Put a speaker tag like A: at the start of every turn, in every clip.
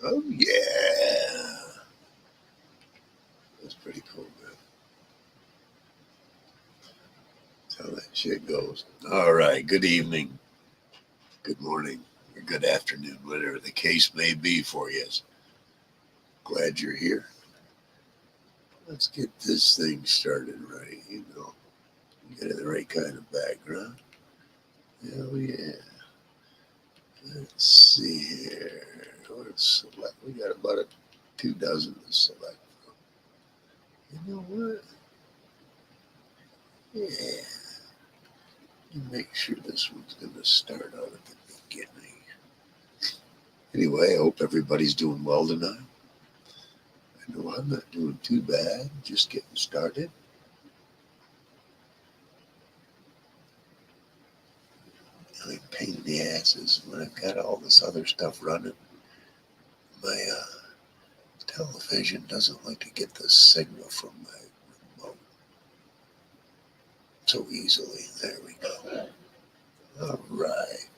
A: Oh, yeah. That's pretty cool, man. That's how that shit goes. All right. Good evening, good morning, or good afternoon, whatever the case may be for you. Glad you're here. Let's get this thing started right. Get the right kind of background. Hell yeah. Let's see here. Let's select. We got about 2 dozen to select from. You know what? Yeah. Make sure this one's going to start out at the beginning. Anyway, I hope everybody's doing well tonight. I know I'm not doing too bad. Just getting started. I'm a pain in the asses when I've got all this other stuff running. My television doesn't like to get the signal from my remote so easily. There we go. All right.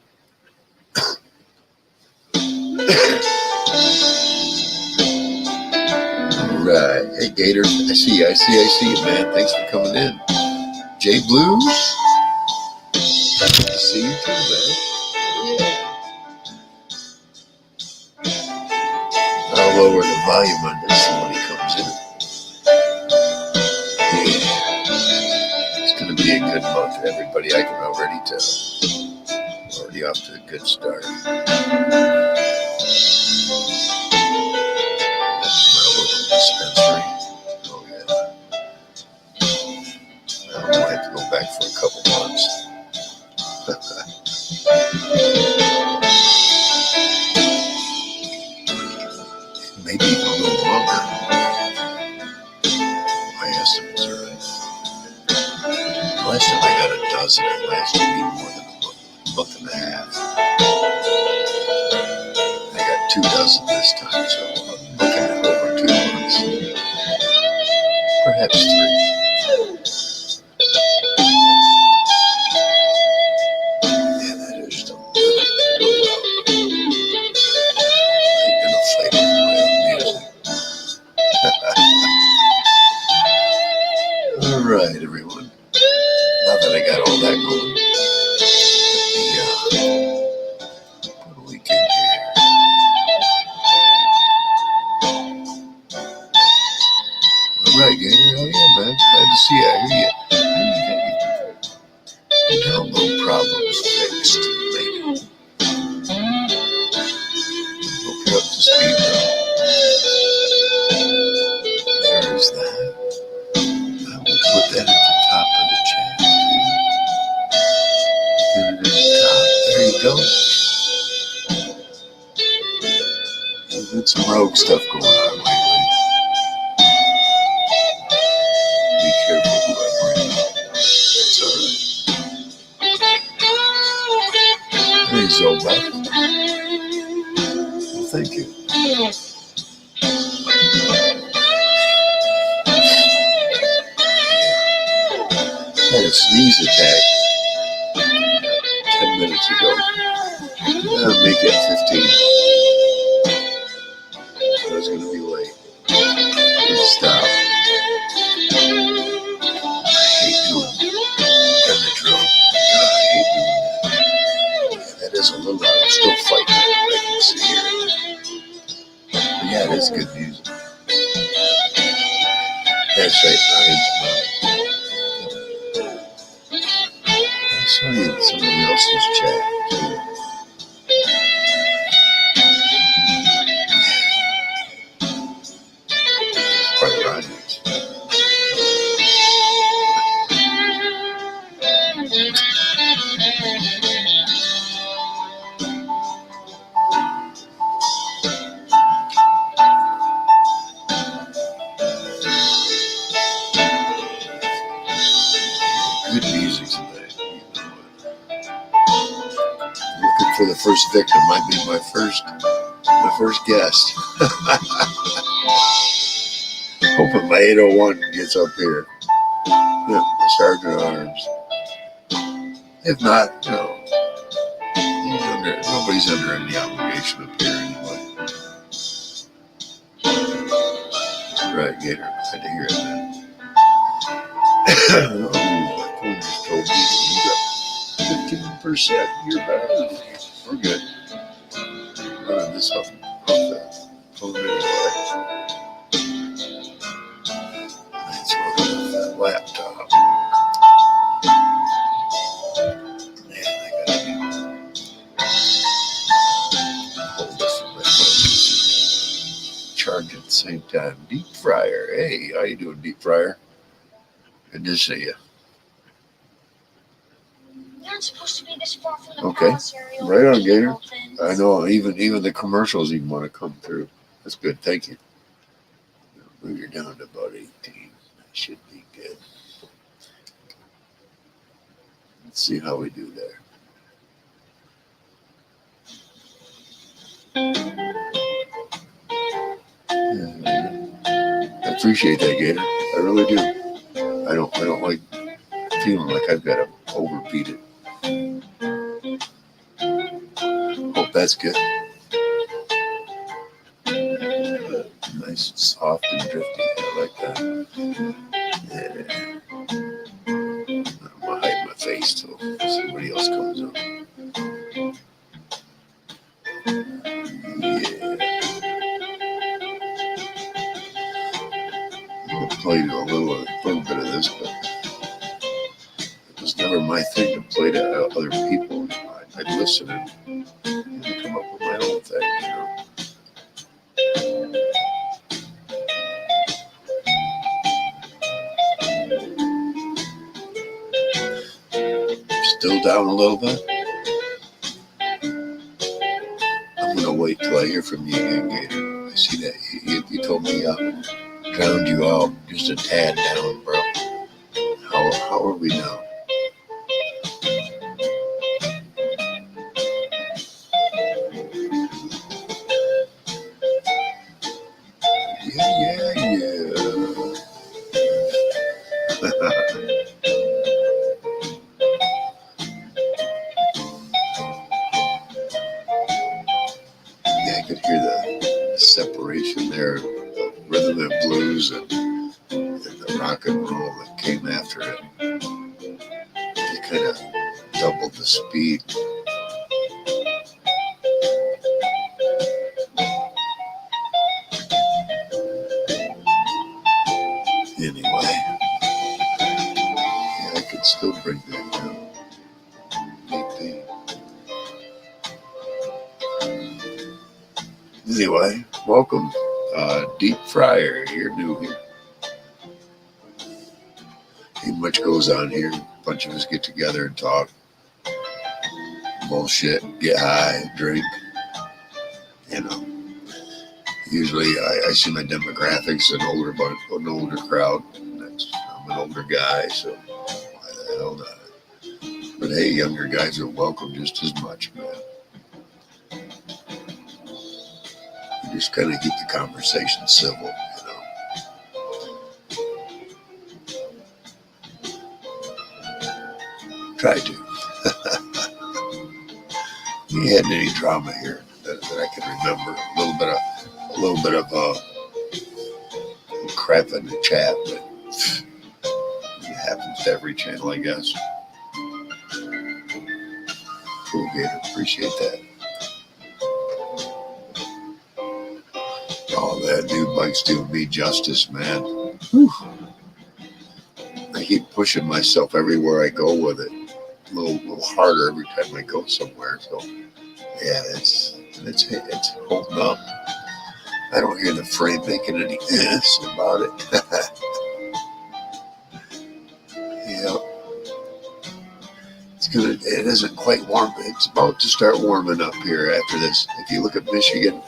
A: All right. Hey, Gator. I see you, man. Thanks for coming in. J Blues. I see you too, man. Yeah. I'll lower the volume on this when he comes in. Yeah. It's going to be a good month, everybody. I can already tell. Already off to a good start. Dispensary. Oh yeah. I might have to go back for a couple months. Maybe even a little longer. My estimates are right. Last time I got a dozen, it lasted me more than a month and a half. I got 2 dozen this time, so I'm looking at over 2 months. Perhaps 3. Yeah, that is still real loud. I ain't gonna fight over my own music. All right, everyone. Now that I got all that going, put a weekend here. All right, Gator. Oh yeah, man. Glad to see you. I hear you. The download problems fixed. Maybe. Hope you're up to speed, bro. There's that. I will put that at the top of the chat, too. Put it at the top. There you go. There's been some rogue stuff going on lately. Be careful who I bring up. It's alright. Hey, Zoba. Well, thank you. I had a sneeze attack 10 minutes ago. I'll make it 15. I was going to be late. Didn't stop. I hate doing the drill. I hate doing that. Yeah, that is a little loud. I'm still fighting. I can see here. But yeah, that's good music. That's right, Ryan. I saw you in somebody else's chat, too. Probably Ryan's. Good music tonight. Looking for the first victim. Might be my first guest. Hoping my 801 gets up here. Yeah, the Sergeant at Arms. If not, nobody's under any obligation up here anyway. right, Gator. Glad to hear it, man. Oh, my phone just told me you got 15% your battery. We're good. Running this off the phone anyway. Let's run off that laptop. Man, I gotta hold this in my phone. Charge at the same time. Deep fryer. Hey, how you doing, deep fryer? Good to see you.
B: You're not supposed to be this far from the
A: Okay.
B: palace area.
A: Right on, Gator. I know, even the commercials even want to come through. That's good. Thank you. Move you down to about 18. That should be good. Let's see how we do there. I appreciate that, Gator. I really do. I don't like feeling like I've got to overbeat it. Hope that's good. Nice and soft and drifty. I like that. Yeah. I'm gonna hide my face till somebody else comes up. Yeah. I played a little bit of this, but it was never my thing to play to other people. I'd listen and come up with my own thing, you know. Still down a little bit. I'm gonna wait till I hear from you again, Gator. I see that you told me drowned you out just a tad down, bro. How are we now? Yeah. Yeah, I could hear the separation there, the rhythm and blues and the rock and roll that came after it. It kind of doubled the speed. Anyway, yeah, I could still bring that down. Maybe. Anyway, welcome, Deep Fryer. You're new here. Ain't much goes on here. A bunch of us get together and talk, bullshit, get high, drink. You know, usually I see my demographics, an older crowd. I'm an older guy, so why the hell not? But hey, younger guys are welcome just as much, man. You just kind of keep the conversation civil, you know. Try to. We had any drama here that I can remember. A little bit of crap in the chat, but it happens to every channel, I guess. Cool, Gator. Appreciate that. Oh, that dude Mike's doing me justice, man. Whew. I keep pushing myself everywhere I go with it. A little harder every time I go somewhere. So, yeah, it's holding up. I don't hear the frame making any sense about it. Yeah, it isn't quite warm. It's about to start warming up here after this. If you look at Michigan,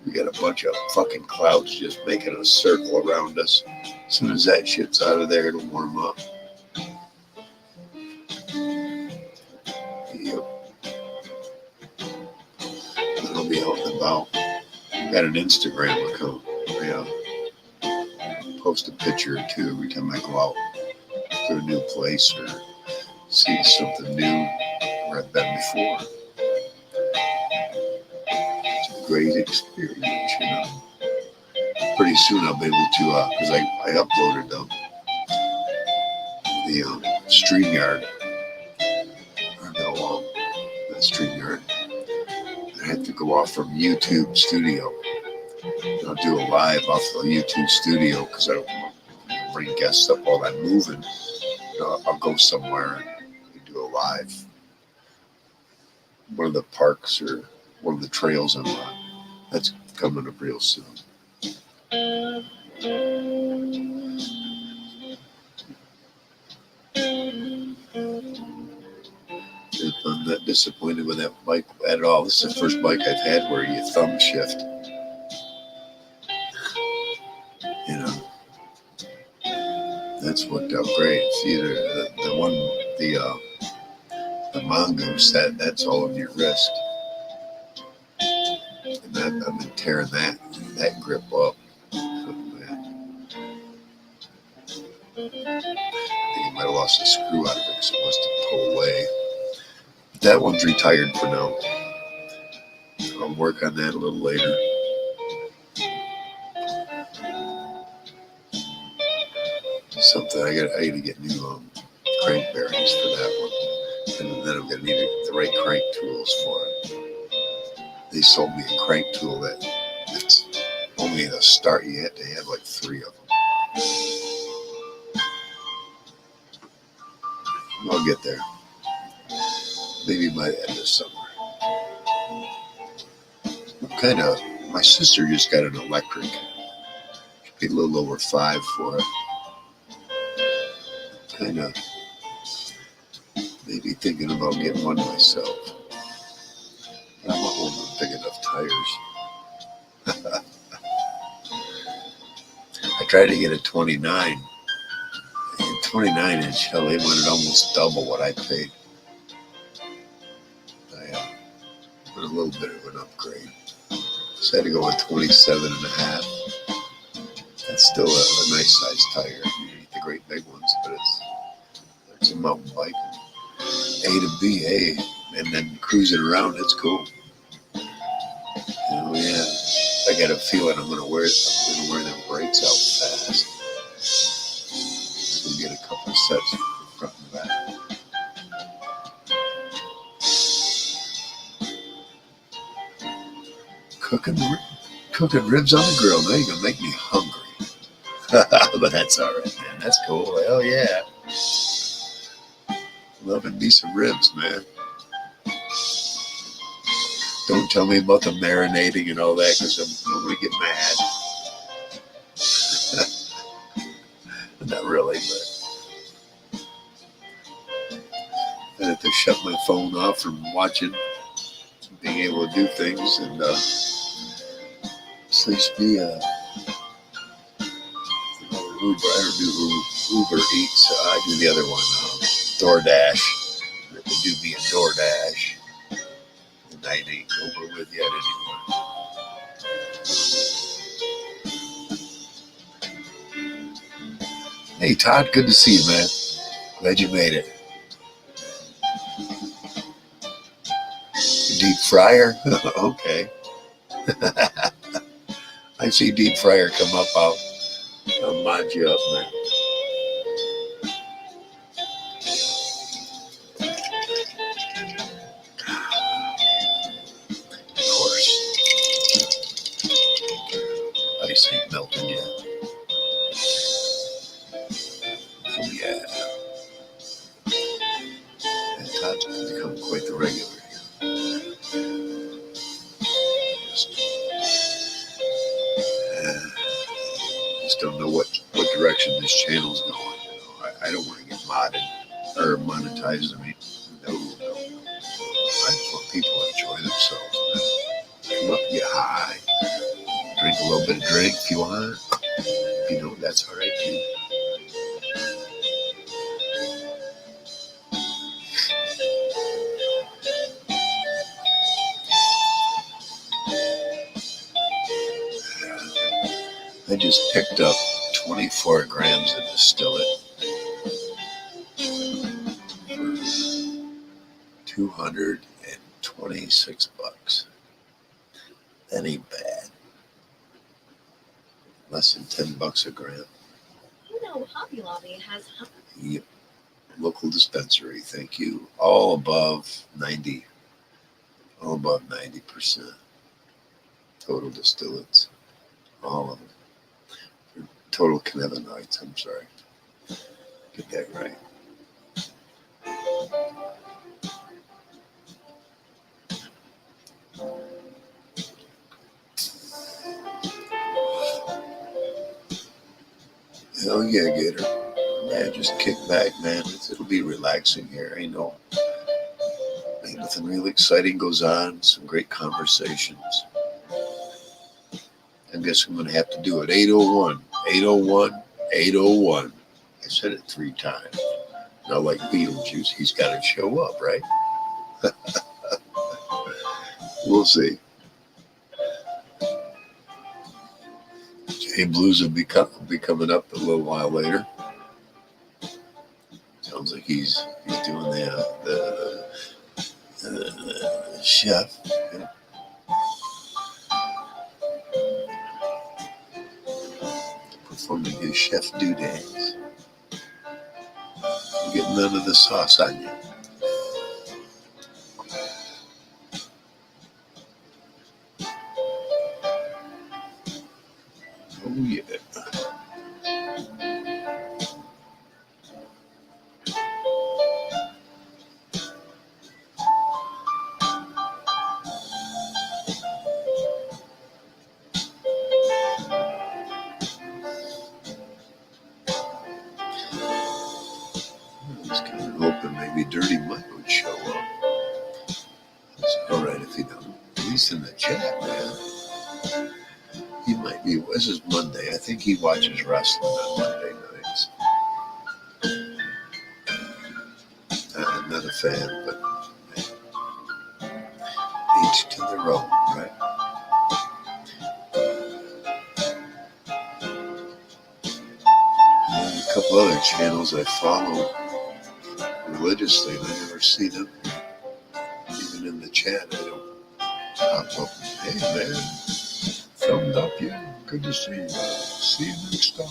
A: we got a bunch of fucking clouds just making a circle around us. As soon as that shit's out of there, it'll warm up. Yep. It'll be out and about. Got an Instagram account. Yeah. Post a picture or two every time I go out to a new place or see something new where I've been before. It's a great experience, you know. Pretty soon I'll be able to, because I uploaded the StreamYard, or no, not StreamYard. I have to go off from YouTube Studio. I'll do a live off the YouTube Studio because I don't bring guests up while I'm moving. I'll go somewhere and do a live. One of the parks or one of the trails I'm on. That's coming up real soon. I'm not disappointed with that bike at all. This is the first bike I've had where you thumb shift. You know, that's worked out great. It's either the mongoose that's all on your wrist, and I've been tearing that grip up. I think I might have lost a screw out of it because it must have pulled away. But that one's retired for now. I'll work on that a little later. Something I got to get new crank bearings for that one, and then I'm gonna need the right crank tools for it. They sold me a crank tool that's only the start. You had to have like 3 of them. I'll get there. Maybe by the end of summer. My sister just got an electric. She paid a little over $5 for it. Kind of maybe thinking about getting one myself. I want one with big enough tires. I tried to get a 29. 29-inch. Hell, they wanted almost double what I paid. I put a little bit of an upgrade. So I had to go with 27 and a half. That's still a nice size tire. You need the great big ones, but it's a mountain bike. A to B, hey, and then cruising around, it's cool. Oh yeah, I got a feeling I'm gonna wear them brakes out fast. So get a couple of sets front and back. Cooking ribs on the grill. Now you're gonna make me hungry. But that's all right, man. That's cool. Hell yeah. Loving me some ribs, man. Don't tell me about the marinating and all that, because I'm going to get mad. Not really, but I have to shut my phone off from watching, being able to do things, and sleeps me Uber. I don't do Uber Eats. I do the other one, DoorDash. They do me a DoorDash. The night ain't over with yet anymore. Hey Todd, good to see you, man. Glad you made it. Deep fryer? Okay. I see deep fryer come up, I'll mod you up, man. Of course. Ice ain't melting yet. Oh yeah. And Todd's become quite the regular here. Just don't know what direction this channel's going. I don't want to get modded or monetized. I mean, no. I just want people to enjoy themselves. Come up, get high, drink a little bit of drink if you want. You know, that's all right too. I just picked up 24 grams of distillate for $226. That ain't bad. Less than $10 a gram.
B: You know, Hobby Lobby has.
A: Yep. Local dispensary, thank you. All above 90, all above 90% total distillates. All of them. Total cannabinoids, I'm sorry. Get that right. Hell yeah, Gator. Man, just kick back, man. It'll be relaxing here. Ain't nothing really exciting goes on. Some great conversations. I guess I'm going to have to do it. 801, 801, 801. I said it 3 times. Now, like Beetlejuice, he's got to show up, right? We'll see. Jay Blues will be coming up a little while later. Sounds like he's doing the chef. Yeah. Performing his chef duties. You get none of the sauce on you. Oh yeah. I was kind of hoping maybe Dirty Mike would show up. It's all right if he don't. At least in the chat, man. He might be. This is Monday. I think he watches wrestling on Monday nights. I'm not a fan, but each to their own, right? There's a couple other channels I follow religiously, and I never see them. Even in the chat, I don't pop up. Hey, man, thumbed up, yeah. Good to see you. See you next time.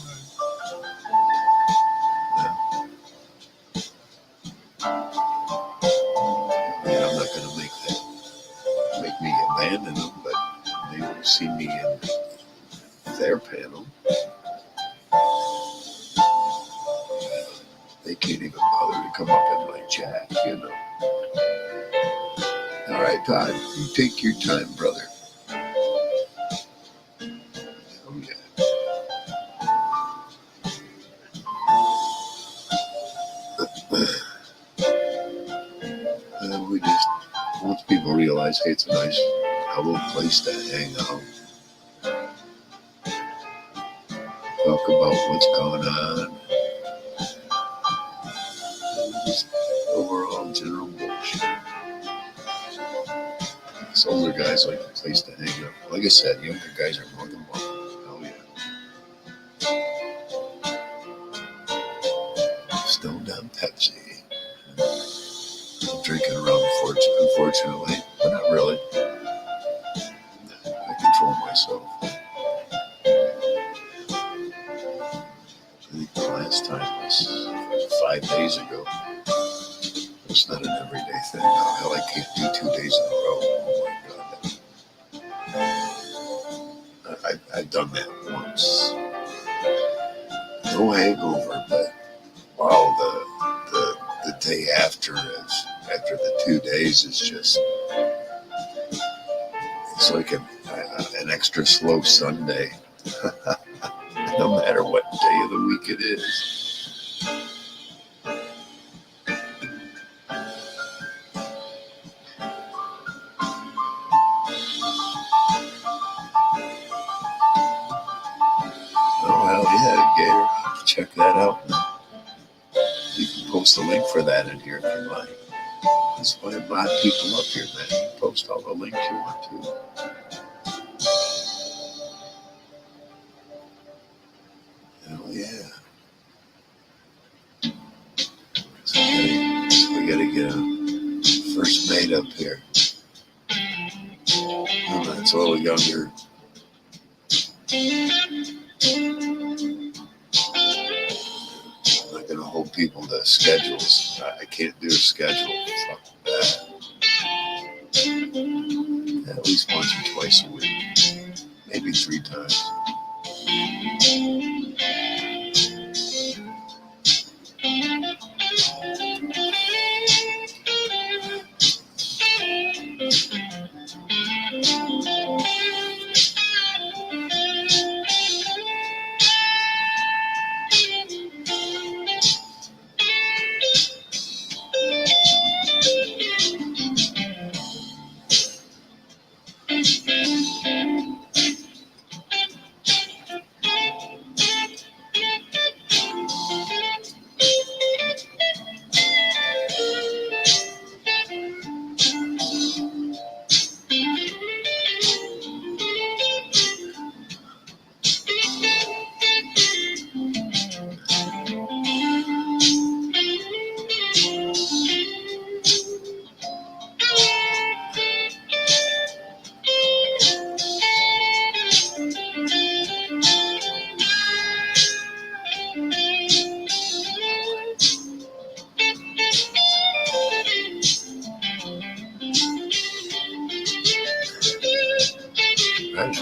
A: Yeah, I'm not going to make me abandon them, but they will see me in their panel. They can't even bother to come up in my chat, you know. All right, Todd, you take your time, brother. Oh, yeah. We just, once people realize, hey, it's a nice, humble place to hang out, talk about what's going on, just overall general bullshit. Us older guys like a place to hang out. Like I said, younger guys are more than welcome. Oh, yeah. Stoned on Pepsi. I'm drinking around, unfortunately, but not really. I control myself. I think the last time was 5 days ago. It's not an everyday thing. Hell, I can't do 2 days in a row. Oh my God. I've done that once. No hangover, but wow, the day after the 2 days is just, it's like an extra slow Sunday. No matter what day of the week it is. Oh, hell yeah, Gator. Check that out. You can post a link for that in here if you like. That's why I brought people up here, man. You post all the links you want to. Hell yeah. So we gotta get a first mate up here. Oh, that's a little younger. people the schedules. I can't do a schedule. Fuck that. At least once or twice a week, maybe 3 times.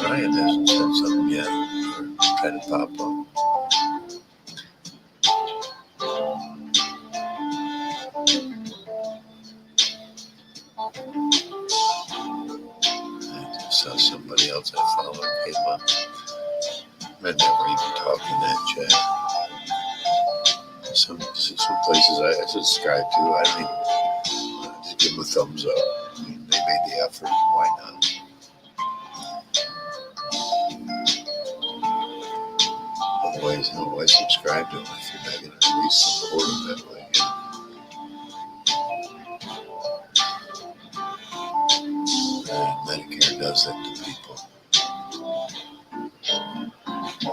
A: Ryan hasn't said something yet. Or trying to pop up. I just saw somebody else I followed came up. I never even talked in that chat. Some places I subscribe to, I don't even just give them a thumbs up. I mean, they made the effort. Why not? Otherwise, why subscribe to them if you're not going to at least support them that way? Medicare does that to people.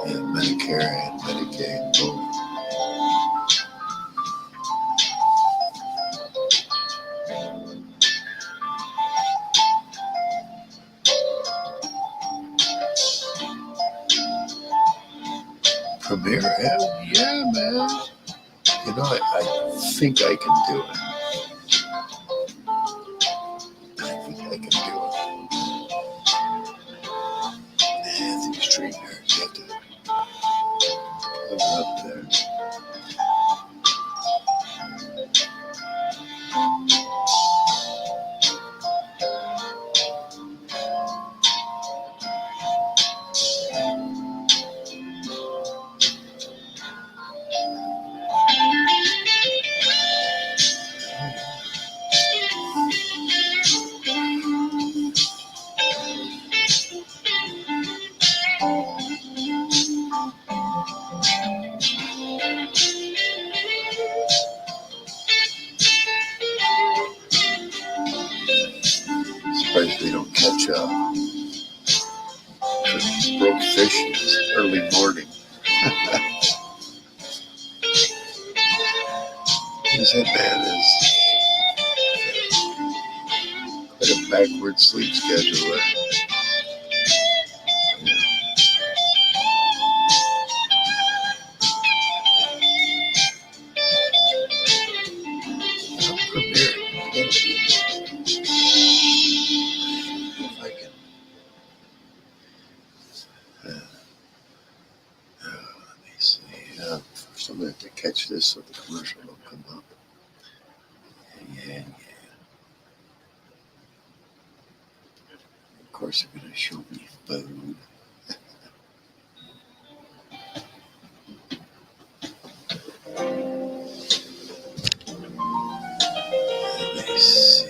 A: And Medicare and Medicaid both. Premier, yeah, man. You know, I think I can do it. I think I can do it. Anthony Streeter, you have to put it up there. Surprised we don't catch up. Broke fish this early morning. He said, man, is quite a backward sleep schedule there. Premier, if I can. Let me see. First, I'm going to have to catch this so the commercial will come up. Yeah. Of course, they're going to show me food. Let me see.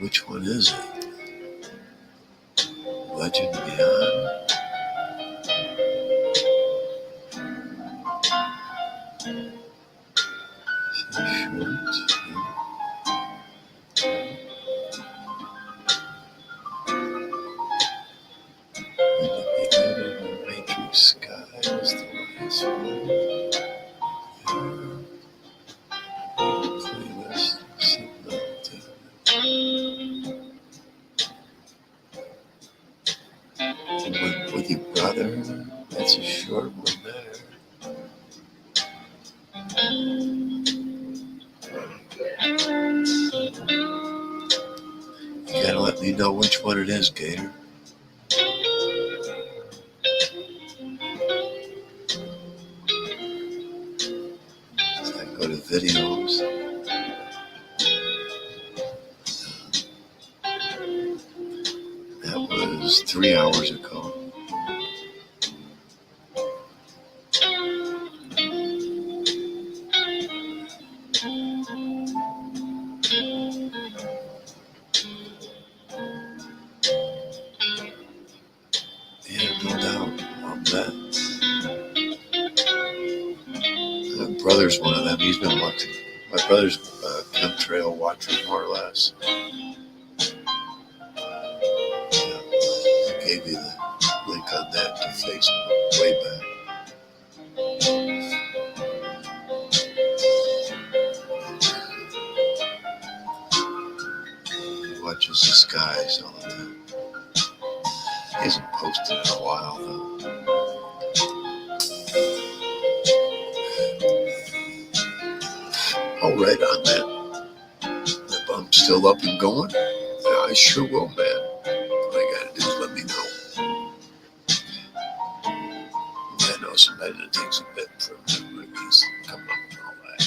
A: Which one is it? Legend Beyond? Short. With your brother, that's a short one there. You gotta let me know which one it is, Gator. So I go to videos. That was 3 hours ago. Yeah, no doubt on that. My brother's one of them. He's been watching. My brother's a chemtrail watcher, more or less. Yeah, I gave you the link on that to Facebook way back. He watches the skies all the time. He hasn't posted in a while, though. Oh, right on, man. If I'm still up and going, I sure will, man. All I gotta do is let me know. I know sometimes it takes a bit for movies to come up and all that.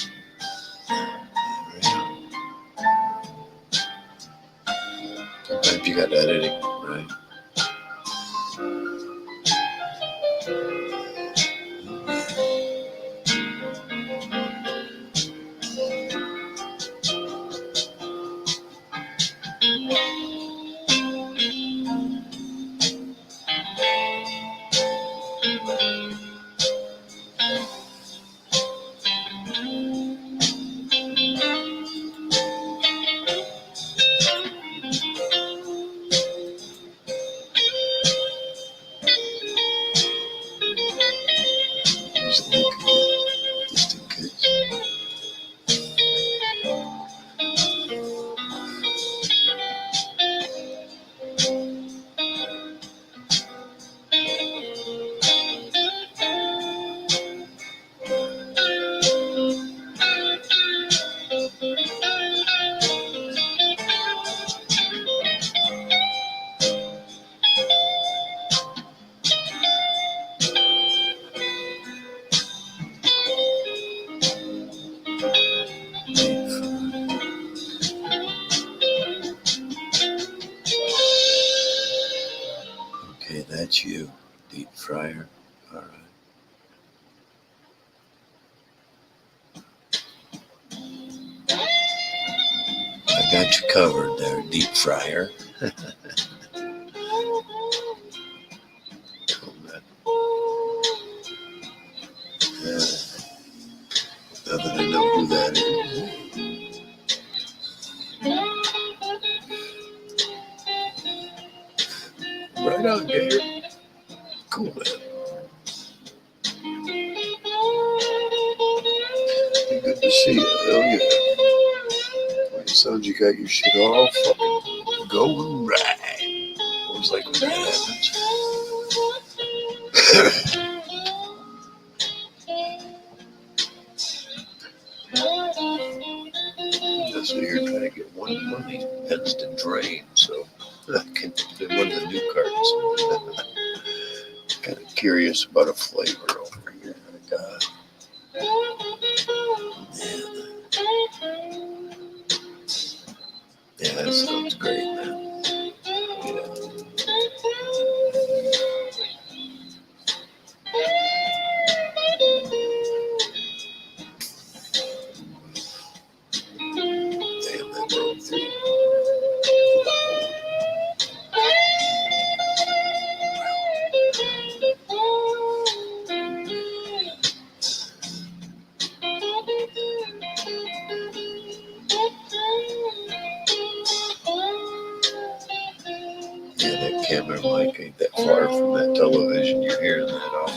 A: Sometimes you got editing, right? There's a link again, just in case. Okay, that's you, deep fryer. All right. I got you covered there, deep fryer. Cool, man. Yeah. Now that I know who that is. Right on, Gator. Cool, man. Good to see you. Hell yeah. It sounds you got your shit all fucking going right. Always like when that happens. So you're trying to get one of these pens to drain, so I can put in one of the new cards. Kind of curious about a flavor over here. I got. Yeah, that sounds great, man. Yeah. Damn, that broke through. Yeah, that camera mic ain't that far from that television. You're hearing that off.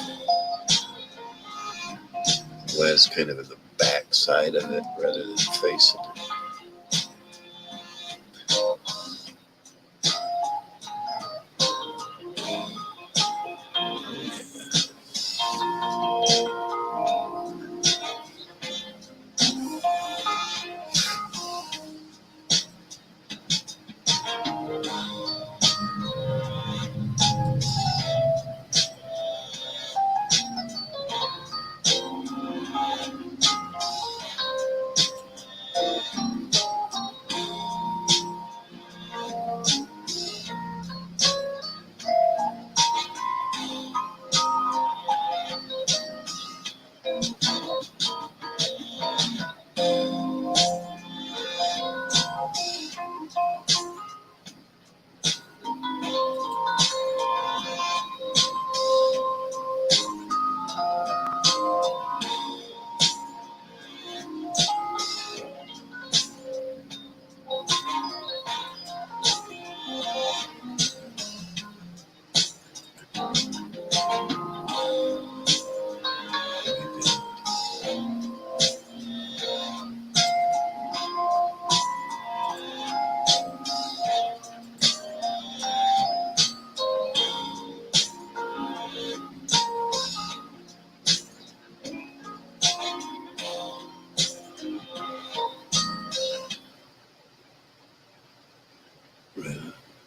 A: glass kind of in the back side of it rather than facing it.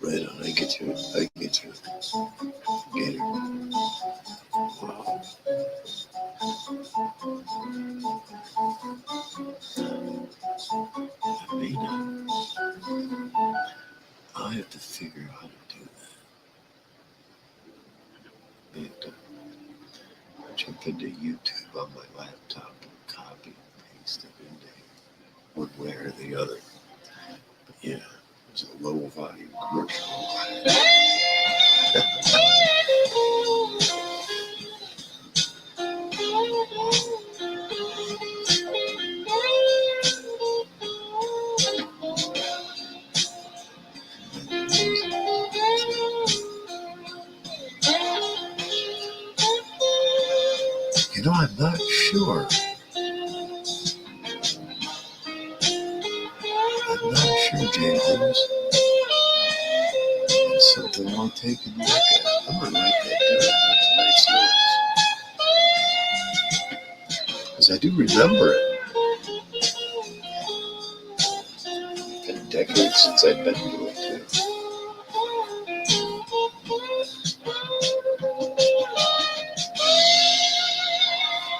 A: Right on. I get you. I get you. Get it. Wow. I may not. I have to figure out how to do that. I have to jump into YouTube on my laptop and copy and paste it into one way or the other. But yeah, it's a low volume commercial. You know, I'm not sure. I'm not sure, James. It's something I'll take a look at. I'm gonna write that down. That's a nice note. Because I do remember it. It's been decades since I've been to it too.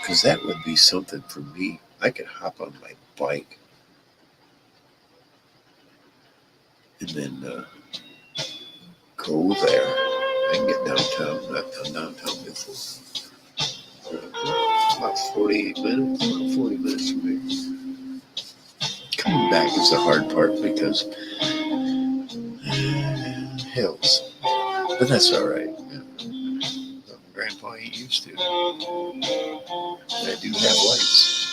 A: Because that would be something for me. I could hop on my bike and then go there. I can get downtown. I've done downtown before. About 48 minutes. About 40 minutes from here. Coming back is the hard part because hills. But that's all right. Grandpa ain't used to. And I do have lights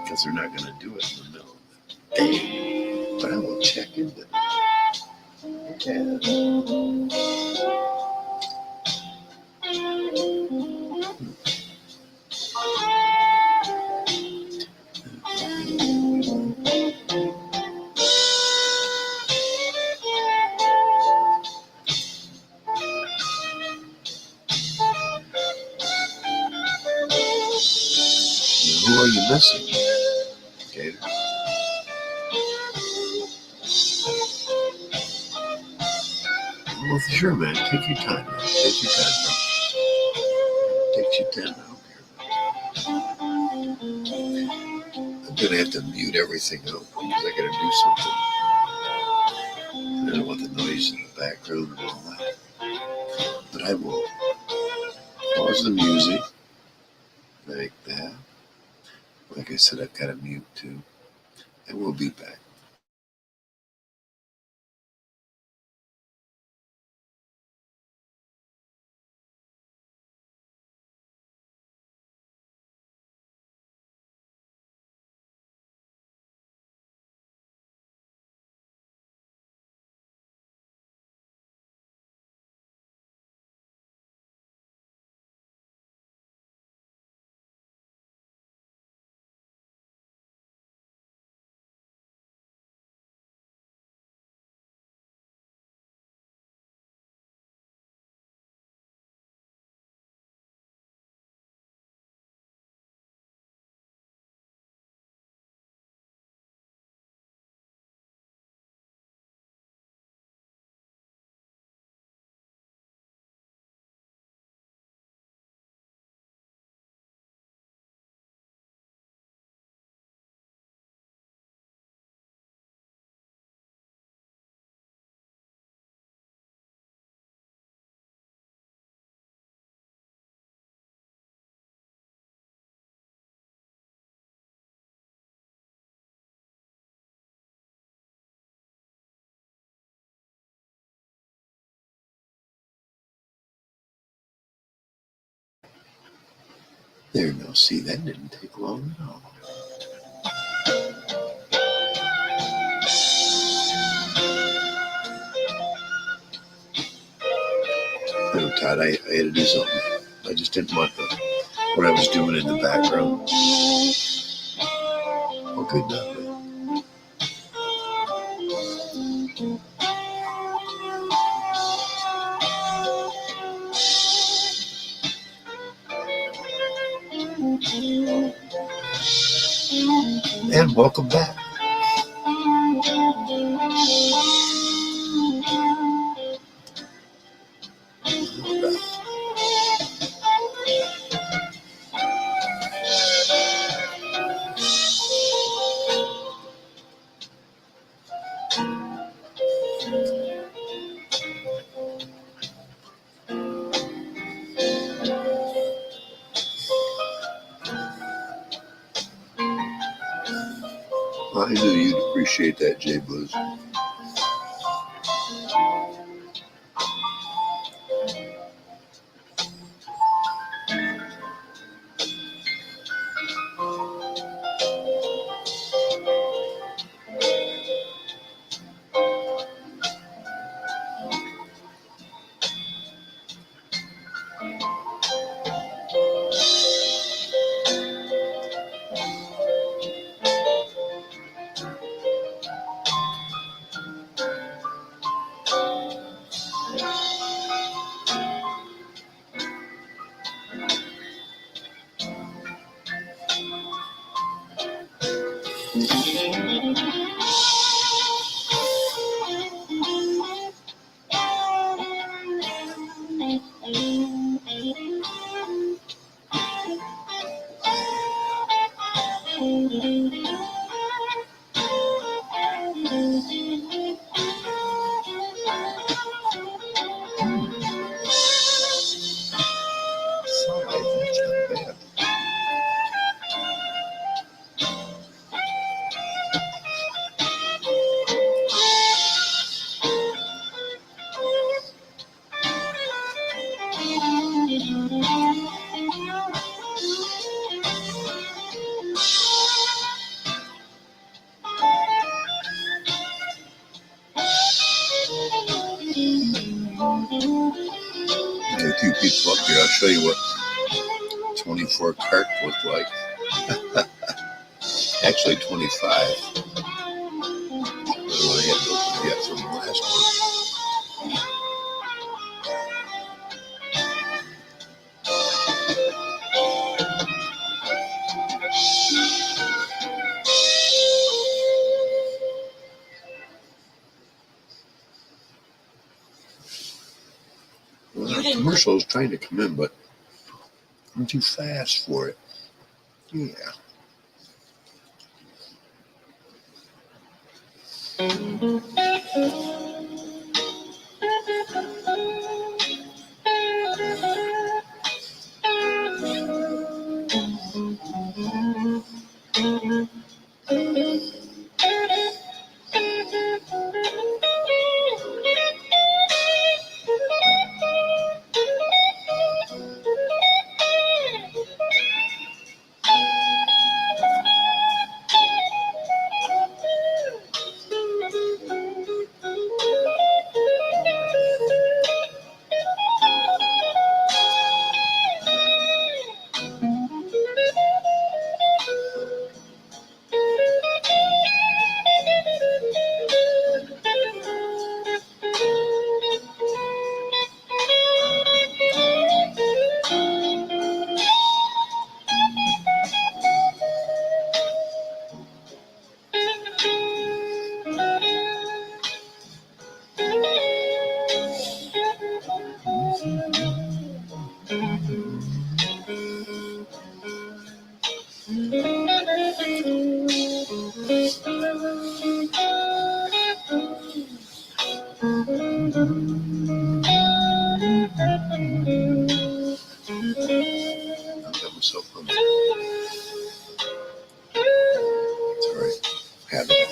A: because they're not going to do it in the middle of the day. But I will check into it. Yeah. Who are you missing? Gator? Well, sure, man. Take your time, man. Take your time, bro. Take your time. I don't care. I'm going to have to mute everything out because I got to do something. I don't want the noise in the background and all that. But I will pause the music like that. Like I said, I've got to mute too. And we'll be back. There, now see, that didn't take long at all. No, Todd, I had to do something. I just didn't want what I was doing in the background. Oh, good enough. And welcome back. I knew you'd appreciate that, Jay Blues. There are a few people up here. I'll show you what 24 carts look like. Actually, 25. I had to get from the last one. Well, our commercial is trying to come in, but I'm too fast for it. Yeah. I've got myself on that. It's all right. Have it.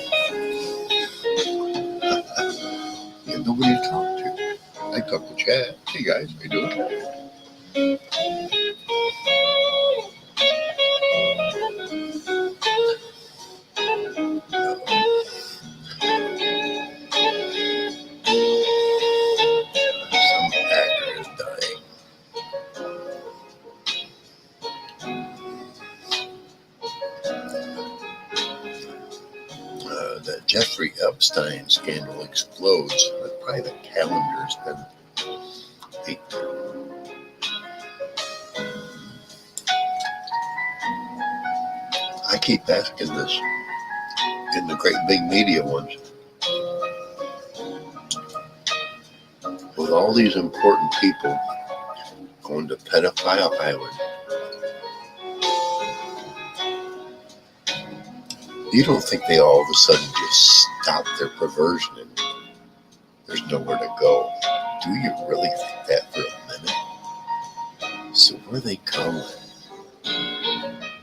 A: You have nobody to talk to. I talk to Chad. Hey guys, how you doing? Jeffrey Epstein scandal explodes, the private calendar's been leaked. I keep asking this in the great big media ones. With all these important people going to Pedophile Island, you don't think they all of a sudden just stop their perversion and there's nowhere to go? Do you really think that for a minute? So where are they going?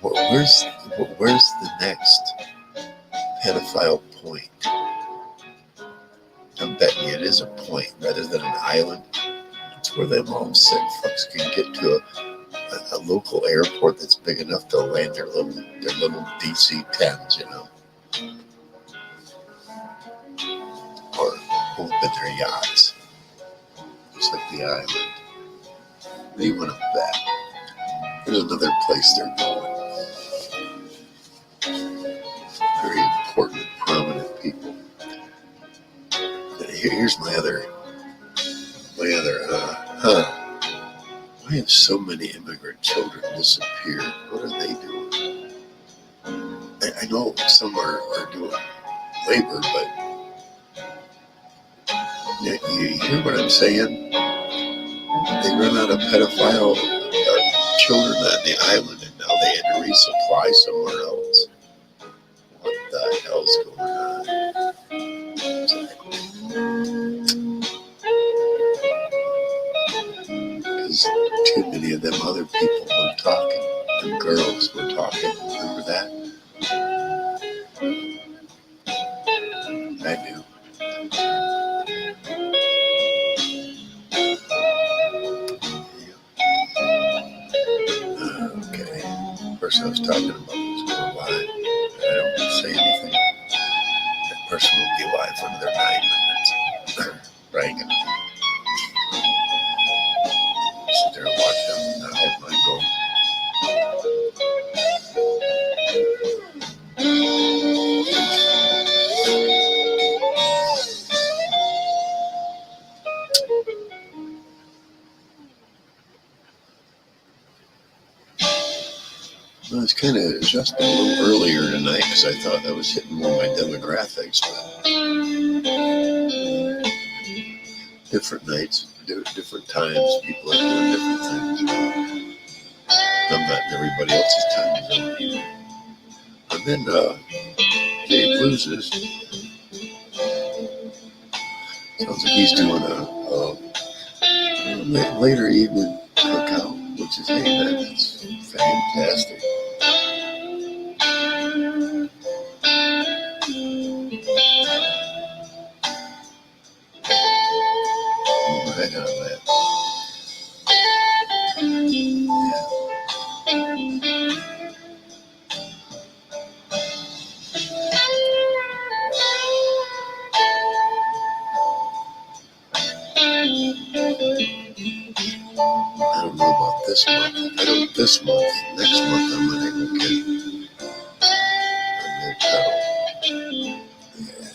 A: Where's the next pedophile point? I'm betting you it is a point rather than an island. It's where them all sick fucks can get to a local airport that's big enough to land their little DC-10s, you know, or open their yachts, just like the island. What do you want to bet? There's another place they're going. Very important, prominent people. Here's my other, why have so many immigrant children disappeared? What are they doing? I know some are doing labor, but you hear what I'm saying? They run out of pedophile children on the island, and now they had to resupply somewhere else. What the hell's going on? Because too many of them other people were talking. The girls were talking. Remember that? I do. Okay. The person I was talking about was going live. I don't say anything. That person will be live for another 9 minutes. Right? Sit there and watch them and not have mine go. I was kind of adjusting a little earlier tonight because I thought I was hitting more of my demographics, but different nights, different times, people are doing different things. I'm not in everybody else's time zone either. I'm in Jay Blues's. Sounds like he's doing a later evening cookout, which is, hey, that's fantastic. Right on that. I don't know about this month. I know this month, next month, I'm going to go get a new pedal. Yeah.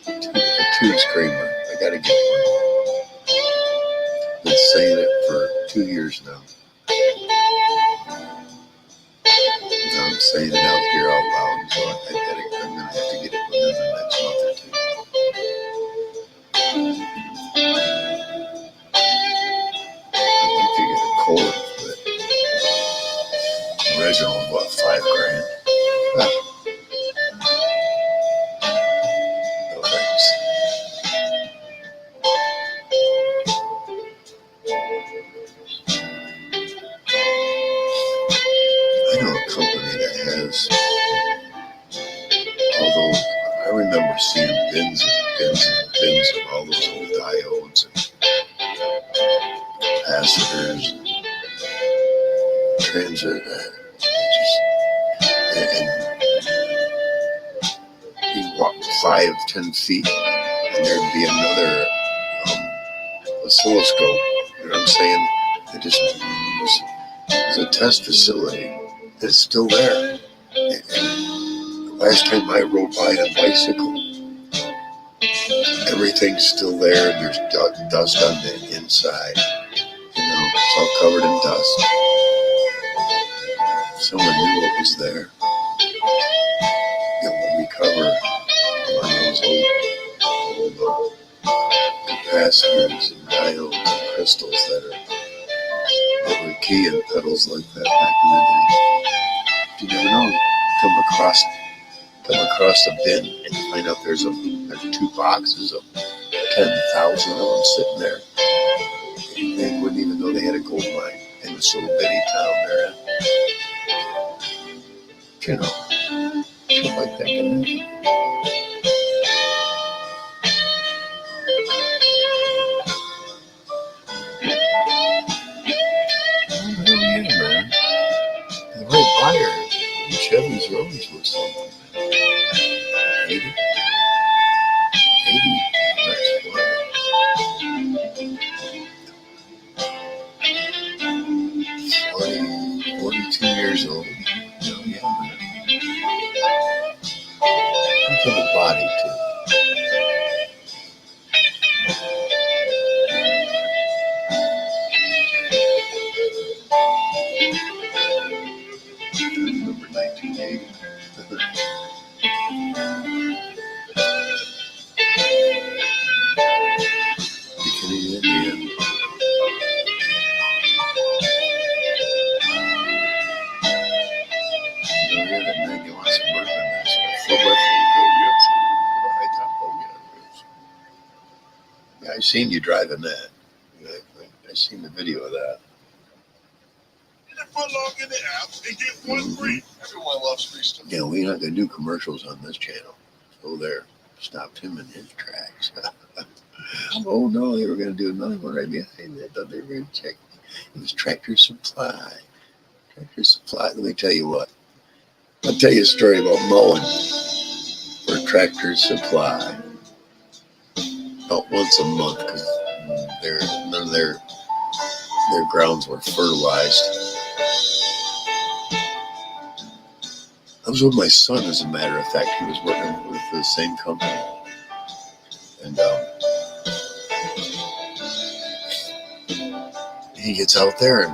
A: A tube screamer. I got to get one. Been saying it for 2 years now. Now I'm saying it out here out loud, so I'm going to have to get it within the next month or two. I think you get a cord, but original was what, $5,000? No thanks. I know a company that has all those. I remember seeing bins and bins and bins of all those old diodes and capacitors and transit, and you walk 5-10 feet, and there'd be another oscilloscope. You know what I'm saying? It just was a test facility. It's still there. And last time I rode by on a bicycle, Everything's still there. There's dust on the inside. It's all covered in dust. If someone knew what was there, it would recover one of those old capacitors and diodes and crystals that were key in pedals like that back in the day. You never know. Come across a bin and find out there's 2 boxes of 10,000 of them sitting there. They wouldn't even know they had a gold mine in this little bitty town they're in. Shit like that can happen. Oh, yeah, man. The right buyer. Chevy's Rose was something. 80? 80. That's why. 42 years old. So, yeah, man. Think of a body, too. I remember 1980. Beginning and the end. That man, you want some work on this? Yeah, I seen you driving that. I seen the video of that.
C: Log in the app and get one free. Everyone loves free stuff.
A: Yeah, we're not going to do commercials on this channel. So there, stopped him in his tracks. Oh no, they were going to do another one right behind that. Thought they were going to check. It was Tractor Supply. Tractor Supply. Let me tell you what. I'll tell you a story about mowing for Tractor Supply. About once a month because none of their grounds were fertilized. I was with my son, as a matter of fact. He was working with the same company. And he gets out there, and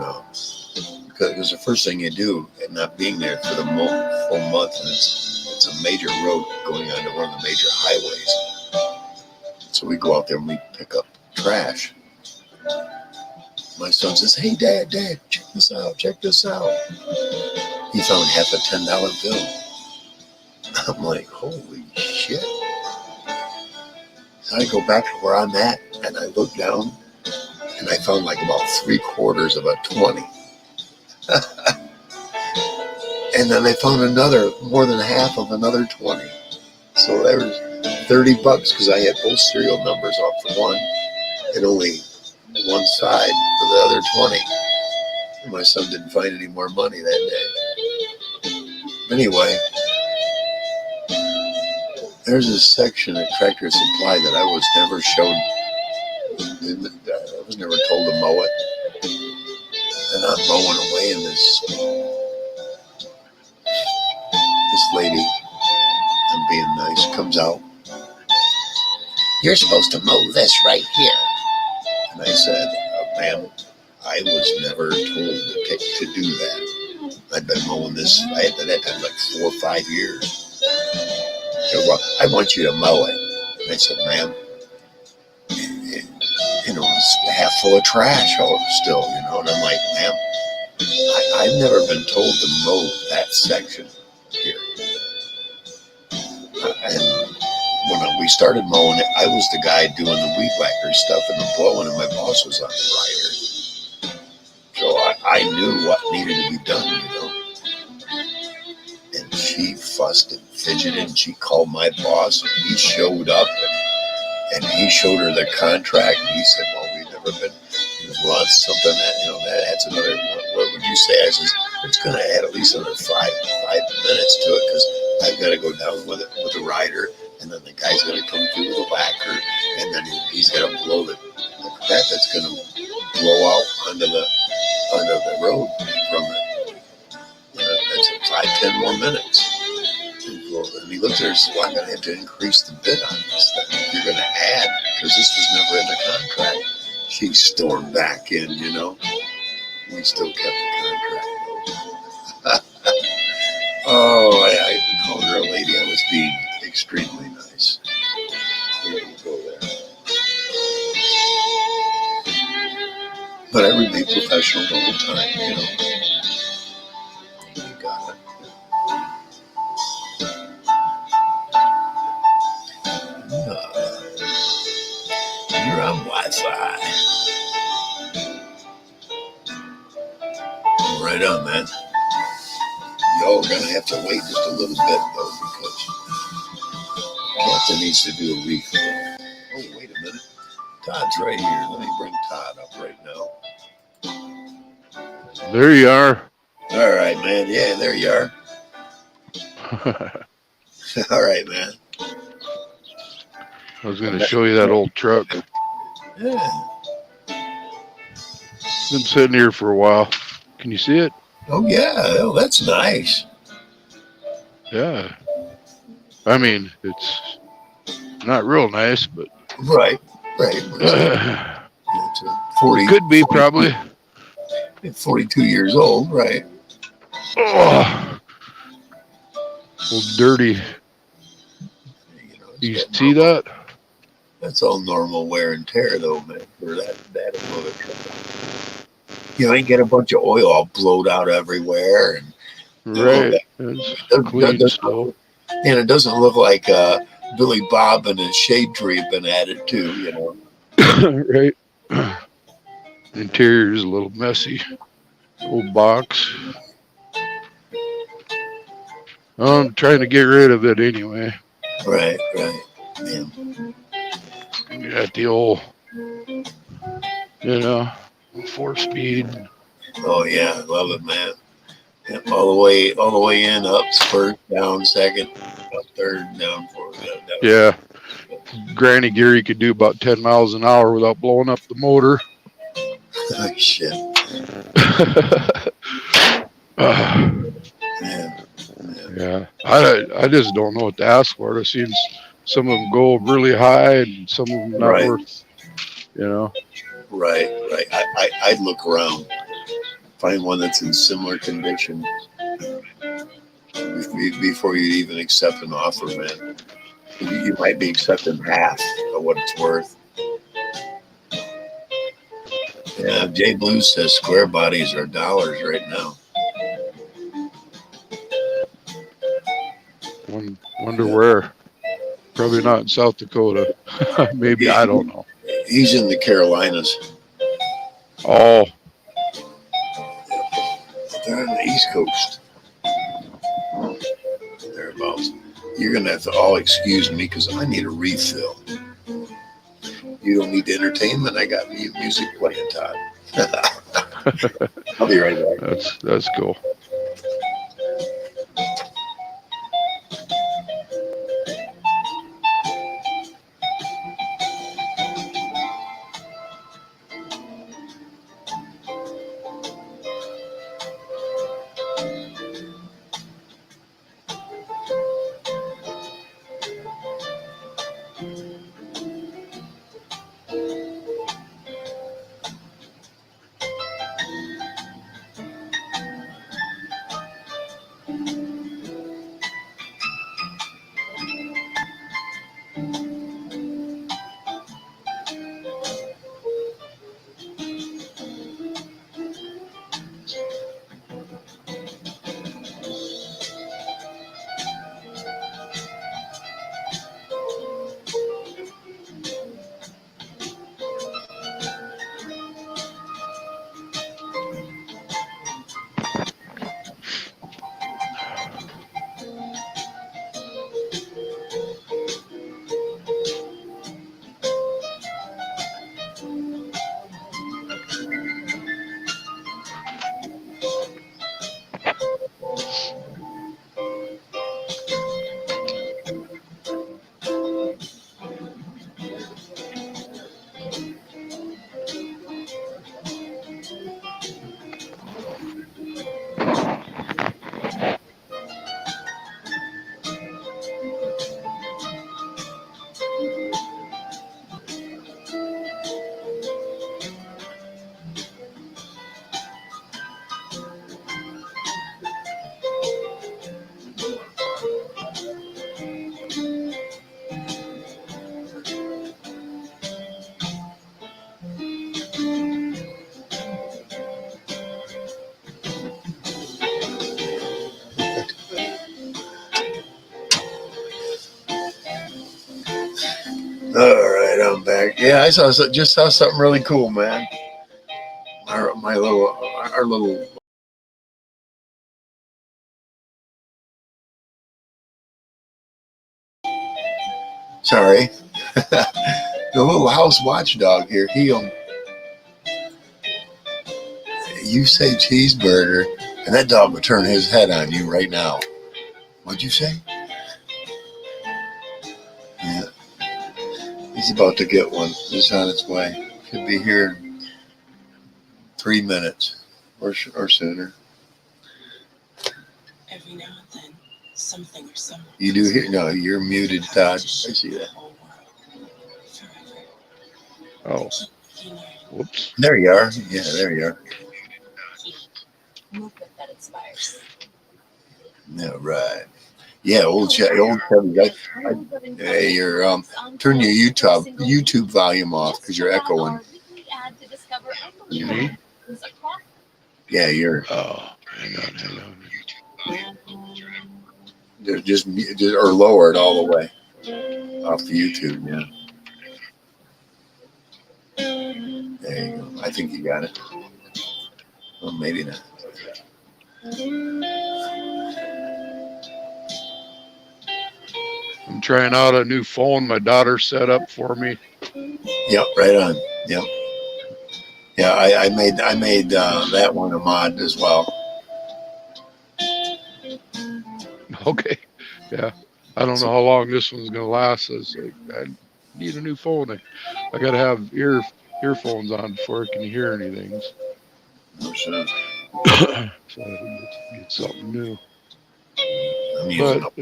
A: because it was the first thing you do, and not being there for the full month, and it's a major road going onto one of the major highways. So we go out there and we pick up trash. My son says, "Hey, Dad, check this out. He found half a $10 bill. I'm like, holy shit. So I go back to where I'm at, and I look down, and I found like about 3/4 of a 20. And then I found more than half of another 20. So there was $30 because I had both serial numbers off for one, and only one side for the other 20. And my son didn't find any more money that day. Anyway, there's a section at Tractor Supply that I was never shown. I was never told to mow it. And I'm mowing away, and this lady, I'm being nice, comes out. "You're supposed to mow this right here." And I said, "Ma'am, I was never told to do that. I've been mowing this. I had been at that like 4 or 5 years. So, well, I want you to mow it." And I said, "Ma'am, it's half full of trash still, And I'm like, "Ma'am, I've never been told to mow that section here." And when we started mowing it, I was the guy doing the weed whacker stuff and the blowing, and my boss was on the rider. So I knew what needed to be done, And she fussed and fidgeted, and she called my boss, and he showed up, and he showed her the contract, and he said, "Well, we've never been, something that adds another, what would you say?" I says, "It's going to add at least another five minutes to it, because I've got to go down with the rider, and then the guy's going to come through with a whacker, and then he's got to blow the crap that's going to blow out onto the road from it. That's 5-10 more minutes." And And he looked at her and said, well, I'm going to have to increase the bid on this thing. You're going to add, because this was never in the contract. She stormed back in, you know. We still kept the contract, though. Oh, I called her a lady. I was being extremely nice. We didn't go there. But I remain professional the whole time, you know. You got it. You're on Wi-Fi. Right on, man. Y'all are gonna have to wait just a little bit though, because Captain needs to do a refill. Oh, wait a minute. Todd's right here. Let me bring Todd up right now.
D: There you are.
A: All right, man. Yeah, there you are. All right, man.
D: I was going to show you that old truck.
A: Yeah.
D: It's been sitting here for a while. Can you see it?
A: Oh, yeah. Oh, that's nice.
D: Yeah. I mean, it's not real nice, but
A: Right. Right. It's 40,
D: it could be
A: 40,
D: probably.
A: 42 years old, right?
D: Oh, old dirty. You see that?
A: That's all normal wear and tear, though, man. For that motor truck. You know, you get a bunch of oil all blowed out everywhere, and
D: Right. It's clean still.
A: And it doesn't look like Billy Bob and his shade tree have been at it too, you know.
D: Right. The interior is a little messy. Old box. I'm trying to get rid of it anyway.
A: Right. Yeah.
D: You got the old, 4-speed.
A: Oh yeah, I love it, man. Yeah, all the way in, up first, down second, up third, down fourth.
D: Yeah. Granny Geary could do about 10 miles an hour without blowing up the motor.
A: Oh, shit.
D: Yeah. I just don't know what to ask for. I've seen some of them go really high and some of them not worth,
A: Right. I'd look around, find one that's in similar condition before you even accept an offer, man. You might be accepting half of what it's worth. Yeah, Jay Blue says square bodies are dollars right now.
D: Wonder where. Probably not in South Dakota. Maybe, I don't know.
A: He's in the Carolinas.
D: Oh.
A: They're on the East Coast. Thereabouts. You're going to have to all excuse me because I need a refill. You don't need entertainment. I got music playing, Todd. I'll be right back.
D: That's cool.
A: All right, I'm back. Yeah, I just saw something really cool, man. Our little. Sorry, the little house watchdog here. You say cheeseburger, and that dog would turn his head on you right now. What'd you say? Yeah, he's about to get one. It's on its way. Should be here in 3 minutes or sooner.
E: Every now and then, something or someone.
A: You do hear? No, you're muted, Todd. I see that.
D: Oh, whoops.
A: There you are. Yeah, there you are.
B: Movement that inspires.
A: Yeah, right. Yeah, old Chevy. Hey, you're turn your YouTube volume off because you're echoing.
D: Me?
A: Yeah, you're.
D: Oh, hang on.
A: Just or lower it all the way off the YouTube. Yeah. There you go. I think you got it. Well, maybe not.
D: I'm trying out a new phone my daughter set up for me.
A: Yep, right on. Yep. Yeah, I made that one a mod as well.
D: Okay. Yeah. I don't know how long this one's gonna last. I need a new phone. I gotta have earphones on before I can hear anything.
A: No sure.
D: So I can get something new.
A: I'm
D: But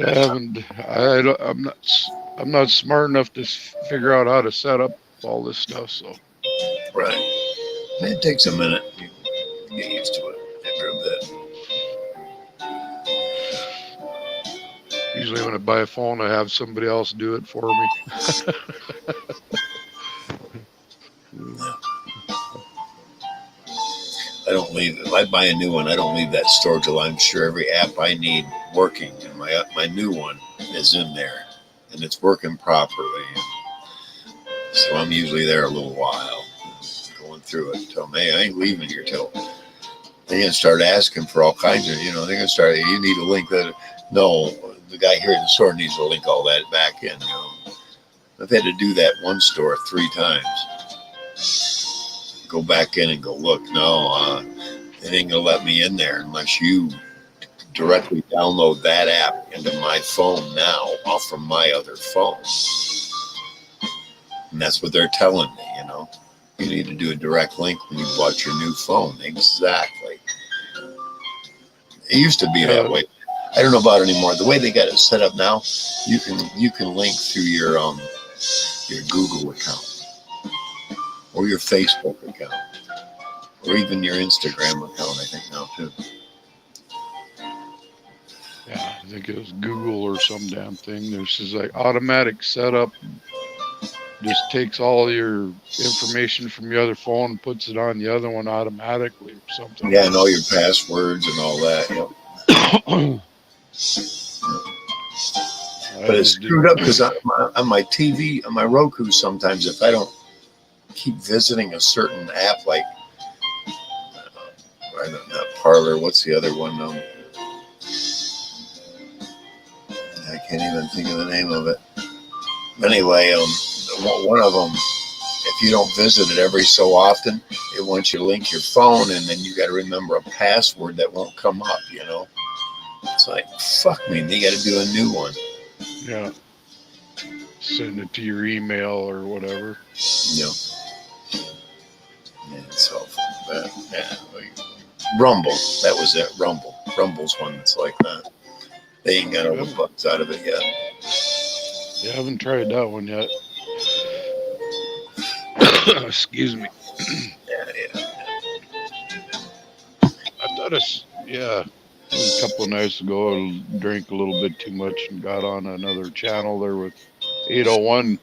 D: I'm not smart enough to figure out how to set up all this stuff. So
A: right. It takes a minute. You get used to it after a bit.
D: usually when I buy a phone, I have somebody else do it for me.
A: I don't leave. If I buy a new one, I don't leave that store till I'm sure every app I need working, and my new one is in there, and it's working properly. So I'm usually there a little while, going through it. Tell me, I ain't leaving here till they're gonna start asking for all kinds of. They're gonna start. You need a link that. No, the guy here at the store needs to link all that back in. I've had to do that one store 3 times. Go back in and go look. No, it ain't gonna let me in there unless you directly download that app into my phone now off from my other phone. And that's what they're telling me. You need to do a direct link when you bought your new phone. Exactly. It used to be that way. I don't know about it anymore. The way they got it set up now, you can link through your Google account or your Facebook account or even your Instagram account. I think now too.
D: Yeah, I think it was Google or some damn thing. There's this like automatic setup. Just takes all your information from your other phone and puts it on the other one automatically or something.
A: Yeah, and all your passwords and all that. Yep. But it's screwed up because on my TV, on my Roku, sometimes if I don't keep visiting a certain app, like not Parlor, what's the other one? I can't even think of the name of it. Anyway, one of them, if you don't visit it every so often, it wants you to link your phone, and then you got to remember a password that won't come up. It's like, fuck me, they got to do a new one.
D: Yeah. Send it to your email or whatever.
A: Yeah. Yeah, so yeah. Rumble, that was it. Rumble's one that's like that. They ain't got all the bugs out of it yet.
D: Yeah, I haven't tried that one yet. Excuse me.
A: Yeah.
D: I thought a couple of nights ago, I drank a little bit too much and got on another channel there with 801.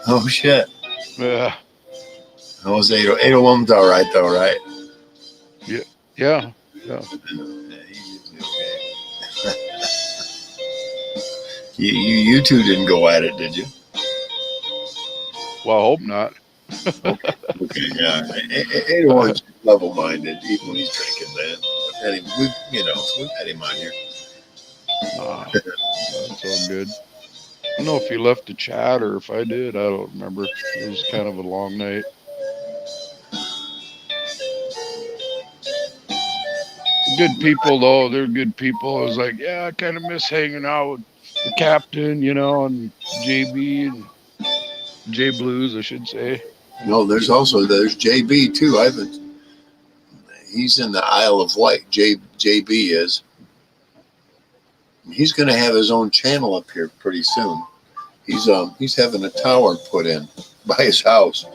A: Oh shit.
D: Yeah.
A: That was 801's all right though, right?
D: Yeah.
A: You two didn't go at it, did you?
D: Well, I hope not.
A: Okay, yeah. Anyone's level-minded, even when he's drinking, man. We've had him on here.
D: Nah, that's all good. I don't know if you left the chat or if I did. I don't remember. It was kind of a long night. Good people though. They're good people. I was like, yeah, I kind of miss hanging out with the captain, and JB and J Blues, I should say.
A: No, there's JB too. He's in the Isle of Wight. JB is. He's going to have his own channel up here pretty soon. He's having a tower put in by his house.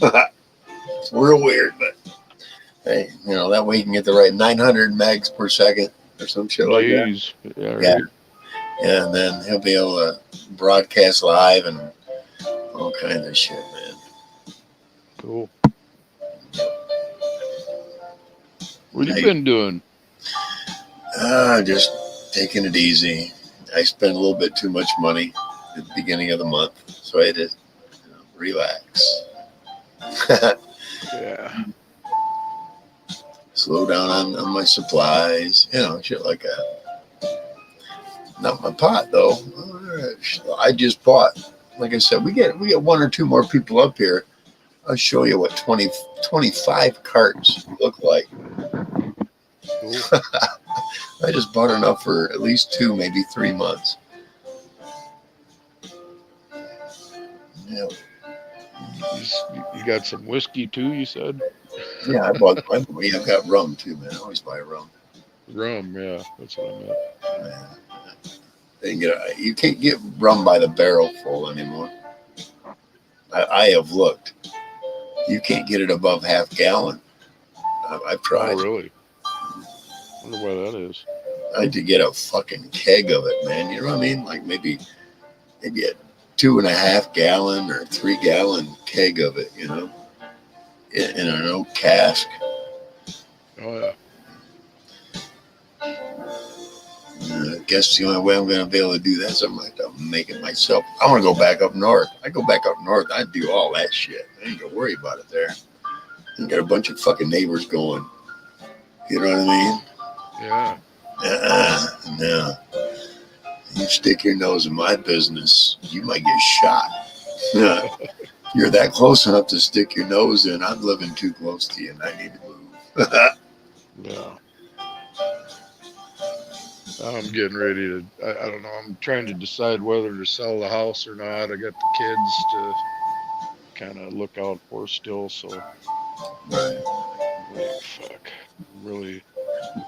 A: It's real weird, but hey, that way he can get the right 900 megs per second or some shit like that.
D: Jeez. Yeah,
A: Yeah,
D: right.
A: and then he'll be able to broadcast live and all kinds of shit, man.
D: Cool. What you been doing?
A: Just taking it easy. I spent a little bit too much money at the beginning of the month, so I had to relax.
D: Yeah.
A: Slow down on my supplies, shit like that. Not my pot though. I just bought. Like I said, we get one or two more people up here. I'll show you what 25 carts look like.
D: Cool.
A: I just bought enough for at least 2, maybe 3 months. Yeah.
D: You got some whiskey too, you said?
A: Yeah, I've got rum too, man. I always buy rum.
D: Rum, yeah. That's what I meant.
A: Man. You can't get rum by the barrel full anymore. I have looked. You can't get it above half gallon. I've tried.
D: Oh, really? Wonder why that is.
A: I had to get a fucking keg of it, man. You know what I mean? Like maybe a 2.5 gallon or 3 gallon keg of it, in an oak cask.
D: Oh, yeah.
A: I guess the only way I'm going to be able to do that is I'm going to have to make it myself. I want to go back up north. I go back up north, I do all that shit. I ain't going to worry about it there. I got a bunch of fucking neighbors going. You know what I mean?
D: Yeah.
A: No. You stick your nose in my business, you might get shot. You're that close enough to stick your nose in. I'm living too close to you and I need to move.
D: Yeah. I'm getting ready to, I don't know, I'm trying to decide whether to sell the house or not. I got the kids to kind of look out for still, so.
A: Right.
D: Like, fuck. I'm really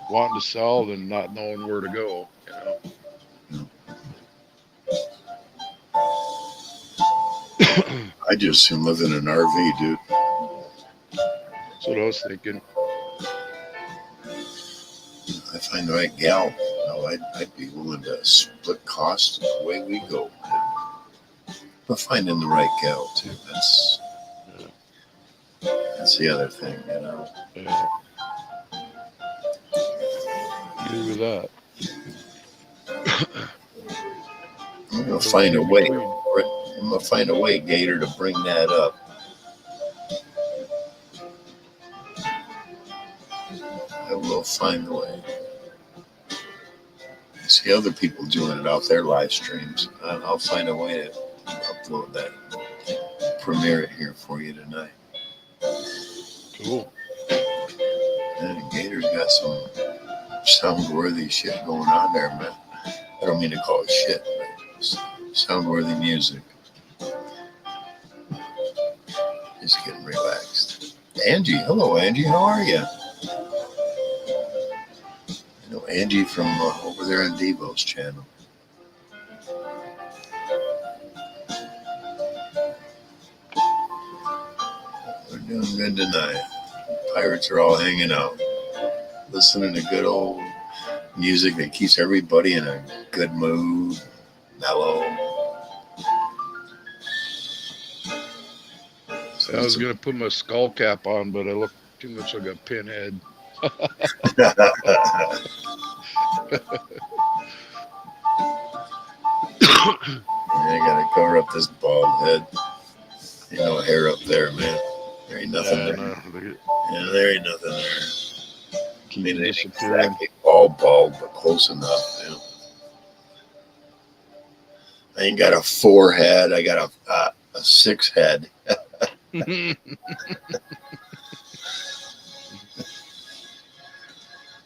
D: wanting to sell than not knowing where to go,
A: I just assume live in an RV, dude.
D: That's what I was thinking.
A: I find the right gal. I'd be willing to split costs away we go. But finding the right gal too. That's the other thing,
D: Yeah. Agree with that.
A: I'm gonna find a way. I'm gonna find a way, Gator, to bring that up. I will find a way. I see other people doing it off their live streams. I'll find a way to upload that, premiere it here for you tonight.
D: Cool.
A: And Gator's got some sound-worthy shit going on there, man. I don't mean to call it shit, but sound-worthy music. Just getting relaxed. Angie, hello, Angie. How are you? I know Angie from over there on Devo's channel. We're doing good tonight. Pirates are all hanging out, listening to good old music that keeps everybody in a good mood, mellow.
D: I was going to put my skull cap on, but I look too much like a pinhead.
A: I gotta cover up this bald head. hair up there, man. There ain't nothing there.
D: no, they
A: Yeah, there ain't nothing there. I
D: keep
A: mean, it ain't
D: disappearing.
A: exactly bald, but close enough. You know? I ain't got a 4 head. I got a 6 head.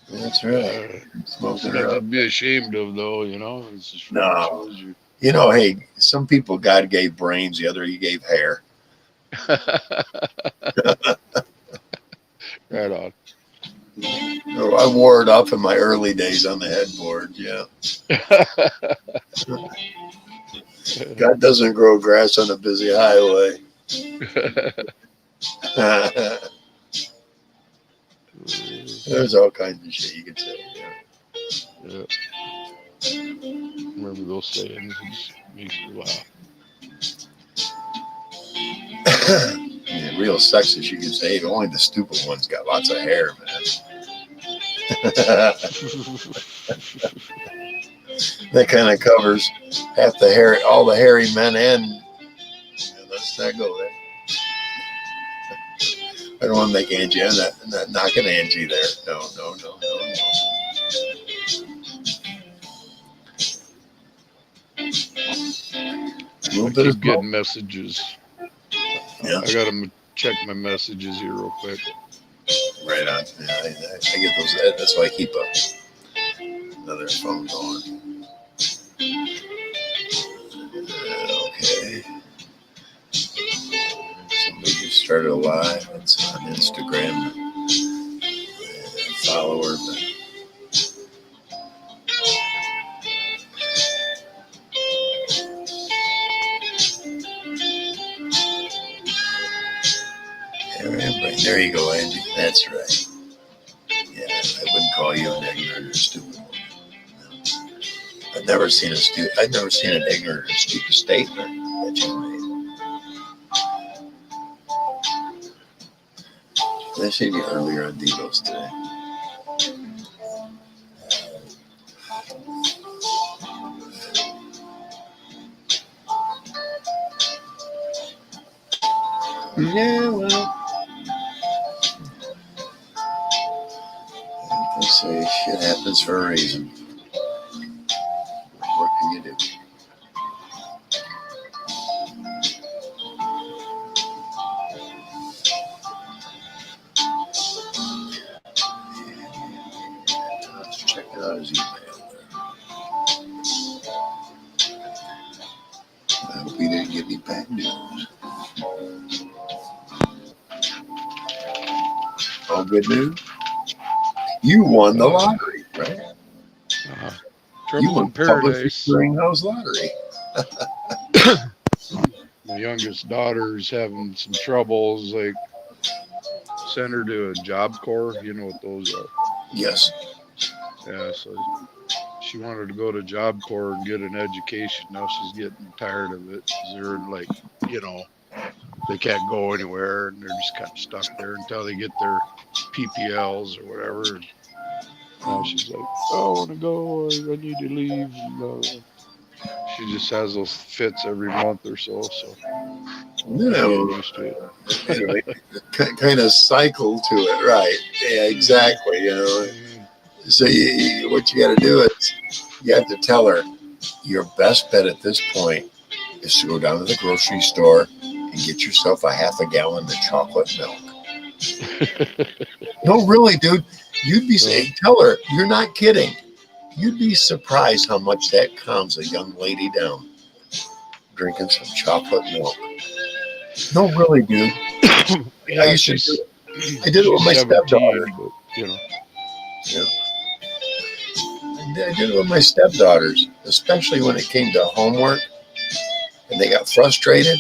A: That's right. Smoking her
D: Nothing to
A: up.
D: be ashamed of, though. It's just really
A: No.
D: shows you.
A: Hey, some people God gave brains, the other He gave hair.
D: Right on.
A: Oh, I wore it up in my early days on the headboard. Yeah. God doesn't grow grass on a busy highway. There's all kinds of shit you can say.
D: Yeah. Remember those sayings? It just makes me laugh.
A: Yeah, real sexist, you can say. Only the stupid ones got lots of hair, man. That kind of covers half the hair, all the hairy men, and let's not go there. I don't want to make Angie. I'm not knocking Angie there. No.
D: I keep getting messages.
A: Yeah.
D: I gotta check my messages here real quick.
A: Right on. Yeah, I get those. That's why I keep another phone going. Okay. Somebody just started a live. It's on Instagram. Follower. There you go, Andy. That's right. Yeah, I wouldn't call you an ignorant or stupid one. I've never seen an ignorant or stupid statement that you made. I seen you earlier on Devos today. Yeah, well, they say shit happens for a reason. What can you do? Let's check out his email. I hope he didn't give me bad news. All good news? You won the lottery, right? You
D: Trouble
A: won
D: in
A: the Publishers
D: Paradise.
A: Clearinghouse lottery.
D: My youngest daughter's having some troubles. Like, sent her to a Job Corps. You know what those are?
A: Yes.
D: Yeah, so she wanted to go to Job Corps and get an education. Now she's getting tired of it. They're like, they can't go anywhere, and they're just kind of stuck there until they get their PPLs or whatever. And now she's like, I want to go. I need to leave. She just has those fits every month or so. So I'm getting used to it.
A: Anyway, kind of cycle to it, right? Yeah, exactly. So what you got to do is you have to tell her your best bet at this point is to go down to the grocery store and get yourself a half a gallon of chocolate milk. No, really, dude. You'd be saying, tell her, you're not kidding. You'd be surprised how much that calms a young lady down. Drinking some chocolate milk. No, really, dude.
D: Yeah,
A: I did it with my
D: 17,
A: stepdaughter.
D: but
A: Yeah. I did it with my stepdaughters, especially when it came to homework and they got frustrated.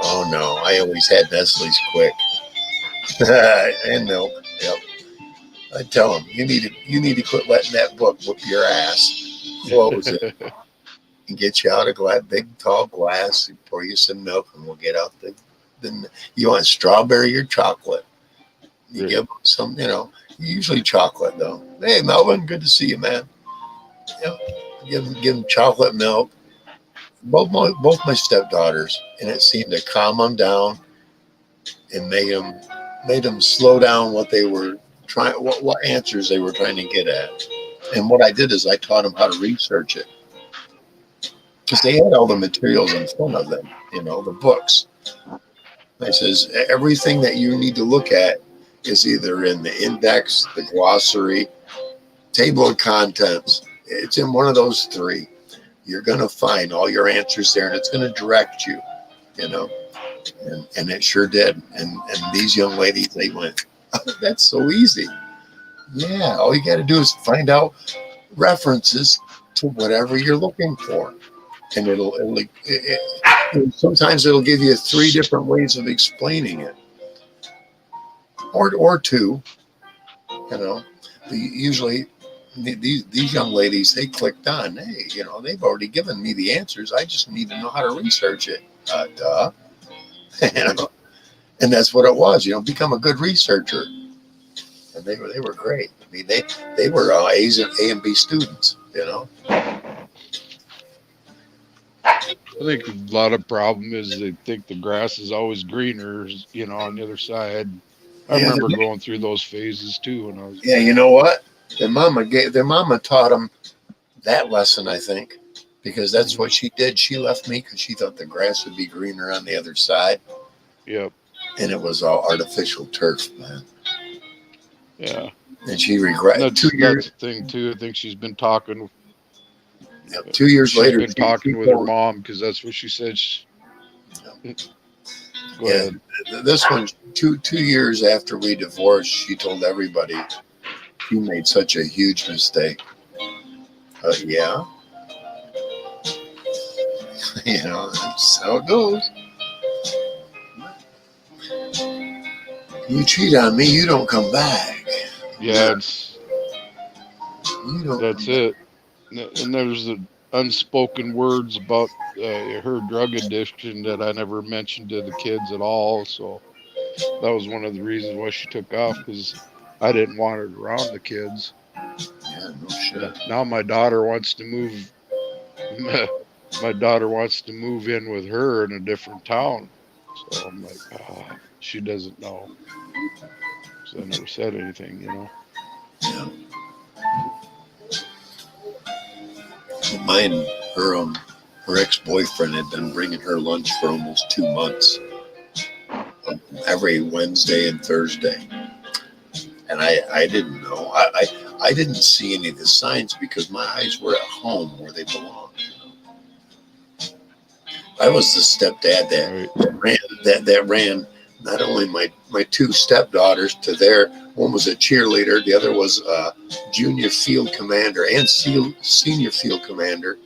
A: Oh no, I always had Nestle's quick and milk. Yep. I tell them you need to quit letting that book whoop your ass. Close it and get you out a big tall glass and pour you some milk and we'll get out the. You want strawberry or chocolate? You give them some, usually chocolate though. Hey Melvin, good to see you, man. Yep. Give them chocolate milk. both my stepdaughters, and it seemed to calm them down and made them slow down what they were trying, what answers they were trying to get at. And what I did is I taught them how to research it because they had all the materials in front of them, the books. I says everything that you need to look at is either in the index, the glossary, table of contents. It's in one of those three. You're going to find all your answers there, and it's going to direct you, you know. And it sure did. And these young ladies, they went, oh, that's so easy. Yeah, all you got to do is find out references to whatever you're looking for, and sometimes it'll give you three different ways of explaining it, or two. Usually these young ladies, they clicked on, hey, they've already given me the answers. I just need to know how to research it. Duh. And that's what it was. Become a good researcher. And they were great. I mean, they were A and B students.
D: I think a lot of problem is they think the grass is always greener, on the other side. I remember going through those phases too when I was.
A: Yeah, you know what? Their mama taught them that lesson, I think, because that's what she did. She left me because she thought the grass would be greener on the other side.
D: Yep.
A: And it was all artificial turf, man.
D: Yeah.
A: And she regretted.
D: That's the thing too. I think she's been talking.
A: 2 years later,
D: she's been talking with her mom because that's what she said. Go ahead.
A: This one, two years after we divorced, she told everybody she made such a huge mistake. Yeah. That's how it goes. You cheat on me, you don't come back.
D: Yeah,
A: that's
D: it. And there's the unspoken words about her drug addiction that I never mentioned to the kids at all. So that was one of the reasons why she took off, because I didn't want her around the kids.
A: Yeah, no shit.
D: Now my daughter wants to move. My daughter wants to move in with her in a different town. So I'm like, she doesn't know. So I never said anything,
A: Yeah. Mine, her ex-boyfriend had been bringing her lunch for almost 2 months, every Wednesday and Thursday, and I didn't know. I didn't see any of the signs because my eyes were at home where they belonged. I was the stepdad that ran not only my two stepdaughters to their. One was a cheerleader, the other was a junior field commander and senior field commander.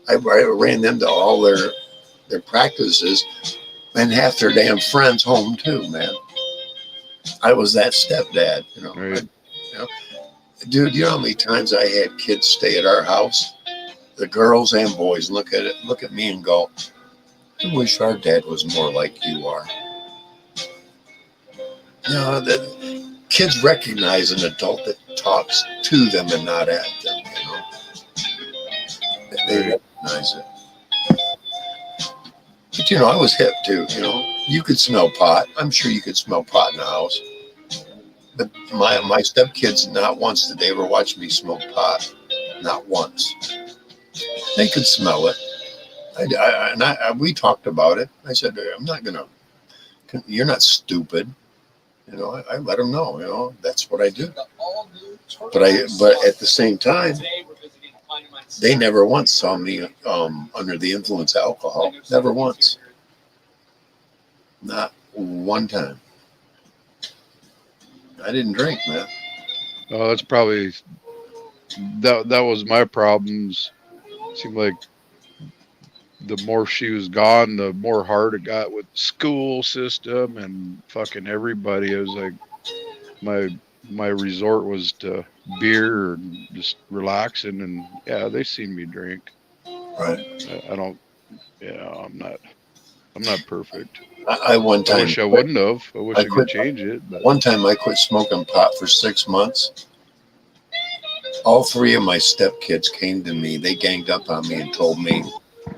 A: I ran them to all their practices and half their damn friends home too, man. I was that stepdad,
D: Right.
A: Dude, you know how many times I had kids stay at our house, the girls and boys, look at me and go, I wish our dad was more like you are. The kids recognize an adult that talks to them and not at them, They recognize it. But, I was hip too, You could smell pot. I'm sure you could smell pot in the house. But my stepkids, not once did they ever watch me smoke pot. Not once. They could smell it. We talked about it. I said, I'm not going to, you're not stupid. I let them know, that's what I do. But at the same time, they never once saw me under the influence of alcohol. Never once. Not one time. I didn't drink, man.
D: Oh, that's probably that was my problems. It seemed like the more she was gone, the more hard it got with the school system and fucking everybody. It was like my resort was to beer and just relaxing, and yeah, they seen me drink.
A: Right.
D: I don't. Yeah, I'm not perfect.
A: I one time.
D: I wish I wouldn't have. I wish I could change it. But
A: one time I quit smoking pot for 6 months. All three of my stepkids came to me. They ganged up on me and told me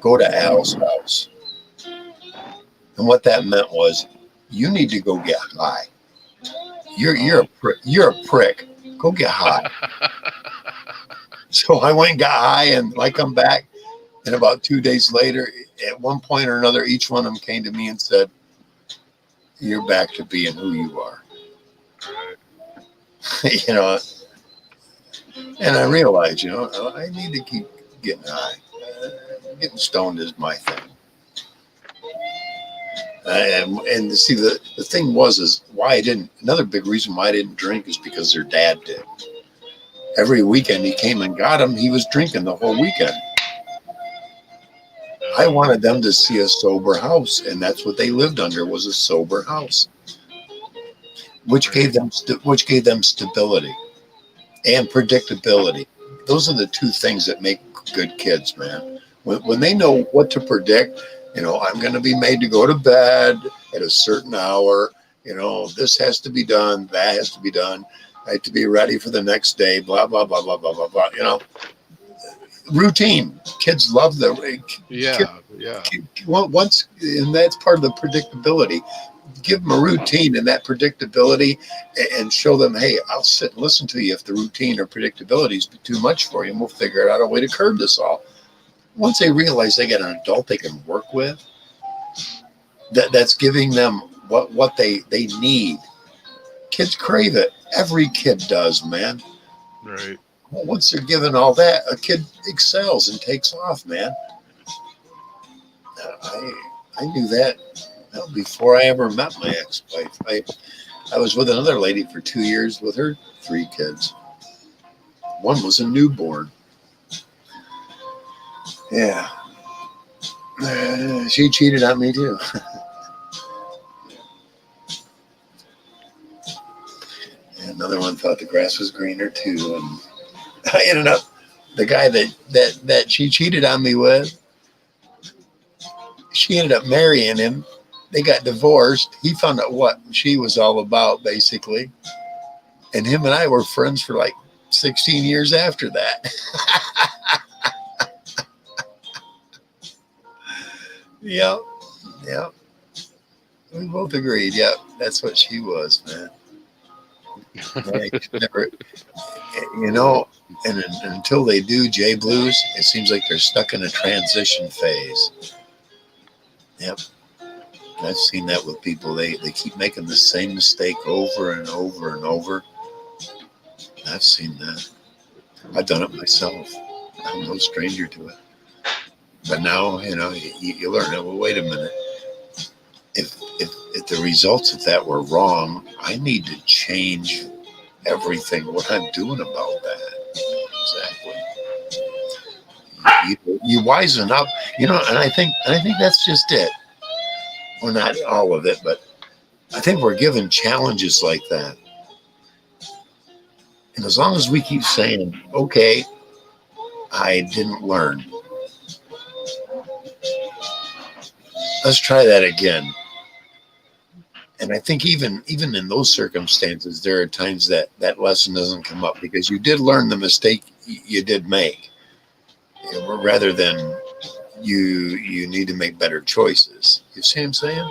A: go to Al's house. And what that meant was, you need to go get high. You're a prick. You're a prick. Go get high. So I went and got high, and I come back, and about 2 days later, at one point or another, each one of them came to me and said, "You're back to being who you are." You know, and I realized, I need to keep getting high. Getting stoned is my thing. And to see, the thing is why I didn't, another big reason why I didn't drink is because their dad did. Every weekend he came and got him. He was drinking the whole weekend. I wanted them to see a sober house, and that's what they lived under, was a sober house, which gave them stability and predictability. Those are the two things that make good kids, man. When they know what to predict, I'm going to be made to go to bed at a certain hour. This has to be done. That has to be done. I have to be ready for the next day. Blah, blah, blah, blah, blah, blah, blah. Routine. Kids love the.
D: Yeah.
A: Once, and that's part of the predictability. Give them a routine and that predictability, and show them, hey, I'll sit and listen to you if the routine or predictability is too much for you, and we'll figure out a way to curb this all. Once they realize they got an adult they can work with, that's giving them what they need. Kids crave it. Every kid does, man.
D: Right.
A: Well, once they're given all that, a kid excels and takes off, man. I knew that before I ever met my ex-wife. I was with another lady for 2 years with her 3 kids. One was a newborn. Yeah. She cheated on me too. Another one thought the grass was greener too. And I ended up, the guy that she cheated on me with, she ended up marrying him. They got divorced. He found out what she was all about, basically. And him and I were friends for like 16 years after that. Yep. We both agreed. Yep. That's what she was, man. Never, and until they do J Blues, it seems like they're stuck in a transition phase. Yep. I've seen that with people. They keep making the same mistake over and over and over. I've seen that. I've done it myself. I'm no stranger to it. But now, you learn it. Well, wait a minute. If the results of that were wrong, I need to change everything, what I'm doing about that. Exactly. You wisen up, and I think that's just it. Well, not all of it, but I think we're given challenges like that. And as long as we keep saying, okay, I didn't learn. Let's try that again. And I think even in those circumstances, there are times that lesson doesn't come up because you did learn the mistake you did make, rather than you need to make better choices. You see what I'm saying?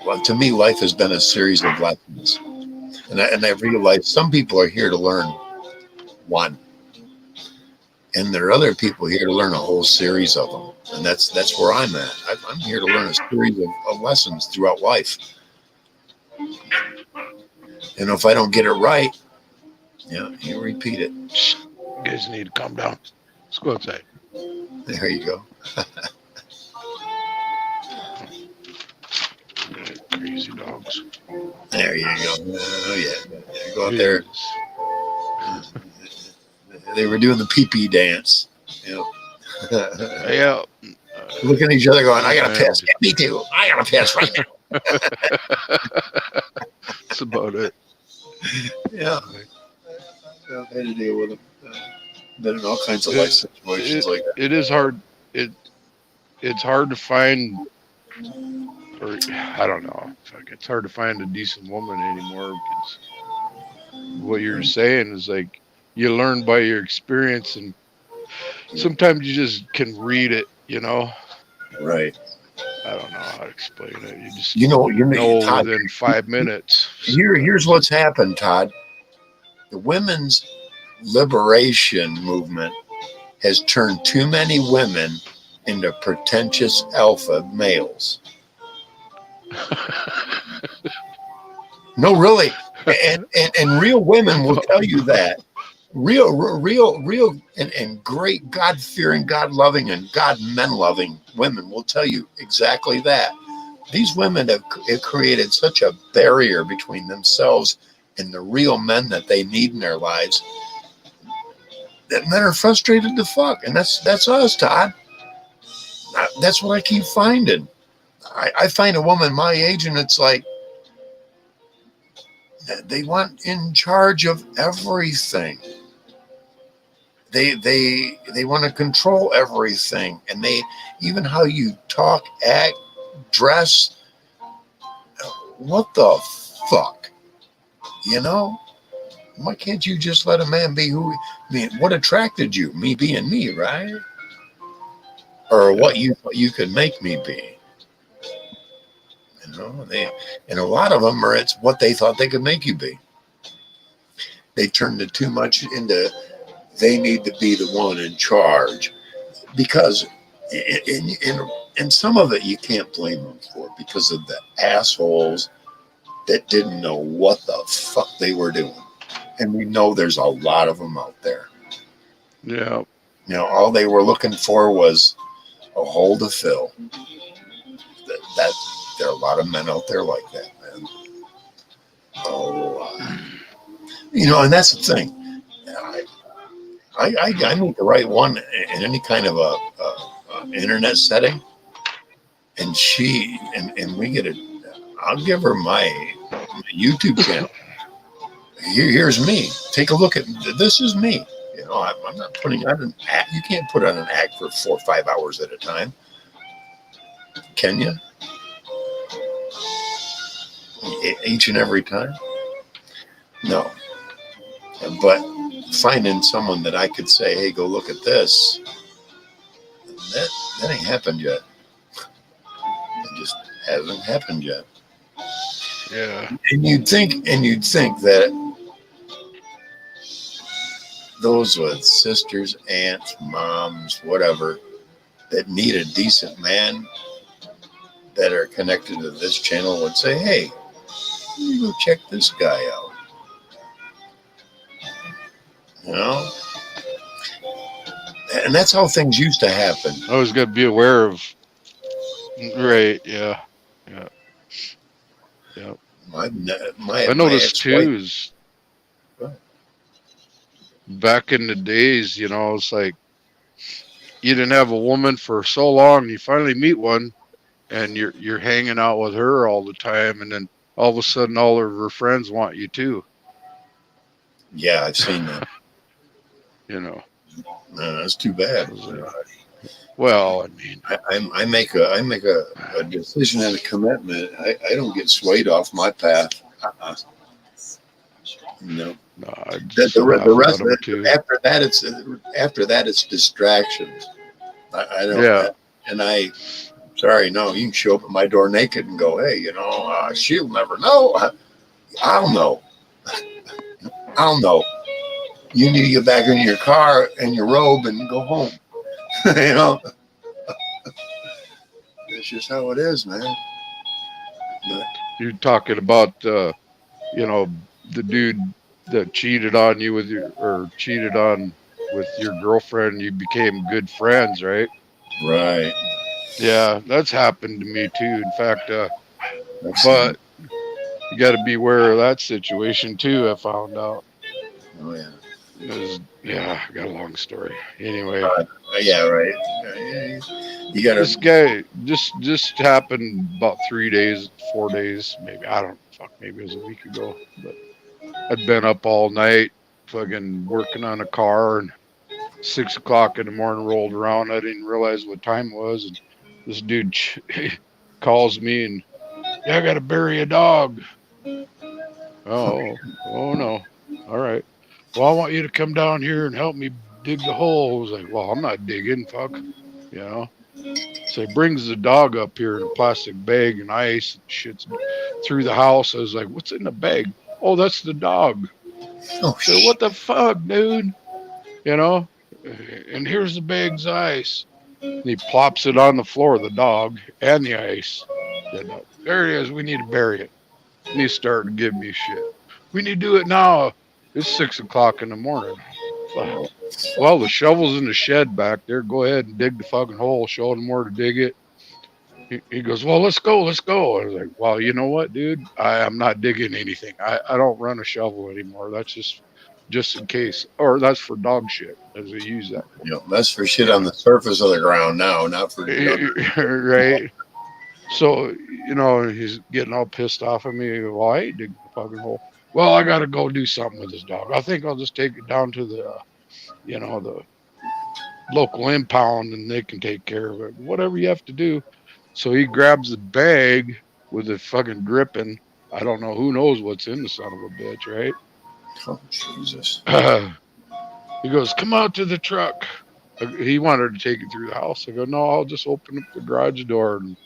A: Well, to me, life has been a series of lessons, and I've realized some people are here to learn one, and there are other people here to learn a whole series of them. And that's where I'm at. I'm here to learn a series of lessons throughout life. And if I don't get it right, you repeat it.
D: You guys need to calm down. Let's go outside.
A: There you go.
D: Crazy dogs.
A: There you go. Oh, yeah. Go out there. They were doing the pee-pee dance.
D: Yeah.
A: Looking at each other going, I got to piss. Yeah, me too. I got to piss right now.
D: That's about it.
A: Yeah. I had to deal with them. Been in all kinds of life situations like that.
D: It is hard. It's hard to find, or I don't know. It's hard to find a decent woman anymore because what you're saying is like you learn by your experience, and sometimes you just can read it, you know.
A: Right.
D: I don't know how to explain it. You just
A: You know,
D: know
A: Todd.
D: within 5 minutes
A: Here's
D: sometimes.
A: what's happened, Todd. The women's liberation movement has turned too many women into pretentious alpha males. No, really. And real women will tell you that. Real, and great God fearing, God loving, and God men loving women will tell you exactly that. These women have created such a barrier between themselves and the real men that they need in their lives that men are frustrated to fuck. And that's us, Todd. That's what I keep finding. I find a woman my age, and it's like they want in charge of everything. They want to control everything, and they even how you talk, act, dress. What the fuck, you know? Why can't you just let a man be who? I mean, what attracted you? Me being me, right? Or
D: Yeah.
A: what you could make me be. You know, and a lot of them are it's what they thought they could make you be. They turned it too much into they need to be the one in charge because and some of it you can't blame them for because of the assholes that didn't know what the fuck they were doing, and we know there's a lot of them out there.
D: Yeah.
A: You know, all they were looking for was a hole to fill. That there are a lot of men out there like that, man. Oh, you know, and that's the thing. I meet the right one in any kind of a internet setting, and and we get a. I'll give her my YouTube channel. Here's me. Take a look at this. Is me. You know, I'm not putting on an act. You can't put on an act for 4 or 5 hours at a time, can you? Each and every time. No, but finding someone that I could say, "Hey, go look at this." That that ain't happened yet. It just hasn't happened yet.
D: Yeah.
A: And you'd think that those with sisters, aunts, moms, whatever, that need a decent man that are connected to this channel would say, "Hey, you go check this guy out." You know, and that's how things used to happen.
D: Always got to be aware of. Right. Yeah. Yeah. Yeah.
A: My
D: I
A: my
D: noticed
A: ex-wife.
D: too is back in the days, it's like you didn't have a woman for so long, you finally meet one, and you're hanging out with her all the time, and then all of a sudden all of her friends want you too.
A: Yeah, I've seen that.
D: You know.
A: No, that's too bad.
D: So it's like, well, I mean,
A: I make a decision and a commitment. I don't get swayed off my path. Uh-uh. No.
D: no, I
A: The,
D: just
A: the, the
D: laugh at
A: rest of
D: them
A: it,
D: too.
A: after that it's distractions. I don't.
D: Yeah.
A: And I sorry, no, you can show up at my door naked and go, hey, she'll never know. I'll know. I'll know. You need to get back in your car and your robe and go home. you know, it's just how it is, man. But
D: You're talking about, the dude that cheated on you or cheated on with your girlfriend. You became good friends, right?
A: right,
D: Yeah, that's happened to me too. In fact,
A: I've seen it.
D: but you got to be aware of that situation too. I found out.
A: Oh yeah,
D: Yeah, I got a long story. Anyway,
A: yeah, right. Yeah, you gotta.
D: this guy just happened about 3 days, 4 days, maybe. I don't fuck. Maybe it was a week ago. But I'd been up all night, fucking working on a car, and 6 o'clock in the morning rolled around. I didn't realize what time it was, and this dude calls me and, yeah, I gotta bury a dog. Oh, oh no. All right. well, I want you to come down here and help me dig the hole. I was like, well, I'm not digging, fuck, you know. So he brings the dog up here in a plastic bag and ice and shit's through the house. I was like, what's in the bag? Oh, that's the dog.
A: Oh,
D: So what the fuck, dude? You know? And here's the bag's ice. And he plops it on the floor, the dog, and the ice. Said, "No, there it is. We need to bury it." And he started to give me shit. We need to do it now. It's 6 o'clock in the morning. Fuck. Well, the shovel's in the shed back there. Go ahead and dig the fucking hole. Show him where to dig it. He goes, well, let's go, let's go. I was like, well, you know what, dude? I am not digging anything. I don't run a shovel anymore. That's just in case, or that's for dog shit, as they use that for.
A: You know, that's for shit
D: Yeah.
A: on the surface of the ground now, not for
D: Right. So, he's getting all pissed off at me. Well, I ain't digging the fucking hole. Well, I got to go do something with this dog. I think I'll just take it down to the local impound and they can take care of it. Whatever you have to do. So he grabs the bag with the fucking dripping. I don't know. Who knows what's in the son of a bitch, right?
A: Oh, Jesus.
D: He goes, come out to the truck. He wanted to take it through the house. I go, no, I'll just open up the garage door. And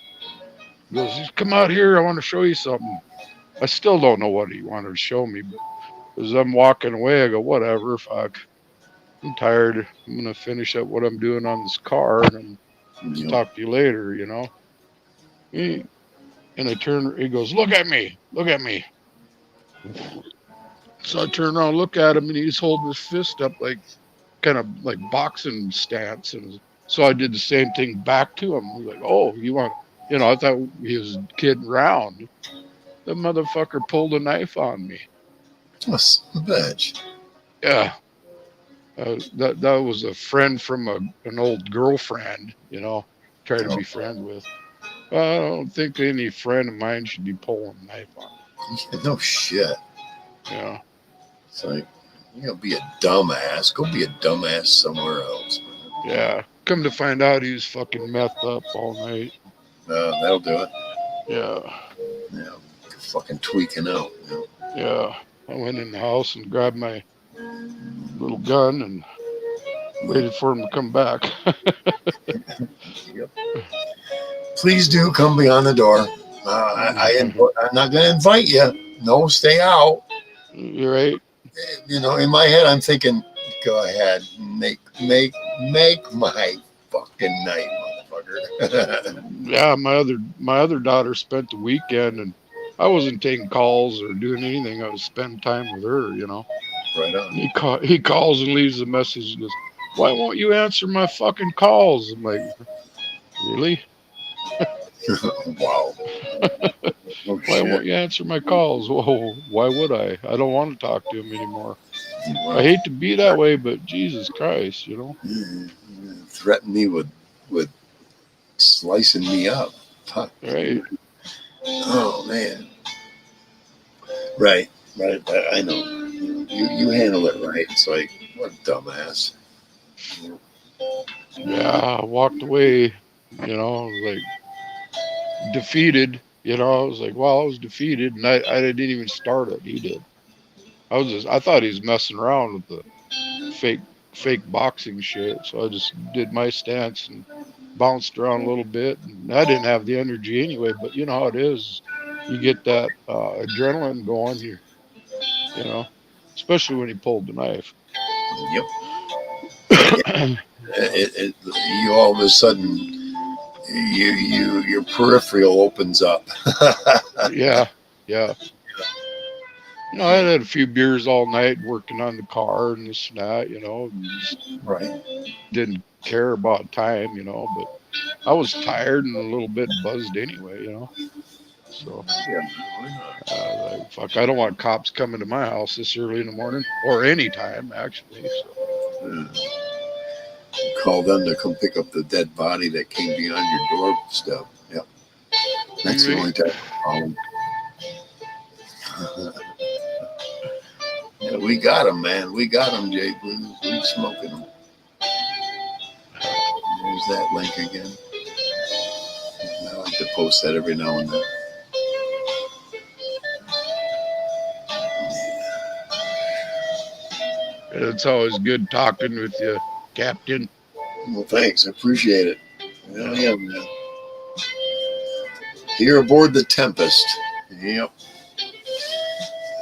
D: he goes, come out here. I want to show you something. I still don't know what he wanted to show me, but as I'm walking away, I go, whatever, fuck. I'm tired. I'm going to finish up what I'm doing on this car and
A: You know,
D: talk to you later, you know? And I turn, he goes, look at me, look at me. So I turn around, look at him, and he's holding his fist up like kind of like boxing stance. And so I did the same thing back to him. He's like, oh, you want, I thought he was kidding around. The motherfucker pulled a knife on me.
A: oh, son of a bitch.
D: Yeah. That was a friend from an old girlfriend, try to be friends with. I don't think any friend of mine should be pulling a knife on me.
A: No shit.
D: Yeah.
A: It's like, you know, be a dumbass. Go be a dumbass somewhere else.
D: Yeah. Come to find out he was fucking methed up all night.
A: That'll do it.
D: Yeah.
A: Yeah, fucking tweaking out. You know?
D: Yeah. I went in the house and grabbed my little gun and waited for him to come back.
A: Yep. Please do come beyond the door. I'm not going to invite you. No, stay out.
D: You're right.
A: You know, in my head, I'm thinking, go ahead, make my fucking night, motherfucker.
D: Yeah, my other daughter spent the weekend and I wasn't taking calls or doing anything. I was spending time with her,
A: Right on.
D: He calls and leaves a message and goes, why won't you answer my fucking calls? I'm like, really?
A: Wow. Oh,
D: Why
A: shit.
D: won't you answer my calls? Whoa, why would I? I don't want to talk to him anymore.
A: Well,
D: I hate to be that way, but Jesus Christ,
A: threaten me with slicing me up. Fuck.
D: Right.
A: Oh man. Right. I know. You handle it right. It's like, what a dumbass.
D: Yeah, I walked away, like defeated. I was like, well, I was defeated, and I didn't even start it. He did. I thought he was messing around with the fake boxing shit. So I just did my stance and bounced around a little bit. And I didn't have the energy anyway, but you know how it is. You get that adrenaline going here, especially when he pulled the knife.
A: Yep. You all of a sudden, your peripheral opens up.
D: Yeah. I had a few beers all night working on the car and this and that, just
A: Right.
D: didn't care about time, but I was tired and a little bit buzzed anyway, So, like, fuck, I don't want cops coming to my house this early in the morning or any time, actually. So.
A: Call them to come pick up the dead body that came beyond your doorstep. Yep. That's the only time I call them. Yeah, we got him, man. We got him, Jake. We're smoking him. There's that link again. I like to post that every now and then.
D: It's always good talking with you, Captain.
A: Well, thanks. I appreciate it. Yeah, man. Here aboard the Tempest. Yep.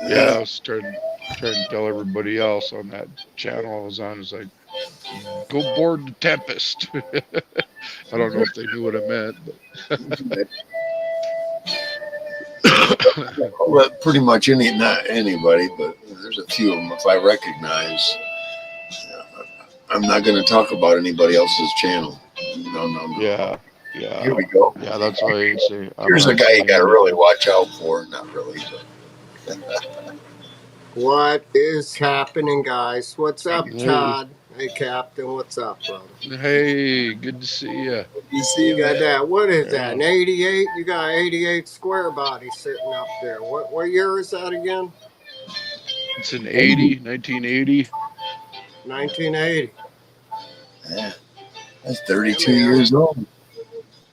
D: Yeah, I was trying to tell everybody else on that channel I was on. It's like, go board the Tempest. I don't know if they knew what I meant, but
A: Well, pretty much not anybody, but there's a few of them if I recognize. I'm not going to talk about anybody else's channel. No, no, no.
D: yeah,
A: Here
D: yeah,
A: we go.
D: yeah. That's why I say I'm
A: Here's a
D: not
A: guy you
D: saying
A: got to really
D: anything.
A: watch out for. Not really, but
F: What is happening, guys? What's up,
D: Hey,
F: Todd? Hey, Captain. What's up, brother?
D: hey, good to see you.
A: you see
F: You got
A: that?
F: that? What is that?
D: Yeah,
F: An 88? You got 88 square body sitting up there. What year is that again?
D: it's an 1980.
F: 1980.
A: Yeah, that's
F: Yeah,
A: 32
F: man.
A: years old.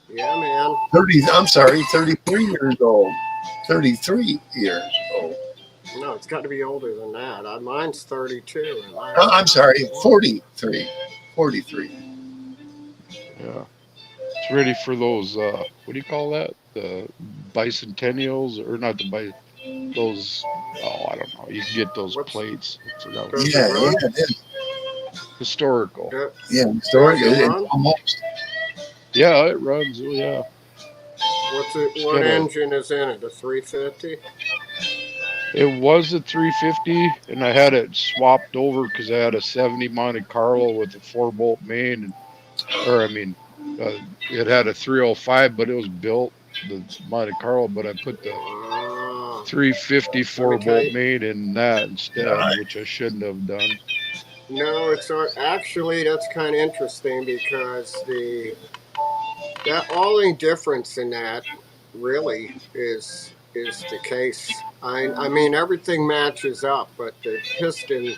F: Yeah, man.
A: 30. I'm sorry, 33 years old. 33 years old.
F: No, it's got to be older than that. Mine's 32. And
A: I'm sorry, 43. 43.
D: Yeah, it's ready for those. What do you call that? The bicentennials, or not the bi? Those. Oh, I don't know. You can get those
F: What's
D: plates. I forgot what
F: does
D: they're
F: it
A: Yeah,
D: called.
F: run?
A: yeah, it is.
D: Historical.
F: Do,
A: Yeah, story.
F: does it
A: It's
F: run?
A: almost.
D: Yeah, it runs. Oh yeah.
F: What's it?
D: It's
F: What
D: got a.
F: engine is in it? A 350?
D: It was a 350, and I had it swapped over because I had a 70 Monte Carlo with a 4-bolt main, or I mean, it had a 305, but it was built the Monte Carlo, but I put the
F: Ah,
D: 350
F: let me tell
D: 4-bolt
F: you.
D: main in that instead,
A: Nice.
D: which I shouldn't have done.
F: No, it's not. Actually, that's kind of interesting because that only difference in that really is the case. I mean everything matches up, but the piston,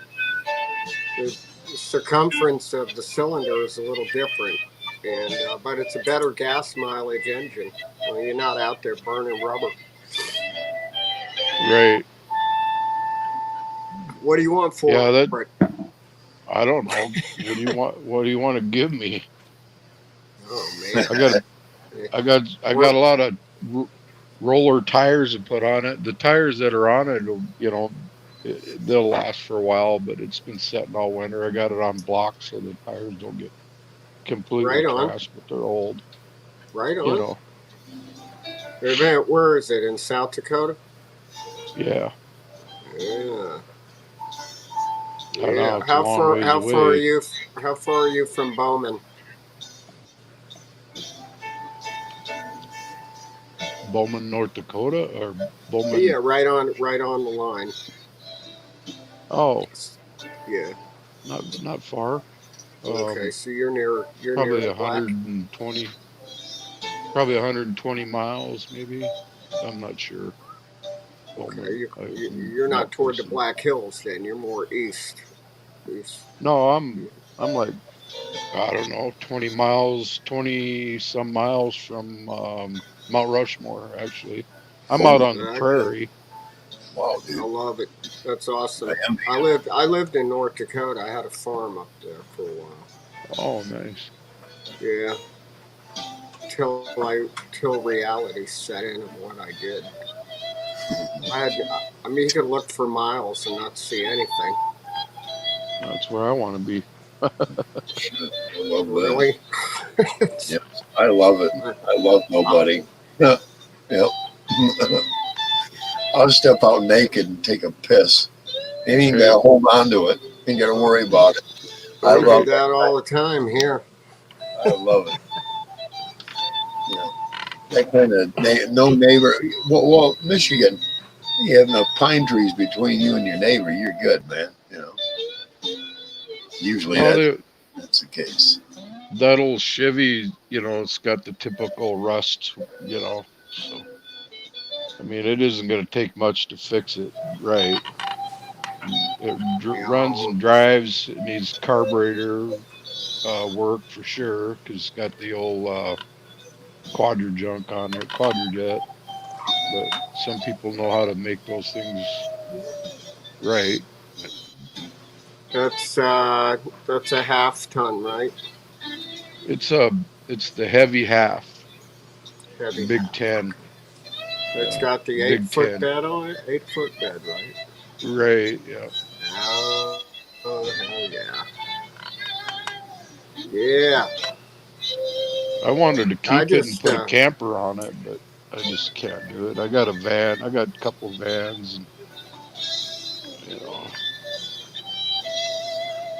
F: the circumference of the cylinder is a little different, and but it's a better gas mileage engine. Well, you're not out there burning rubber.
D: Right.
F: What do you want
D: Yeah,
F: for
D: that
F: it?
D: I don't know. What do you want? What do you want to give me?
F: Oh man,
D: I got I
F: we're
D: got a lot of roller tires to put on it. The tires that are on it, they'll last for a while, but it's been sitting all winter. I got it on blocks so the tires don't get completely
F: right on,
D: trashed, but they're old.
F: right
D: You
F: on.
D: know.
F: Where is it in South Dakota?
D: Yeah.
F: Yeah.
D: I don't
F: Yeah.
D: know. It's a long ways
F: How far are
D: away.
F: you? How far are you from Bowman?
D: Bowman, North Dakota, or
F: Yeah,
D: Bowman.
F: right on the line.
D: Oh,
F: Yeah.
D: not far.
F: Okay,
D: Um,
F: so you're near
D: probably
F: the black.
D: 120, probably 120 miles, maybe. I'm not sure.
F: Okay,
D: Bowman. I'm
F: you're not
D: not
F: toward the
D: posting.
F: Black Hills then. You're more east. East.
D: No, I'm like, I don't know, 20 miles, 20 some miles from Mount Rushmore. Actually, I'm out
A: Holy
D: on the
F: Okay.
D: prairie.
A: wow,
F: I
A: dude.
F: love it. That's
A: I
F: awesome.
A: am.
F: I lived in North Dakota. I had a farm up there for a while.
D: Oh, nice.
F: Yeah. Till reality set in of what I did. I had I mean you could look for miles and not see anything.
D: That's where I want to be.
A: Shit, I love that.
F: Really?
A: Yep, I love it.
F: I,
A: I love
F: I,
A: nobody. Yep. I'll step out naked and take a piss. Ain't even
D: Hey,
A: gotta hold on to it. Ain't gotta worry about it. I
F: I do
A: love
F: that
A: that.
F: all the time here.
A: I love it. Yeah. That kind of no neighbor. Well, Michigan, you have enough pine trees between you and your neighbor. You're good, man. Usually
D: no,
A: that's the case.
D: that old Chevy, it's got the typical rust, So, I mean, it isn't going to take much to fix it right. It
F: Yeah,
D: runs and drives. It needs carburetor work for sure because it's got the old quadra junk on there, quadrajet. But some people know how to make those things right.
F: That's a half ton, right?
D: It's the heavy half,
F: Heavy
D: Big
F: half.
D: 10.
F: It's
D: Yeah,
F: got the
D: Big
F: 8-foot
D: 10.
F: bed on it. 8-foot bed, right?
D: Right. Yeah.
F: Oh, hell yeah. Yeah.
D: I wanted to
F: I
D: keep it and
F: just
D: put a camper on it, but I just can't do it. I got a van. I got a couple vans, and you know,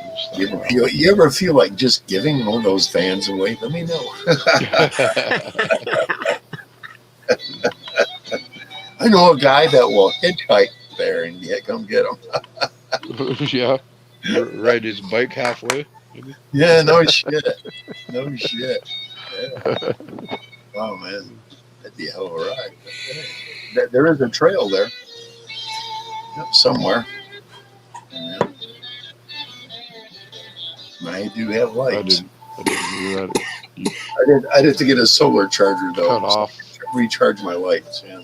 D: I just
A: You
D: thought,
A: ever
D: well,
A: feel you ever feel like just giving one of those vans away? Let me know. I know a guy that will hitchhike there and come get them.
D: yeah, ride his bike halfway, maybe.
A: Yeah, no shit. No shit. Yeah. Wow, man. That'd be a hell of a ride. There is a trail there somewhere. Yeah. I do have lights.
D: I didn't hear that. You
A: I'd have to get a solar charger though,
D: cut
A: so
D: off.
A: I can recharge my lights. Yeah.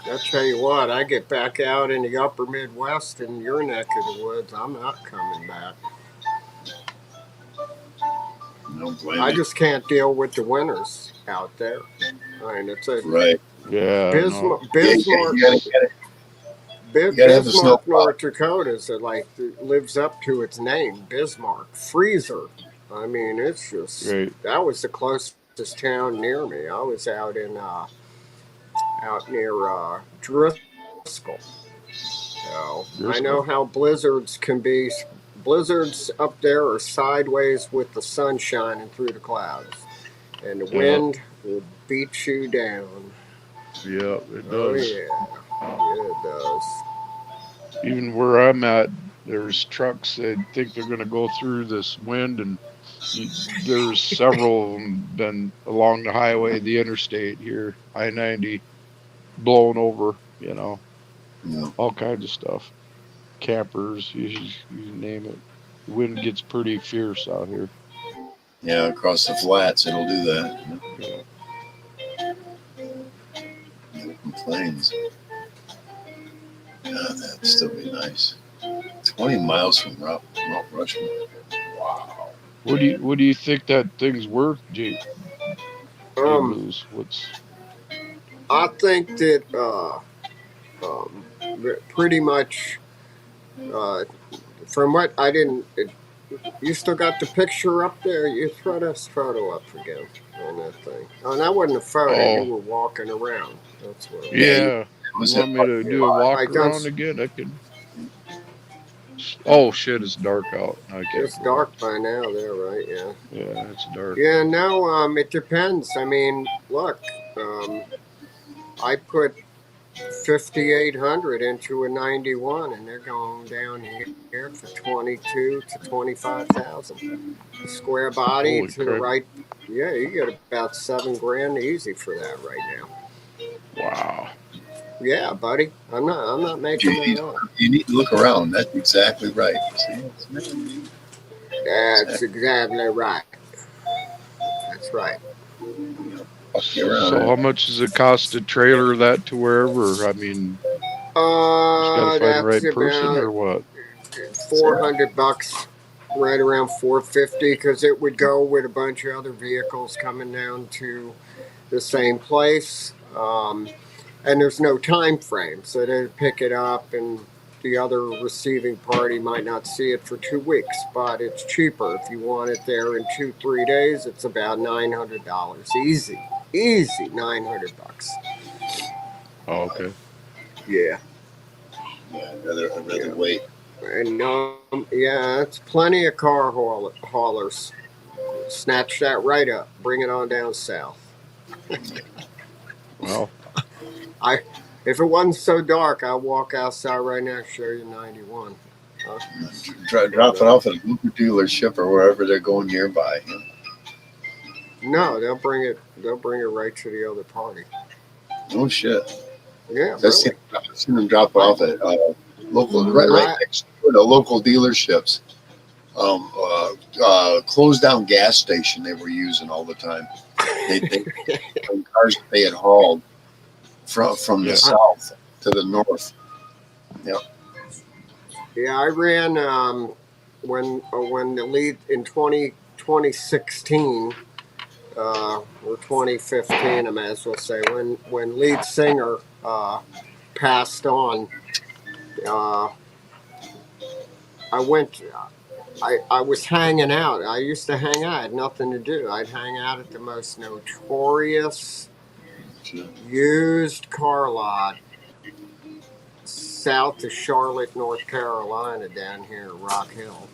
F: I'll tell you what, I get back out in the upper Midwest in your neck of the woods, I'm not coming back.
A: Don't blame
F: I
A: me.
F: just can't deal with the winters out there. I mean, it's a
A: Right.
D: Yeah, no.
A: Yeah,
F: Bismarck,
A: you gotta have the snow
F: Bismarck,
A: plow.
F: North Dakota, is like lives up to its name, Bismarck Freezer. I mean, it's just
D: Right.
F: that was the closest town near me. I was out near Driscoll. So I know
D: Driscoll.
F: how blizzards can be. Blizzards up there are sideways with the sun shining through the clouds, and the
D: Yeah.
F: wind will beat you down.
D: Yeah, it
F: Oh
D: does.
F: yeah, yeah it does.
D: Even where I'm at, there's trucks that think they're going to go through this wind, and there's several of them been along the highway, the interstate here, I-90, blown over,
A: Yeah.
D: all kinds of stuff. Campers, you name it. The wind gets pretty fierce out here.
A: Yeah, across the flats, it'll do that.
D: Yeah.
A: Open plains. God, that'd still be nice. 20 miles from Mount Rushmore. Wow.
D: What do you think that thing's worth, Jay
F: Um,
D: Blues? What's
F: I think that pretty much uh, from what I didn't. You still got the picture up there? You throw this photo up again on that thing. Oh, and that wasn't a photo. You
D: Oh,
F: were walking around. That's what it was.
A: Yeah,
D: yeah.
A: it
D: You
A: was
D: want
A: at
D: me
A: Park
D: to
F: Yeah,
D: do a walk
F: I done.
D: around again? I can. Oh shit, it's dark out. I can't
F: It's
D: go out.
F: dark by now, there, right? Yeah.
D: Yeah, it's dark.
F: Yeah. No. It depends. I mean, look. I put 5,800 into a 91, and they're going down here for 22 to 25,000. Square body
D: Holy
F: to the
D: crap.
F: right. Yeah, you get about $7,000 easy for that right now.
D: Wow.
F: Yeah, buddy. I'm not making that up.
A: You need to look around. That's exactly right. See,
F: That's exactly right. That's right.
A: fuck you
D: So
A: around.
D: how much does it cost to trailer that to wherever? I mean, just got to find the
F: That's
D: right person
F: about
D: or what?
F: $400, right around 450, because it would go with a bunch of other vehicles coming down to the same place. And there's no time frame, so they pick it up, and the other receiving party might not see it for 2 weeks, but it's cheaper if you want it there in 2 3 days. It's about $900, easy $900.
D: Oh, okay.
F: Yeah,
A: Yeah, I'd rather
F: yeah,
A: wait.
F: and yeah, it's plenty of haulers. Snatch that right up, bring it on down south.
D: Well,
F: I, if it wasn't so dark, I'd walk outside right now and show you 91. Huh?
A: Drop it off at a local dealership or wherever they're going nearby.
F: No, they'll bring it. They'll bring it right to the other party.
A: No shit.
F: Yeah,
A: I've seen them drop it off at local, right
F: I,
A: next to the local dealerships. Closed down gas station they were using all the time. They cars that they had hauled from the
D: yeah.
A: south to the north. Yep.
F: Yeah, I ran when the lead in 2016 or 2015, I may as well say, when lead singer passed on. Uh, I went. I was hanging out. I used to hang out. I had nothing to do. I'd hang out at the most notorious used car lot south of Charlotte, North Carolina, down here in Rock Hill.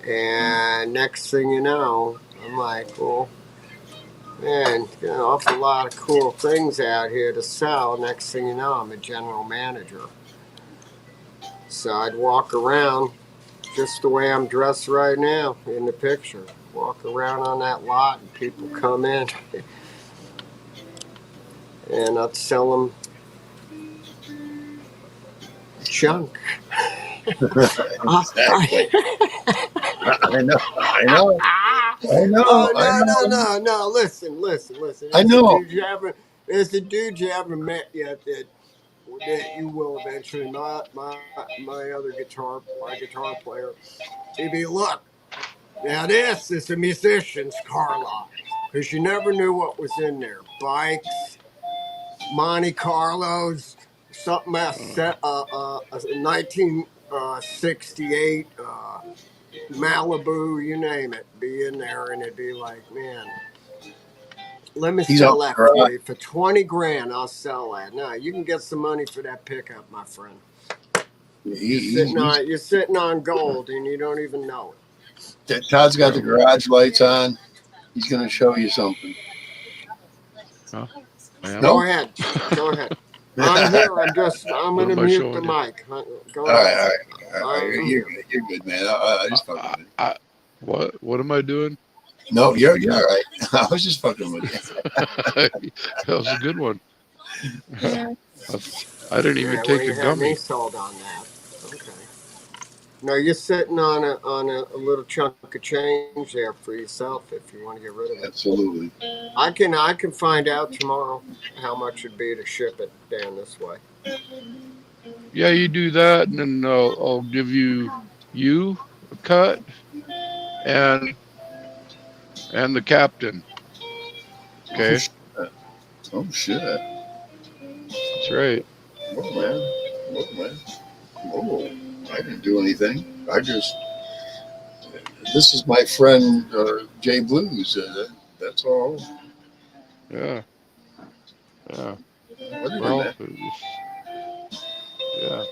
F: And next thing you know, I'm like, well, man, got an awful lot of cool things out here to sell. Next thing you know, I'm a general manager. So I'd walk around just the way I'm dressed right now in the picture. Walk around on that lot and people come in and I'd sell them junk.
A: Exactly. I know. I know. I know.
F: Oh
A: I
F: no no
A: know.
F: no no! Listen.
A: I know.
F: There's a dude you haven't met yet that you will eventually. My other my guitar player. He'd be, look, now this is a musician's car lot because you never knew what was in there. Bikes, Monte Carlos, something else,
D: Uh,
F: 1968 Malibu, you name it, be in there, and it'd be like, man, let me
A: He's
F: sell
A: off the
F: that for
A: garage.
F: you for 20 grand. I'll sell that. Now you can get some money for that pickup, my friend.
A: He's
F: You're sitting on gold, and you don't even know
A: Todd's got the
D: well,
A: garage lights on. He's going to show you something.
D: huh? I
F: it.
D: am.
F: Go
A: No?
F: ahead, go ahead.
A: All
F: I'm
A: right,
F: here. I'm
D: What
F: gonna
D: am I
F: mute the
D: showing you?
F: mic. Go
A: all
F: ahead.
A: right. All right.
F: I'm
A: You're
F: here.
A: good. You're good, man. I
D: I,
A: just fucking
D: I,
A: with you.
D: I, what am I doing?
A: No, you're all right. I was just fucking with you.
D: That was a good one. I, I didn't even
F: Yeah, well,
D: take
F: you
D: a
F: had me
D: gummy.
F: sold on that. Okay. No, you're sitting on a little chunk of change there for yourself if you want to get rid of it.
A: Absolutely.
F: I can find out tomorrow how much it'd be to ship it down this way.
D: Yeah, you do that, and then I'll give you a cut and the captain.
A: Oh,
D: Okay,
A: shit. Oh, shit.
D: that's right.
A: Whoa, man. Whoa, man. Whoa. I didn't do anything. This is my friend Jay Blues. That's all.
D: Yeah, yeah.
A: Whatever,
D: Well,
A: man.
D: yeah.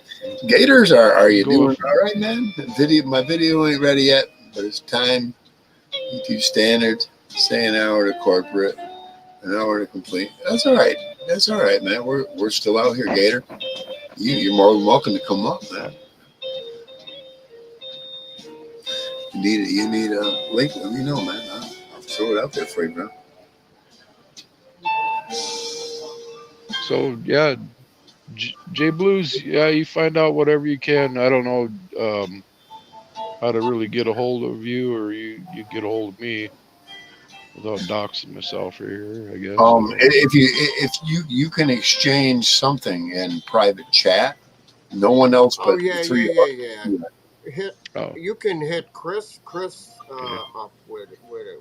A: Gators, are
D: You
A: you
D: go
A: doing
D: if
A: all right, man? My video ain't ready yet, but it's time. YouTube standard, say an hour to corporate, an hour to complete. That's all right. That's all right, man. We're still out here, Gator. You're more than welcome to come up, man. You need a link. Let me know, man. I'll throw it out there for you, bro.
D: so yeah, J Blues. Yeah, you find out whatever you can. I don't know how to really get a hold of you, or you get a hold of me without doxing myself here. I guess I don't know.
A: If you can exchange something in private chat, no one else
F: Oh
A: but the
F: yeah, yeah,
A: three of
F: yeah,
A: us
F: yeah.
A: can do that.
F: Hit.
D: Oh,
F: You can hit Chris
D: okay.
F: up with it,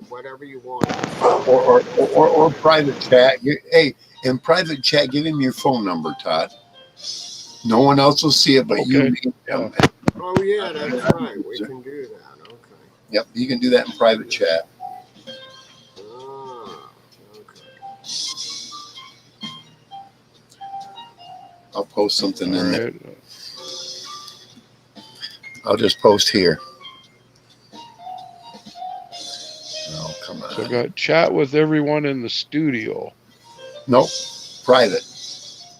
F: whatever you want. Your phone
A: Or,
F: number.
A: or, or, or private chat. Hey, in private chat, give him your phone number, Todd. No one else will see it but you,
D: Okay.
A: me, and
D: Yeah.
A: him.
F: Oh yeah, that's right. We can do that. Okay.
A: Yep, you can do that in private chat.
F: Ah, okay.
A: I'll post something
D: All
A: in there.
D: right.
A: I'll just post here. Oh, come
D: So I
A: on.
D: got chat with everyone in the studio.
A: Nope, private.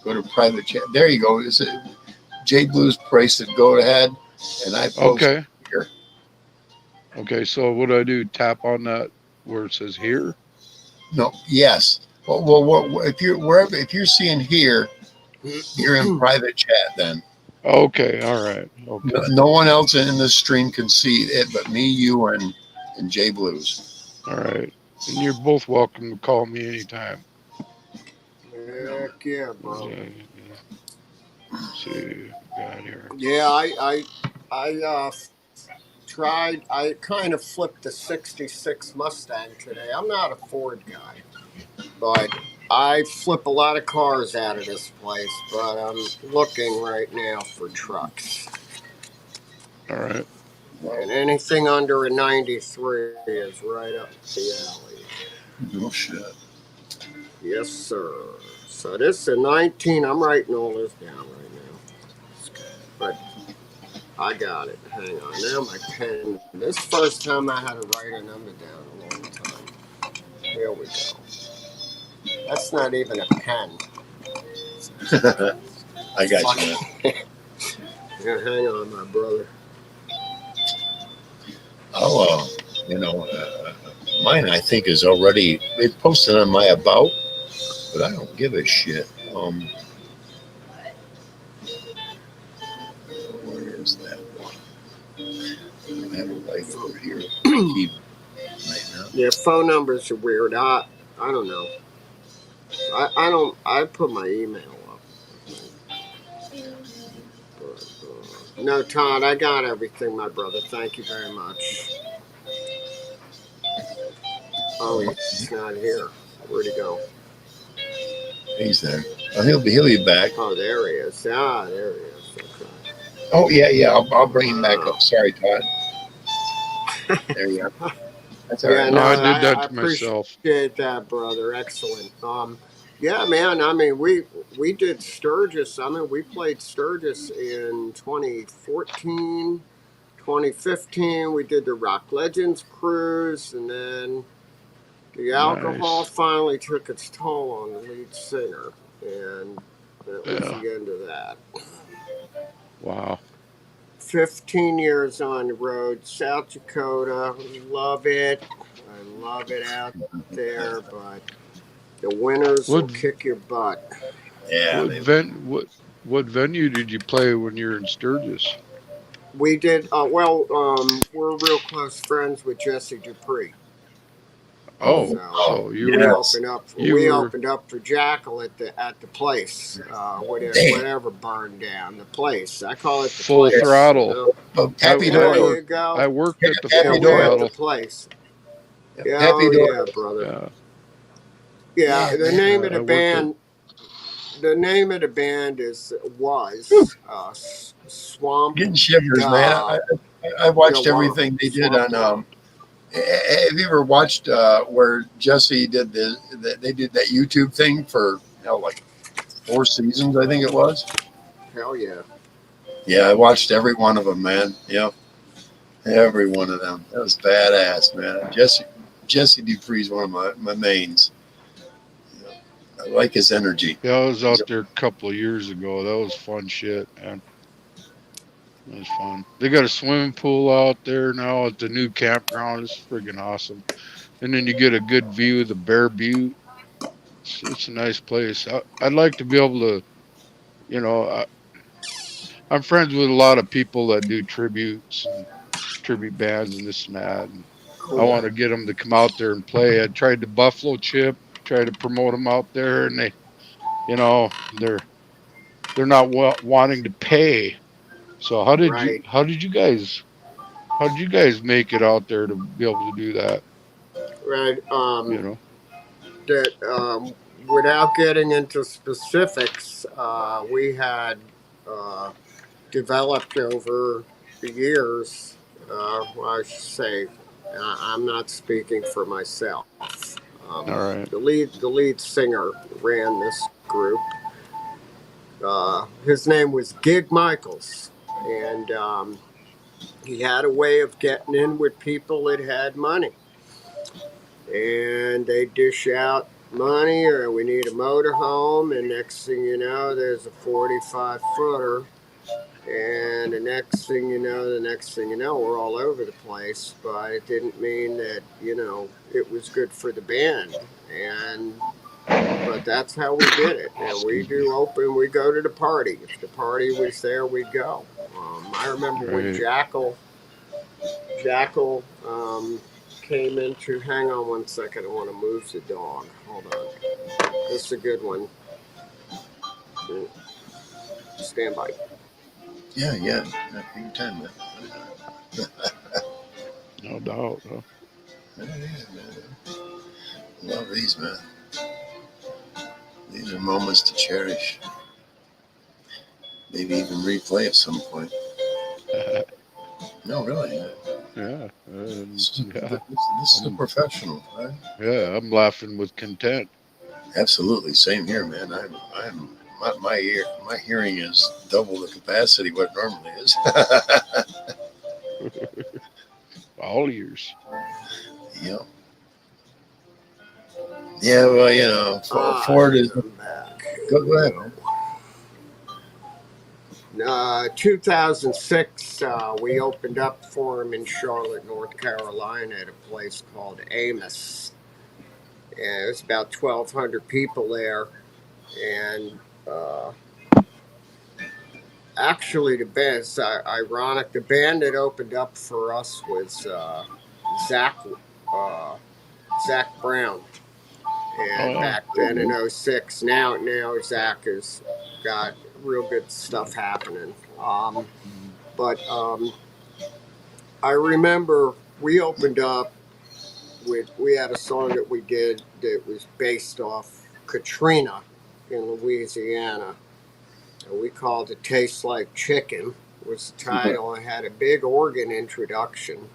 A: Go to private chat. There you go. Is it J Blues Price? Go ahead, and I post
D: Okay.
A: here.
D: Okay. So what do I do? Tap on that where it says here.
A: No, yes. If you're wherever, if you're seeing here, you're in private chat. Then
D: Okay. All right.
A: no,
D: Okay.
A: no one else in the stream can see it but me, you, and J Blues.
D: All right. And you're both welcome to call me anytime.
F: Heck yeah, bro.
D: Let's see, got here.
F: Yeah, tried. I kind of flipped the '66 Mustang today. I'm not a Ford guy, but I flip a lot of cars out of this place. But I'm looking right now for trucks,
D: All right.
F: and anything under a '93 is right up the alley.
A: No shit.
F: Yes, sir. So this is a 19. I'm writing all this down right now. But I got it. Hang on. Now my pen. This is the first time I had to write a number down in a long time. Here we go. That's not even a pen.
A: I got you, man.
F: Yeah, hang on, my brother.
A: Oh, mine I think is already it's posted on my about, but I don't give a shit. Where is that one? I have it right over here. Keep right now.
F: Yeah, phone numbers are weird. I don't know. I don't. I put my email up. But, no, Todd, I got everything, my brother. Thank you very much. Oh, he's not here. Where'd he go?
A: He's there. Oh, he'll be back.
F: Oh, there he is. Ah, there he is. Okay.
A: Oh yeah. I'll bring him back up. Sorry, Todd. There you go. That's all
F: Yeah,
A: right.
D: No,
F: no,
D: I did
F: I
D: that to myself.
F: appreciate that, brother. Excellent. Yeah, man. I mean, we did Sturgis. I mean, we played Sturgis in 2014, 2015. We did the Rock Legends cruise, and then the alcohol
D: Nice.
F: finally took its toll on the lead singer, and that was
D: Yeah.
F: the end of that.
D: Wow.
F: 15 years on the road, South Dakota. Love it. I love it out there, but the winters will
D: What
F: kick your butt.
A: Yeah,
D: what
A: they
D: ven what venue did you play when you were in Sturgis?
F: We did, we're real close friends with Jesse Dupree.
D: Oh,
A: Oh,
F: So
D: so
F: we
A: yes.
D: you were
F: opened up for Jackal at the place.
A: Damn.
F: Whatever burned down the place. I call it the
D: full
F: place. You
D: throttle.
F: know.
A: Oh,
D: I
A: Happy
D: I
F: There
A: Doyle.
F: you
D: worked
F: go.
D: I worked at the
F: Yeah,
D: full
A: Happy
F: we're at the
A: Doyle.
D: throttle.
F: place.
A: Yep,
F: Yeah,
A: Happy
F: oh yeah,
A: Doyle.
F: brother.
D: Yeah.
F: Yeah,
A: Yeah, man.
D: I worked at
F: the name of the band
A: Whew,
F: was Swamp.
A: getting shivers, man.
F: Uh,
A: I
F: yeah,
A: watched
F: Womp.
A: everything they did
F: Swamp
A: on.
F: Womp.
A: Have you ever watched where Jesse did they did that YouTube thing for like 4 seasons, I think it was.
F: Hell yeah.
A: Yeah, I watched every one of them, man. Yep, every one of them. That was badass, man. Jesse Dupree's one of my mains. You know, I like his energy.
D: yeah, I was
A: He's
D: out there a couple of years ago. That was fun shit, man. That was fun. They got a swimming pool out there now at the new campground. It's friggin' awesome. And then you get a good view of the Bear Butte. It's a nice place. I'd like to be able to, you know, I'm friends with a lot of people that do tributes and tribute bands and this and that. And I
F: Cool.
D: want to get them to come out there and play. I tried the Buffalo Chip, tried to promote them out there, and they, you know, they're not wanting to pay. So
F: Right.
D: how did you guys make it out there to be able to do that?
F: Right.
D: You know?
F: That without getting into specifics, we had uh, developed over the years. Well, I should say, I'm not speaking for myself.
D: All right.
F: The lead singer ran this group. His name was Gig Michaels, and he had a way of getting in with people that had money, and they dish out money, or we need a motorhome, and next thing you know, there's a 45 footer, and the next thing you know, we're all over the place. But it didn't mean that it was good for the band, and but that's how we did it. And we
D: Excuse me.
F: do open. We go to the party. If the party was there, we'd go. I remember when
D: Right.
F: Jackal came into. Hang on one second. I want to move the dog. Hold on. This is a good one. Stand by.
A: Yeah. Take your time, man.
D: No doubt. Huh?
A: Yeah, man. Love these, man. These are moments to cherish. Maybe even replay at some point. No, really.
D: Yeah. Yeah.
A: This is a professional, right?
D: Yeah. I'm laughing with content.
A: Absolutely. Same here, man. My hearing is double the capacity what it normally is.
D: All ears.
A: Yep. Yeah, well, Ford is.
F: I'm back.
A: Go ahead, man.
F: 2006, we opened up for him in Charlotte, North Carolina, at a place called Amos. And it was about 1,200 people there. And actually, the band, it's ironic, the band that opened up for us was Zach, uh, Zach Brown.
D: Oh,
F: And
D: yeah.
F: back then in '06, now Zach has got real good stuff happening. But I remember we opened up we had a song that we did that was based off Katrina in Louisiana. And we called it "Tastes Like Chicken" was the title. I had a big organ introduction.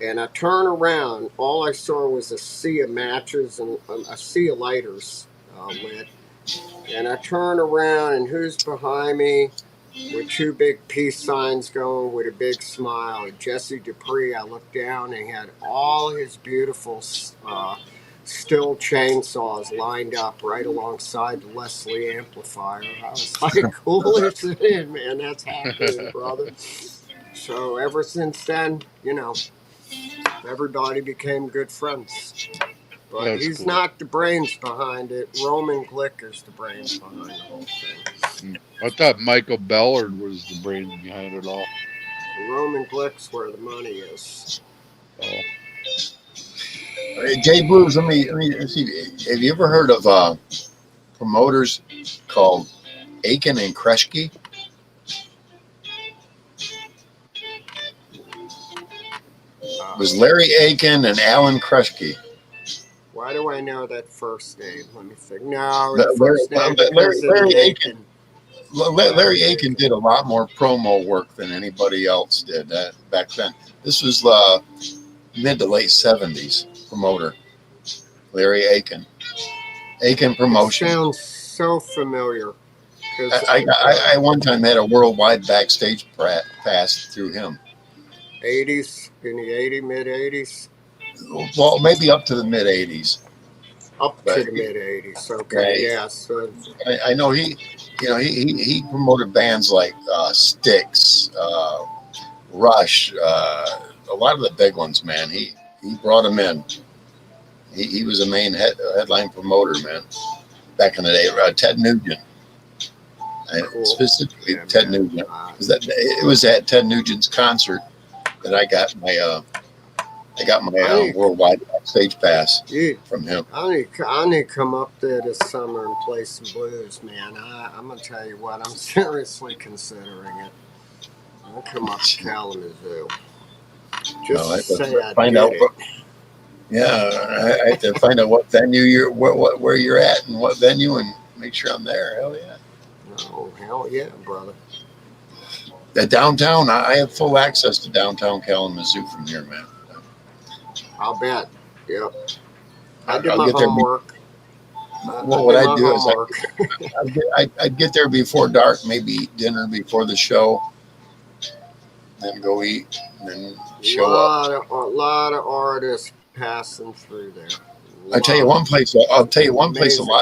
F: And I turn around, all I saw was a sea of matches and a sea of lighters lit. And I turn around, and who's behind me with two big peace signs going with a big smile? Jesse Dupree. I looked down, and he had all his beautiful still chainsaws lined up right alongside the Leslie amplifier. I was like, cool as it is, man. That's happening, brother. So ever since then, everybody became good friends. But
D: That's
F: he's
D: cool.
F: not the brains behind it. Roman Glick is the brains behind the whole thing.
D: I thought Michael Ballard was the brains behind it all.
F: Roman Glick's where the money is.
D: Oh.
A: Jay Blues, let me see. Have you ever heard of promoters called Aiken and Kreschke? It was Larry Aiken and Alan Kreschke.
F: Why do I know that first name? Let me think. No, the first name
A: Larry,
F: because of the Aiken.
A: Larry Aiken did a lot more promo work than anybody else did back then. This was mid to late 70s promoter. Larry Aiken. Aiken Promotion.
F: It sounds so familiar.
A: I one time had a worldwide backstage pass through him.
F: 80s, in the mid 80s?
A: Well, maybe up to the mid 80s.
F: Up to the mid 80s. Okay,
A: right.
F: Yeah. So
A: I know he promoted bands like Styx, Rush, a lot of the big ones, man. He brought them in. He was a main headline promoter, man. Back in the day, Ted Nugent.
F: cool.
A: Specifically Ted Nugent. It was at Ted Nugent's concert that I got my worldwide stage pass from him.
F: I need to come up there this summer and play some blues, man. I'm gonna tell you what, I'm seriously considering it. I'll come up to Kalamazoo. Just to say I
A: find
F: did
A: out
F: it.
A: Yeah, I have to find out what venue where you're at and what venue, and make sure I'm there. Hell yeah.
F: Oh, hell yeah, brother.
A: The downtown, I have full access to downtown Kalamazoo from here, man.
F: I'll bet. Yep. I
A: I'll
F: did my
A: get there
F: homework.
A: what I'd do is I'd get there before dark, maybe eat dinner before the show, then go eat, and then show up.
F: A lot of artists passing through there.
A: I'll tell you one place a lot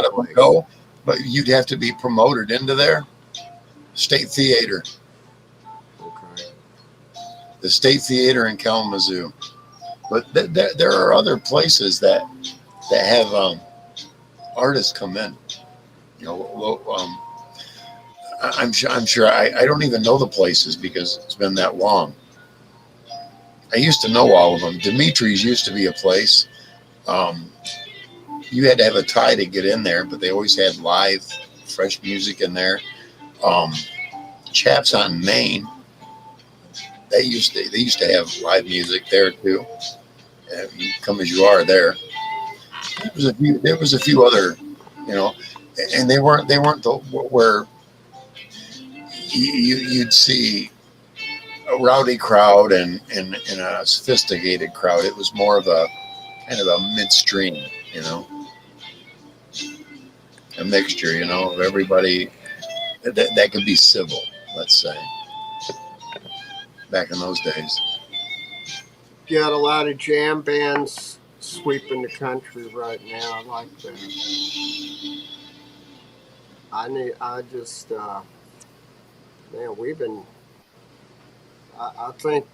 A: of them
F: place.
A: go, but you'd have to be promoted into there. State Theater.
F: Okay.
A: The State Theater in Kalamazoo. But there are other places that have artists come in. I'm sure I don't even know the places because it's been that long. I used to know all of them. Dimitri's used to be a place. You had to have a tie to get in there, but they always had live, fresh music in there. chaps on Maine, they used to have live music there too. You come as you are there. There was a few other, you know, and they weren't the where you'd see a rowdy crowd and a sophisticated crowd. It was more of a kind of a midstream, you know, a mixture, you know, of everybody that could be civil, let's say, back in those days.
F: Got a lot of jam bands sweeping the country right now. I like that. Man, we've been, I think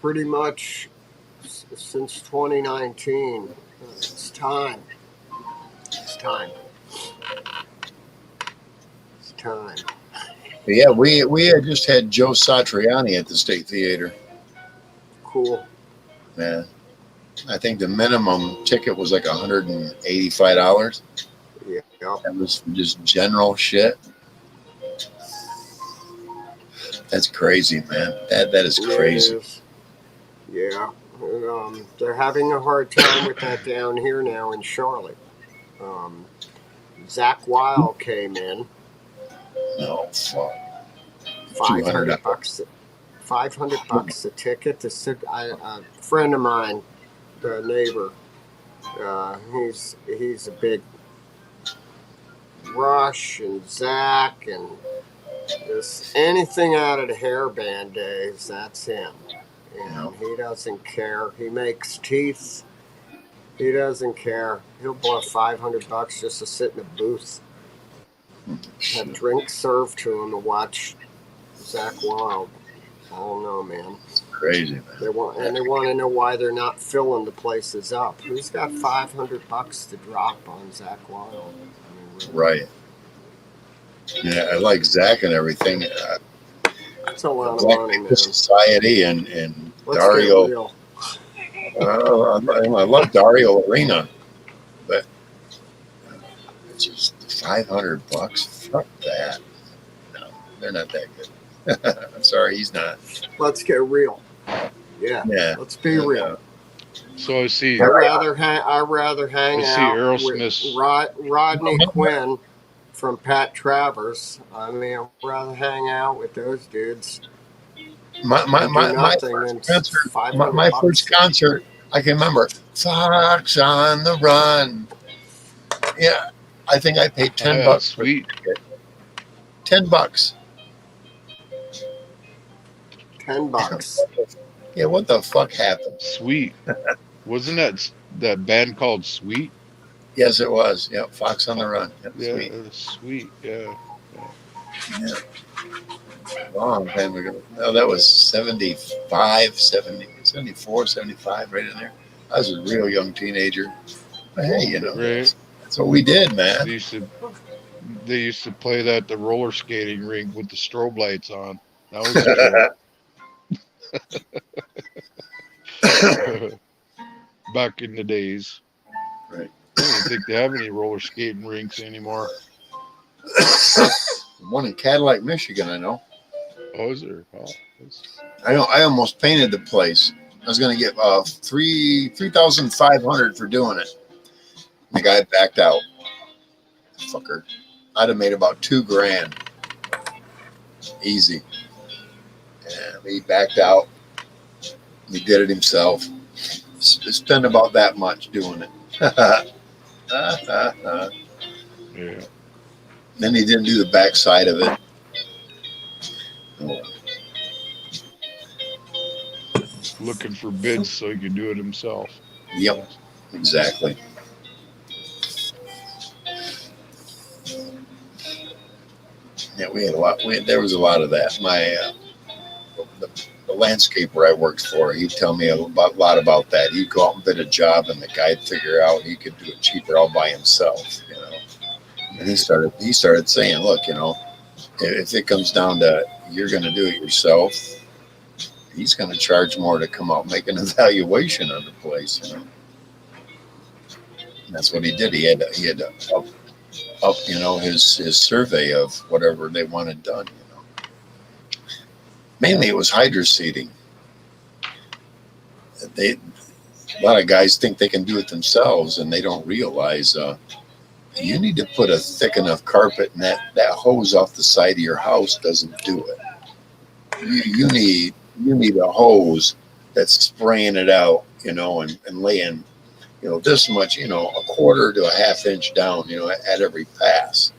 F: pretty much since 2019, it's time. It's time. It's time.
A: But yeah, we had just had Joe Satriani at the State Theater.
F: Cool.
A: Man, I think the minimum ticket was like $185.
F: Yeah.
A: That was just general shit. That's crazy, man. That is crazy.
F: It is. Yeah. And, they're having a hard time with that down here now in Charlotte. Zach Wild came in.
A: No, fuck.
F: $500. $500 a ticket to sit. A friend of mine, the neighbor, he's a big Rush and Zach and just anything out of the hair band days. That's him, and he doesn't care. He makes teeth. He doesn't care. He'll blow $500 just to sit in a booth, have drinks served to him to watch Zach Wild. I don't know, man.
A: It's crazy, man.
F: They want to know why they're not filling the places up. Who's got $500 to drop on Zach Wild? I mean, really.
A: Right. Yeah, I like Zach and everything.
F: That's a lot of
A: Black
F: money,
A: People
F: man.
A: Society and
F: Let's
A: Dario.
F: get real.
A: I love Dario Arena, but it's just $500. Fuck that. No, they're not that good. I'm sorry, he's not.
F: Let's get real. Yeah. Let's be real.
D: So I see.
F: I'd rather hang out
D: Aerosmith's-
F: with Rodney Quinn from Pat Travers. I mean, I'd rather hang out with those dudes.
A: My first concert, I can remember Fox on the Run. Yeah, I think I paid $10.
D: Sweet.
A: $10.
F: $10.
A: Yeah, what the fuck happened?
D: Sweet. Wasn't that band called Sweet?
A: Yes, it was. Yeah, Fox on the Run. Yeah,
D: Sweet. Sweet. Yeah.
A: Yeah. Long time ago. No, that was 75, 70, 74, 75, right in there. I was a real young teenager. But hey, you know,
D: Right.
A: that's what we did, man.
D: They used to play that at the roller skating rink with the strobe lights on. That was cool. Back in the days.
A: Right.
D: I don't think they have any roller skating rinks anymore.
A: One in Cadillac, Michigan, I know.
D: Oh, is there? Oh,
A: I know. I almost painted the place. I was going to get $3,500 for doing it. The guy backed out. Fucker. I'd have made about $2,000. Easy. And he backed out. He did it himself. Spent about that much doing it.
D: yeah.
A: Then he didn't do the back side of it. Oh.
D: Looking for bids so he could do it himself.
A: Yep, exactly. Yeah, we had a lot. There was a lot of that. The landscaper I worked for, he'd tell me a lot about that. He'd go out and bid a job, and the guy'd figure out he could do it cheaper all by himself. You know, and he started saying, "Look, you know, if it comes down to you're going to do it yourself, he's going to charge more to come out and make an evaluation of the place." You know, and that's what he did. He had to up you know, his survey of whatever they wanted done. You know. Mainly it was hydro seeding. A lot of guys think they can do it themselves, and they don't realize you need to put a thick enough carpet, and that hose off the side of your house doesn't do it. You need a hose that's spraying it out, and laying, this much, a quarter to a half inch down, at every pass,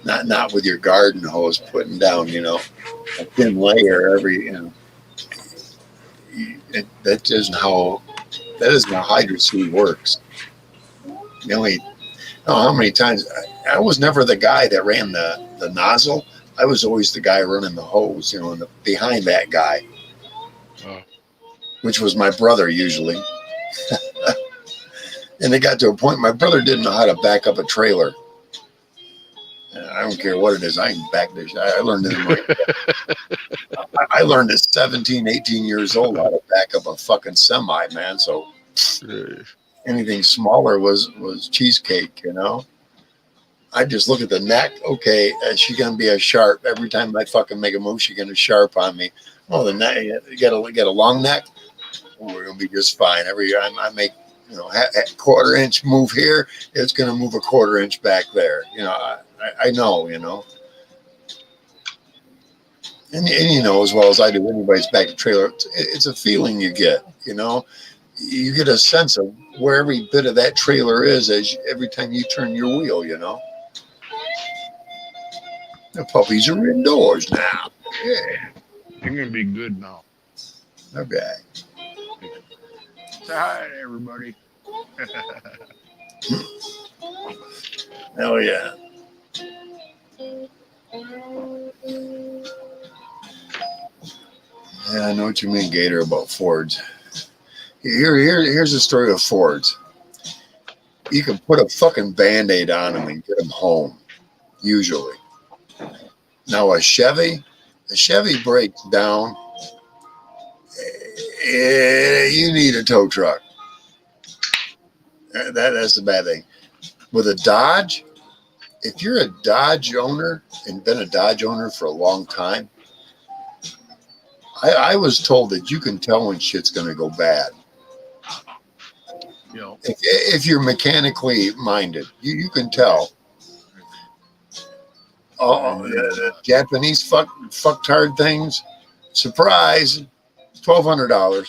A: not with your garden hose putting down, a thin layer every, that isn't how hydro seed works. The only, how many times I was never the guy that ran the nozzle. I was always the guy running the hose, behind that guy,
D: Oh.
A: which was my brother usually. And it got to a point my brother didn't know how to back up a trailer. I don't care what it is. I can back this. I learned it. I learned at 17, 18 years old how to back up a fucking semi, man. So anything smaller was cheesecake, I just look at the neck. Okay, she's gonna be a sharp. Every time I fucking make a move, she's gonna sharp on me. Oh, the neck. You get a long neck. Oh, we're gonna be just fine. Every time I make, a quarter inch move here, it's gonna move a quarter inch back there. I know. And you know as well as I do, anybody's back to trailer. It's a feeling you get. You get a sense of where every bit of that trailer is every time you turn your wheel. The puppies are indoors now. Yeah.
D: You're gonna be good now.
A: Okay.
D: Say hi to everybody.
A: Hell yeah. Yeah, I know what you mean, Gator, about Fords. Here's the story of Fords. You can put a fucking Band-Aid on them and get them home, usually. Now a Chevy breaks down. You need a tow truck. That's the bad thing. With a Dodge, if you're a Dodge owner and been a Dodge owner for a long time, I was told that you can tell when shit's going to go bad. If you're mechanically minded, you can tell. Oh, the Japanese fucktard things. Surprise, $1,200.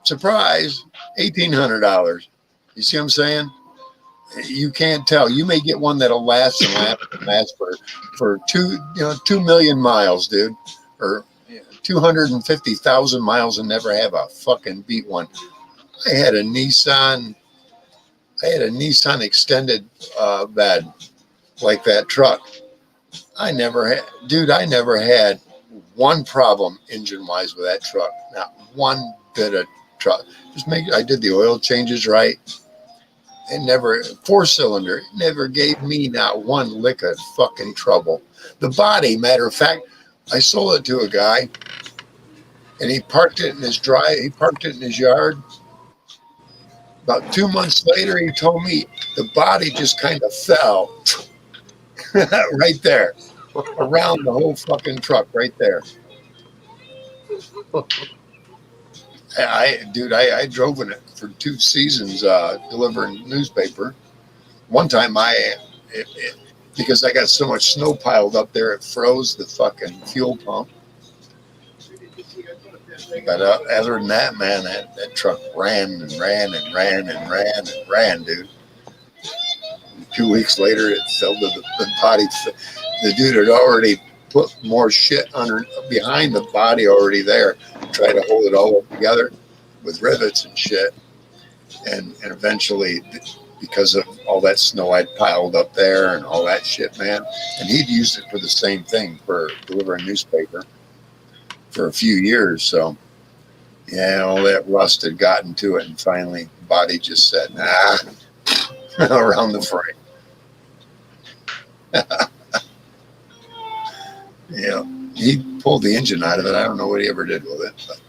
A: Surprise, $1,800. You see what I'm saying? You can't tell. You may get one that'll last and last for 2 million miles, dude, or 250,000 miles and never have a fucking beat one. I had a Nissan extended bed like that truck. I never had one problem engine wise with that truck. Not one bit of truck. I did the oil changes right. It never, 4-cylinder, it never gave me not one lick of fucking trouble. The body, matter of fact, I sold it to a guy and he parked it in his yard. About 2 months later, he told me the body just kind of fell right there, around the whole fucking truck right there. I drove in it for 2 seasons delivering newspaper. One time because I got so much snow piled up there, it froze the fucking fuel pump. But other than that, man, that truck ran, dude. 2 weeks later, it fell to the body. The dude had already put more shit behind the body already there, try to hold it all up together with rivets and shit. And eventually, because of all that snow I'd piled up there and all that shit, man, and he'd used it for the same thing, for delivering newspaper for a few years. So, yeah, all that rust had gotten to it, and finally, the body just said, nah, around the frame. Yeah, he pulled the engine out of it. I don't know what he ever did with it, but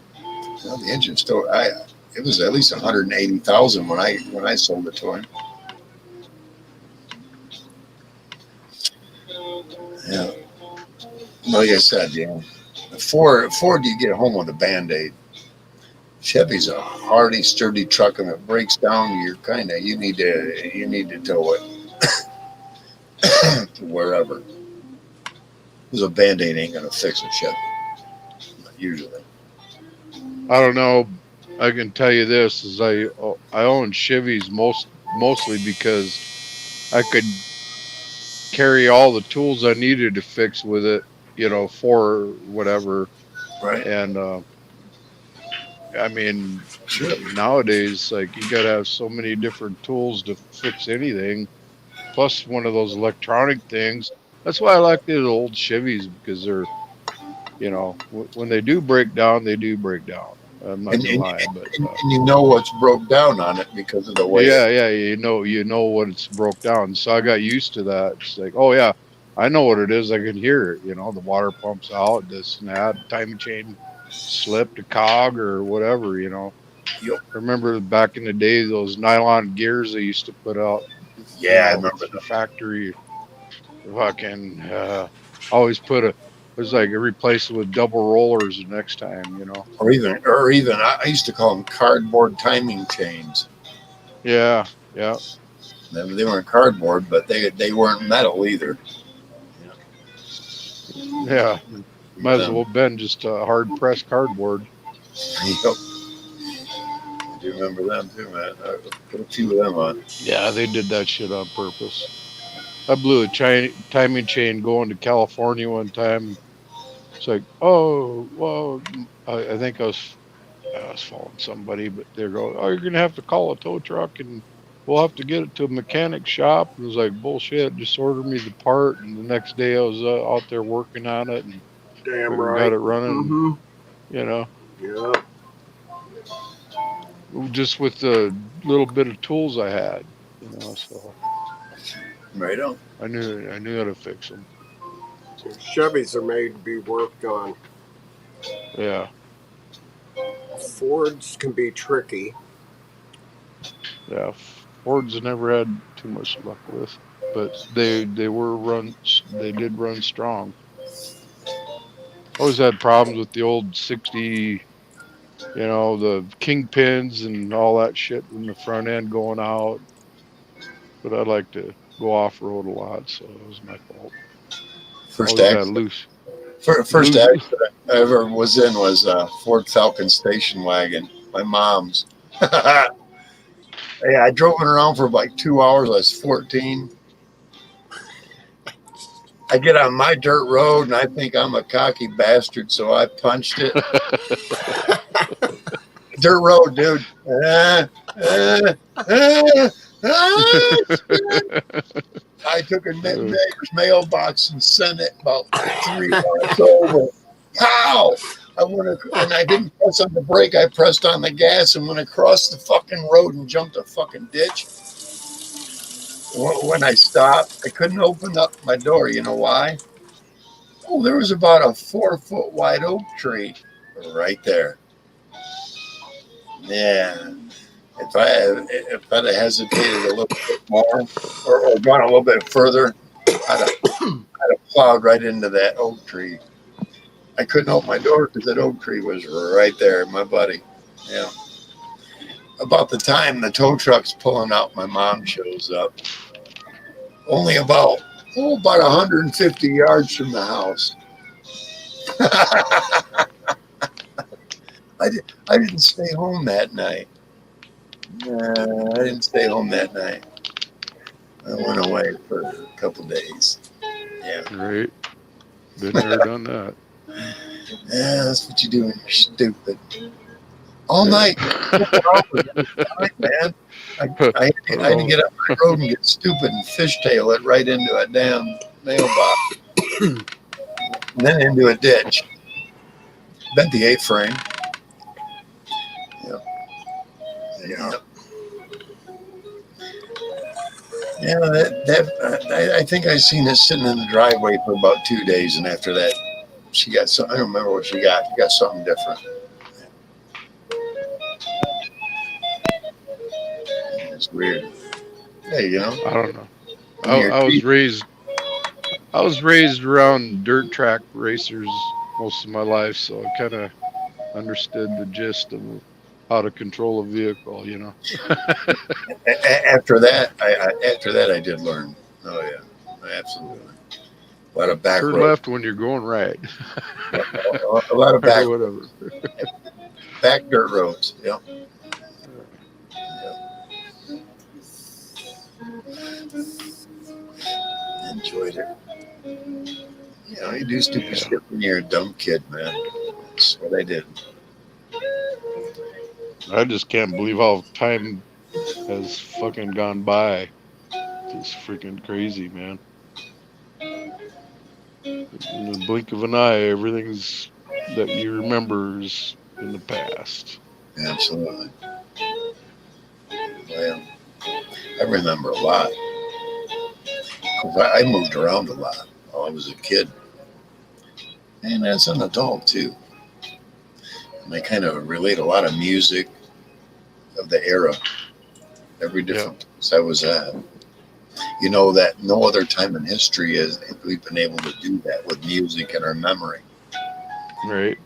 A: the engine still. It was at least 180,000 when I sold it to him. Yeah. Like I said, Ford, you get home with a Band-Aid. Chevy's a hardy, sturdy truck, and if it breaks down, you need to tow it to wherever. Because a Band-Aid ain't gonna fix a Chevy, usually.
D: I don't know. I can tell you this: is I own Chevys mostly because I could carry all the tools I needed to fix with it, for whatever.
A: Right?
D: And I mean,
A: Sure.
D: nowadays, like you gotta have so many different tools to fix anything. Plus, one of those electronic things. That's why I like these old Chevys because they're, when they do break down, they do break down. I'm not
A: And,
D: gonna
A: and,
D: lie, but
A: and you know what's broke down on it because of the way
D: yeah, yeah, you know what it's broke down. So I got used to that. It's like, oh yeah, I know what it is. I can hear it. The water pumps out, this and that, timing chain slipped a cog or whatever.
A: Yep.
D: Remember back in the day, those nylon gears they used to put out,
A: Yeah, I remember
D: for factory fucking, always put it was like replace it with double rollers the next time.
A: or even I used to call them cardboard timing chains.
D: Yeah, yeah,
A: They weren't cardboard, but they weren't metal either.
D: yeah. Might as
A: Them.
D: well been just hard pressed cardboard.
A: Yep. I do remember them too, man. I put a few of them on.
D: Yeah, they did that shit on purpose. I blew a timing chain going to California one time. It's like, oh, well, I think I was following somebody, but they're going, oh, you're gonna have to call a tow truck and we'll have to get it to a mechanic shop. And it was like bullshit. Just order me the part, and the next day I was out there working on it and
F: Damn
D: fucking got
F: right.
D: it running.
F: Mm-hmm.
D: You know,
F: Yeah.
D: just with the little bit of tools I had. So
A: Right on.
D: I knew how to fix them.
F: Chevys are made to be worked on.
D: Yeah,
F: Fords can be tricky.
D: yeah. Fords I never had too much luck with, but they did run strong. Always had problems with the old 60, the kingpins and all that shit in the front end going out. But I like to go off road a lot, so it was my fault.
A: First
D: Always had
A: accident. First
D: loose.
A: accident I ever was in was a Ford Falcon station wagon. My mom's. Yeah, I drove it around for like 2 hours. I was 14. I get on my dirt road and I think I'm a cocky bastard, so I punched it. Dirt road, dude. I took a neighbor's mailbox and sent it about 3 blocks over. Pow! And I didn't press on the brake. I pressed on the gas and went across the fucking road and jumped a fucking ditch. When I stopped, I couldn't open up my door. You know why? Oh, there was about a 4 foot wide oak tree right there. Yeah. If I'd have hesitated a little bit more or gone a little bit further, I'd have plowed right into that oak tree. I couldn't open my door because that oak tree was right there, my buddy. Yeah. About the time the tow truck's pulling out, my mom shows up. Only about 150 yards from the house. I didn't stay home that night. I didn't stay home that night. I went away for a couple days. Yeah.
D: Right. Been there, done that.
A: Yeah, that's what you do when you're stupid. All night, 4 hours, man. I had to get up the road and get stupid and fishtail it right into a damn mailbox. And then into a ditch. Bent the A-frame. Yeah. Yeah, I think I seen it sitting in the driveway for about 2 days, and after that, she got something. I don't remember what she got. She got something different. It's weird. Hey,
D: I don't know. I was raised I was raised around dirt track racers most of my life, so I kind of understood the gist of how to control a vehicle. You know,
A: After that, I did learn. Oh yeah, absolutely. A lot of back
D: turn
A: roads.
D: left when you're going right,
A: Yep. A lot of
D: or whatever.
A: back dirt roads. Yep. Enjoyed it. You know, you do stupid
D: Yeah,
A: shit when you're a dumb kid, man. That's what I did.
D: I just can't believe how time has fucking gone by. Just freaking crazy, man. In the blink of an eye, everything's that you remember is in the past.
A: Absolutely. Well, I remember a lot. 'Cause I moved around a lot while I was a kid, and as an adult too. And I kind of relate a lot of music of the era, every
D: Yeah,
A: different place I was at. You know that no other time in history is we've been able to do that with music and our memory.
D: right.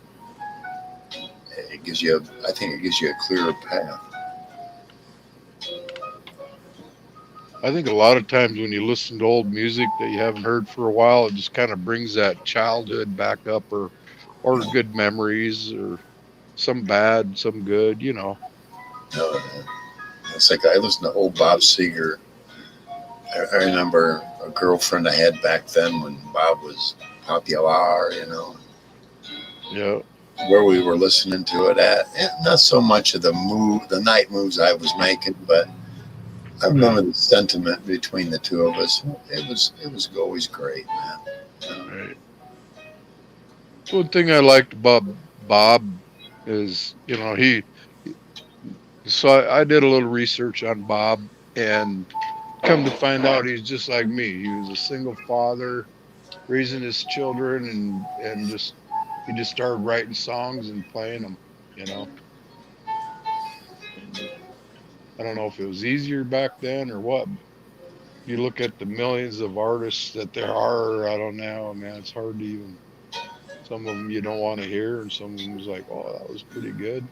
A: It gives you, I think, it gives you a clearer path.
D: I think a lot of times when you listen to old music that you haven't heard for a while, it just kind of brings that childhood back up, or good memories, or some bad, some good. You know.
A: Uh, it's like I listened to old Bob Seger. I remember a girlfriend I had back then when Bob was popular, you know,
D: Yeah.
A: where we were listening to it at. Not so much of the night moves I was making, but I remember
D: Right.
A: the sentiment between the two of us. It was always great, man.
D: Right. One thing I liked about Bob is, so I did a little research on Bob, and come to find out he's just like me. He was a single father raising his children, and just he just started writing songs and playing them, you know. And I don't know if it was easier back then or what. You look at the millions of artists that there are, I don't know, man, it's hard to even, some of them you don't want to hear, and some of them was like, oh, that was pretty good.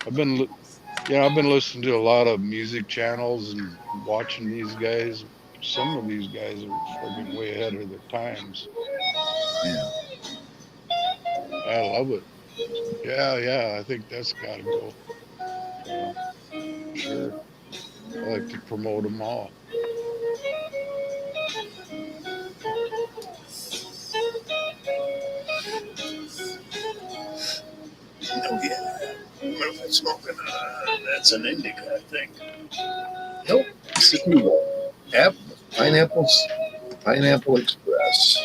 D: I've been, I've been listening to a lot of music channels and watching these guys. Some of these guys are fucking way ahead of their times.
A: Yeah.
D: I love it. Yeah, yeah, I think that's got to go. You know, sure. I like to promote them all.
A: Oh yeah. What am I smoking? That's an indica, I think. Nope. Sativa. Yep. Pineapples. Pineapple Express.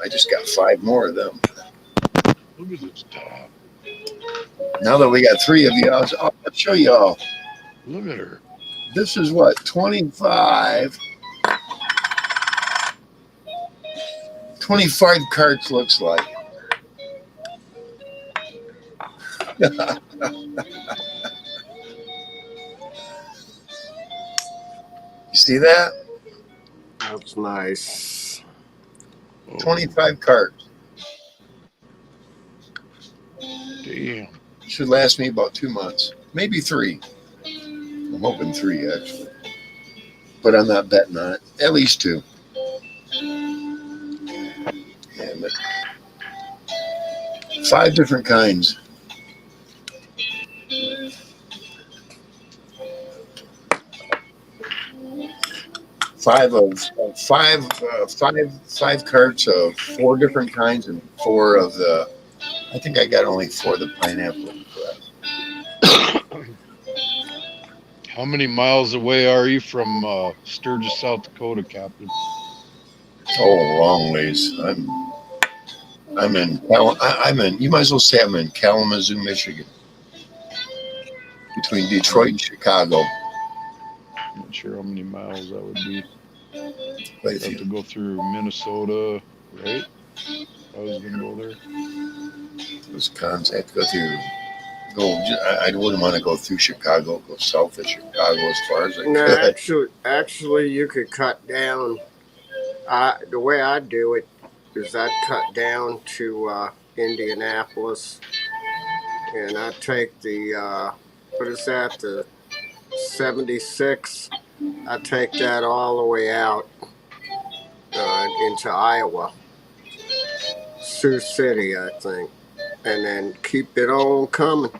A: I just got 5 more of them.
D: Look at this top.
A: Now that we got 3 of you, I'll show y'all.
D: Look at her.
A: This is what 25. 25 carts looks like. You see that?
F: That's nice.
D: Oh,
A: 25 carts.
D: damn.
A: Should last me about 2 months, maybe 3. I'm hoping 3 actually, but I'm not betting on it. At least 2. Yeah, but 5 different kinds. Five carts of 4 different kinds and 4 of the. I think I got only 4 of the pineapple.
D: How many miles away are you from Sturgis, South Dakota, Captain?
A: Oh, a long ways. I'm in. I'm in. You might as well say I'm in Kalamazoo, Michigan, between Detroit
D: I'm
A: and Chicago.
D: not sure how many miles that would be.
A: Quite a
D: Have
A: few.
D: to go through Minnesota, right? I was gonna go there.
A: Wisconsin. I have to go through. I wouldn't want to go through Chicago. Go south of Chicago as far as I
F: No,
A: could.
F: actually, you could cut down The way I do it is I'd cut down to Indianapolis, and I take the what is that, the 76. I take that all the way out into Iowa, Sioux City, I think, and then keep it on coming.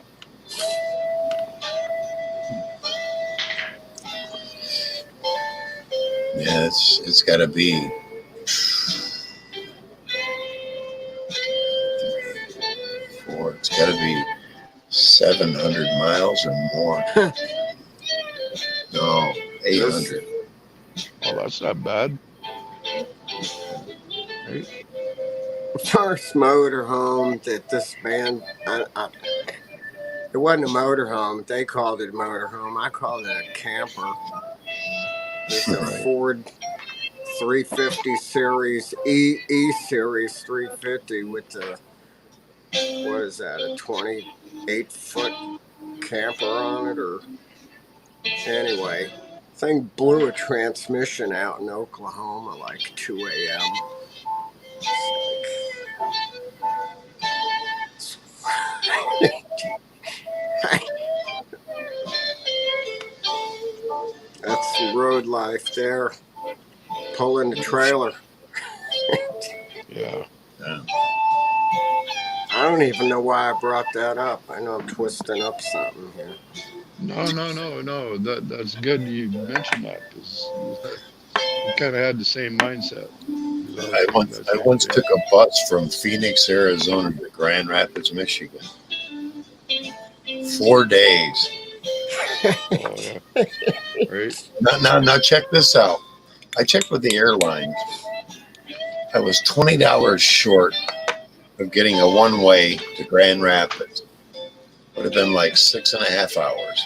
A: Yeah, it's got to be 4. It's got to be 700 miles or more. No, 800.
D: Well, that's not bad. Right?
F: First motorhome that this band, it wasn't a motorhome. They called it a motorhome. I called it a camper. It's a
A: Right.
F: Ford 350 series, E series 350 with the, what is that, a 28-foot camper on it, or anyway. Thing blew a transmission out in Oklahoma like 2 a.m. That's some road life there. Pulling the trailer.
D: Yeah.
F: I don't even know why I brought that up. I know I'm twisting up something here.
D: No. That's good you mentioned that because we kind of had the same mindset. 'Cause I was
A: I
D: thinking
A: once
D: that
A: I
D: same
A: once
D: thing.
A: took a bus from Phoenix, Arizona to Grand Rapids, Michigan. 4 days.
D: Oh yeah. Right.
A: Now check this out. I checked with the airlines. I was $20 short of getting a one-way to Grand Rapids. Would have been like 6.5 hours.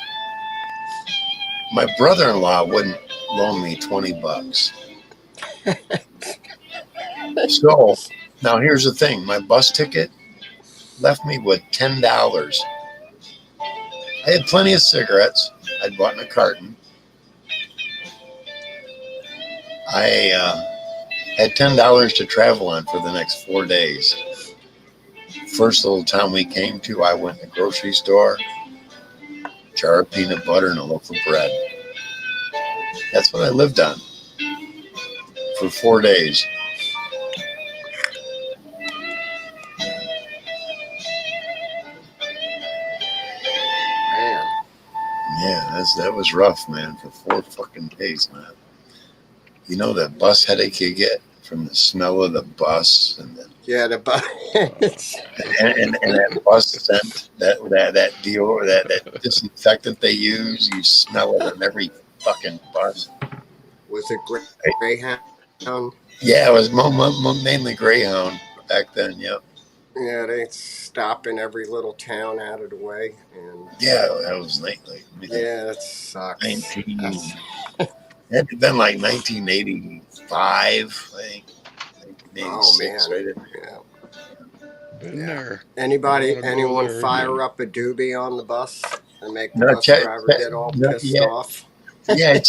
A: My brother-in-law wouldn't loan me $20. So now here's the thing: my bus ticket left me with $10. I had plenty of cigarettes I'd bought in a carton. I had $10 to travel on for the next 4 days. First little town we came to, I went to the grocery store, jar of peanut butter and a loaf of bread. That's what I lived on for 4 days.
F: Man.
A: Yeah, that was rough, man, for 4 fucking days, man. You know that bus headache you get from the smell of the bus and
F: Yeah, the bus.
A: and that bus scent, that deal, that disinfectant they use, you smell it on every fucking bus.
F: Was it Greyhound?
A: Yeah, it was mainly Greyhound back then. Yep.
F: Yeah, they stop in every little town out of the way, and
A: Yeah, that was lately.
F: yeah, that sucks.
A: 19. It had been like 1985, I think.
F: Oh
A: 1986,
F: man,
A: right?
F: yeah,
D: Been
F: yeah.
D: there. Don't want to go
F: Anyone
D: there
F: fire
D: again.
F: up a doobie on the bus and make the
A: No,
F: bus driver get all
A: no,
F: pissed off?
A: check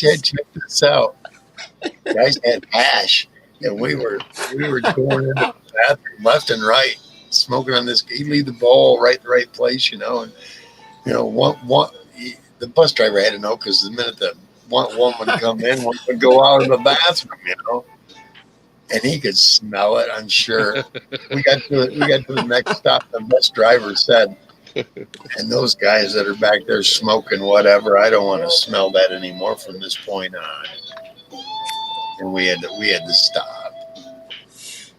A: this out. Guys had hash, and we were going into the bathroom left and right, smoking on this. He'd leave the bowl right the right place, and one the bus driver had to know because the minute the one woman would come in, one would go out of the bathroom, and he could smell it. I'm sure. We got to the next stop. The bus driver said, "And those guys that are back there smoking whatever, I don't want to smell that anymore from this point on." And we had to stop.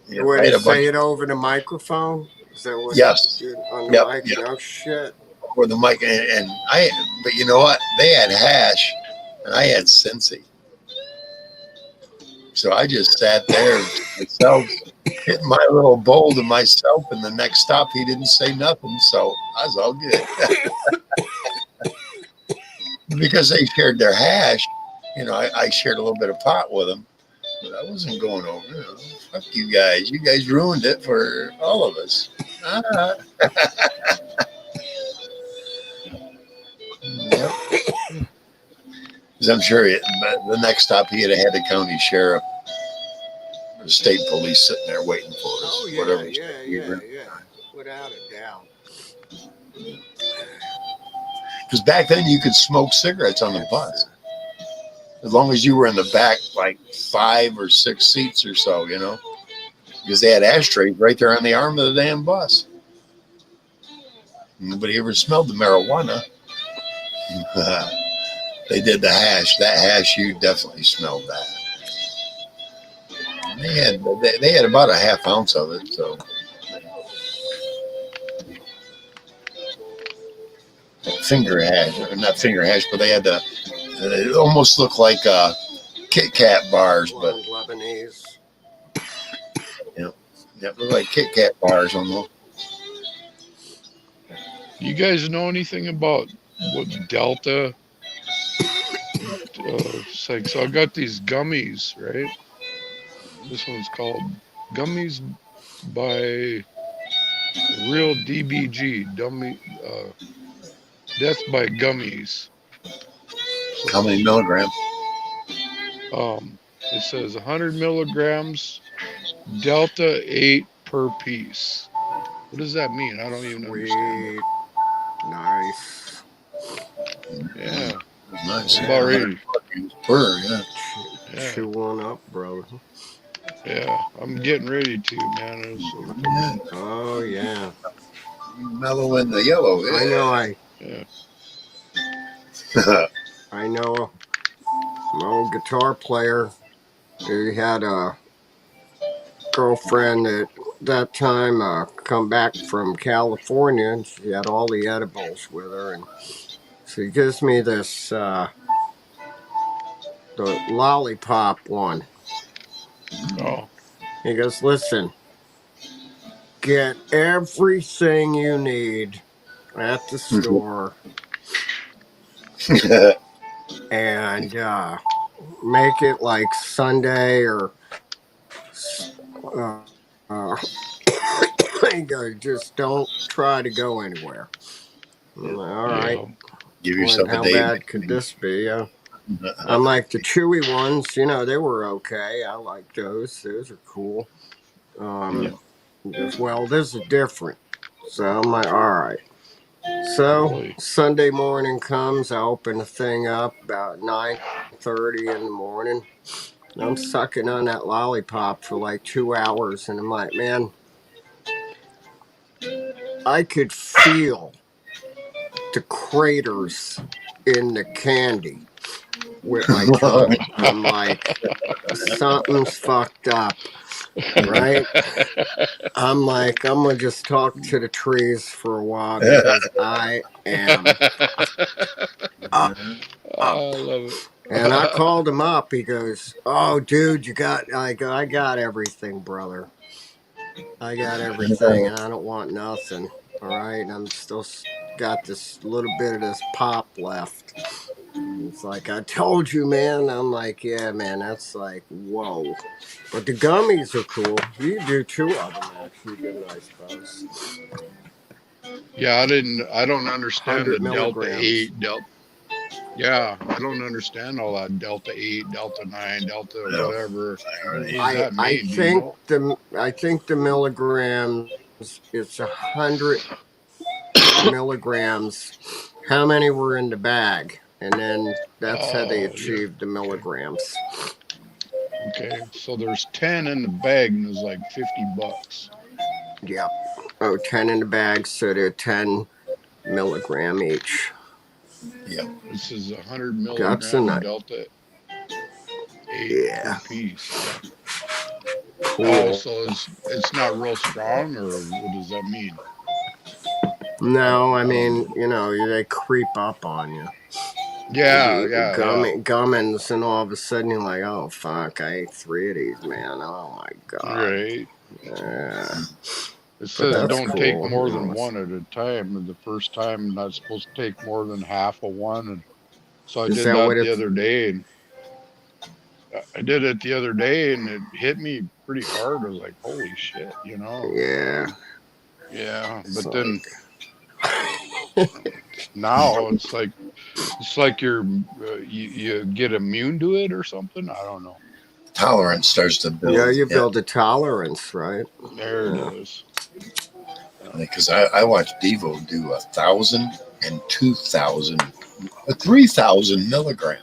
F: Would
A: I
F: he
A: had a bunch.
F: say it over the microphone? Is that what he
A: Yes.
F: did on the
A: Yep.
F: mic?
A: Yep.
F: No shit.
A: For the mic, and I. But you know what? They had hash, and I had Cincy. So I just sat there myself, hitting my little bowl to myself. And the next stop, he didn't say nothing, so I was all good. Because they shared their hash, I shared a little bit of pot with them. But I wasn't going over. Fuck you guys. You guys ruined it for all of us. Yep. Because I'm sure the next stop he had the county sheriff. the state police sitting there waiting for us.
F: Oh yeah,
A: Whatever
F: yeah,
A: state we were in.
F: yeah, yeah. Without a doubt.
A: Because back then you could smoke cigarettes on the bus. As long as you were in the back, like 5 or 6 seats or so, you know, because they had ashtrays right there on the arm of the damn bus. Nobody ever smelled the marijuana. They did the hash. That hash, you definitely smelled that. And they had about a half ounce of it, so. Finger hash, or not finger hash, but they had the. It almost looked like Kit Kat bars, but
F: Lebanese.
A: yeah, it looked like Kit Kat bars almost.
D: You guys know anything about what Delta? It's like, so I got these gummies, right? This one's called Gummies by Real DBG, Death by Gummies.
A: How many milligrams?
D: It says 100 milligrams, Delta 8 per piece. What does that mean? I don't even understand.
F: Nice.
D: Yeah.
A: Nice.
D: I'm about ready.
A: Burr, yeah.
F: Chew one up, bro.
D: Yeah, I'm getting ready to, man.
A: Yeah.
F: Oh yeah.
A: Mellow in the yellow. Yeah.
F: I know.
D: Yeah.
F: I know. An old guitar player. He had a girlfriend at that time come back from California, and she had all the edibles with her, and she gives me this the lollipop one.
D: Oh.
F: He goes, listen, get everything you need at the store and make it like Sunday or uh, I go, just don't try to go anywhere. I'm like, all right.
A: Give yourself
F: How
A: a day.
F: bad could this be? I'm like, the chewy ones, you know, they were okay. I like those. Those are cool. He goes, well, this is different. So I'm like, all right. So
D: Really?
F: Sunday morning comes, I open the thing up about 9:30 in the morning. And I'm sucking on that lollipop for like 2 hours, and I'm like, man, I could feel the craters in the candy with my tongue. I'm like, something's fucked up, right? I'm like, I'm gonna just talk to the trees for a while because I am up.
D: I love it.
F: And I called him up. He goes, "Oh, dude, you got." I go, "I got everything, brother. I got everything, and I don't want nothing. All right, and I'm still got this little bit of this pop left." It's like, I told you, man. I'm like, yeah, man, that's like, whoa. But the gummies are cool. You do 2 of them, actually, didn't I suppose?
D: Yeah, I don't understand the
F: 100
D: Delta
F: milligrams.
D: 8, Yeah, I don't understand all that Delta 8, Delta 9, Delta whatever. What does that mean? Do you know?
F: I think the milligrams, it's 100 milligrams. How many were in the bag? And then that's how they achieved the milligrams.
D: Okay, so there's 10 in the bag and it's like $50.
F: Yep. Oh, 10 in the bag, so they're 10 milligram each.
A: Yep.
D: This is 100
F: That's a
D: milligram
F: nice.
D: Delta 8
F: Yeah.
D: per piece.
F: Cool.
D: Oh, so it's not real strong, or what does that mean?
F: No, I mean, you know, they creep up on you.
D: Yeah,
F: Gummins, and all of a sudden you're like, oh fuck, I ate 3 of these, man. Oh my god.
D: Right.
F: Yeah.
D: It says don't take
F: cool.
D: more than one at a time. And the first time, not supposed to take more than half of one. And so I did that the other day, and I did it the other day, and it hit me pretty hard. I was like, holy shit, you know?
F: Yeah.
D: Yeah, but then now it's like you get immune to it or something. I don't know.
A: tolerance starts to build.
F: Yeah, you build a tolerance, right?
D: There it
F: Yeah.
D: is.
A: Because I watched Devo do 1,000 and 2,000, 3,000 milligram.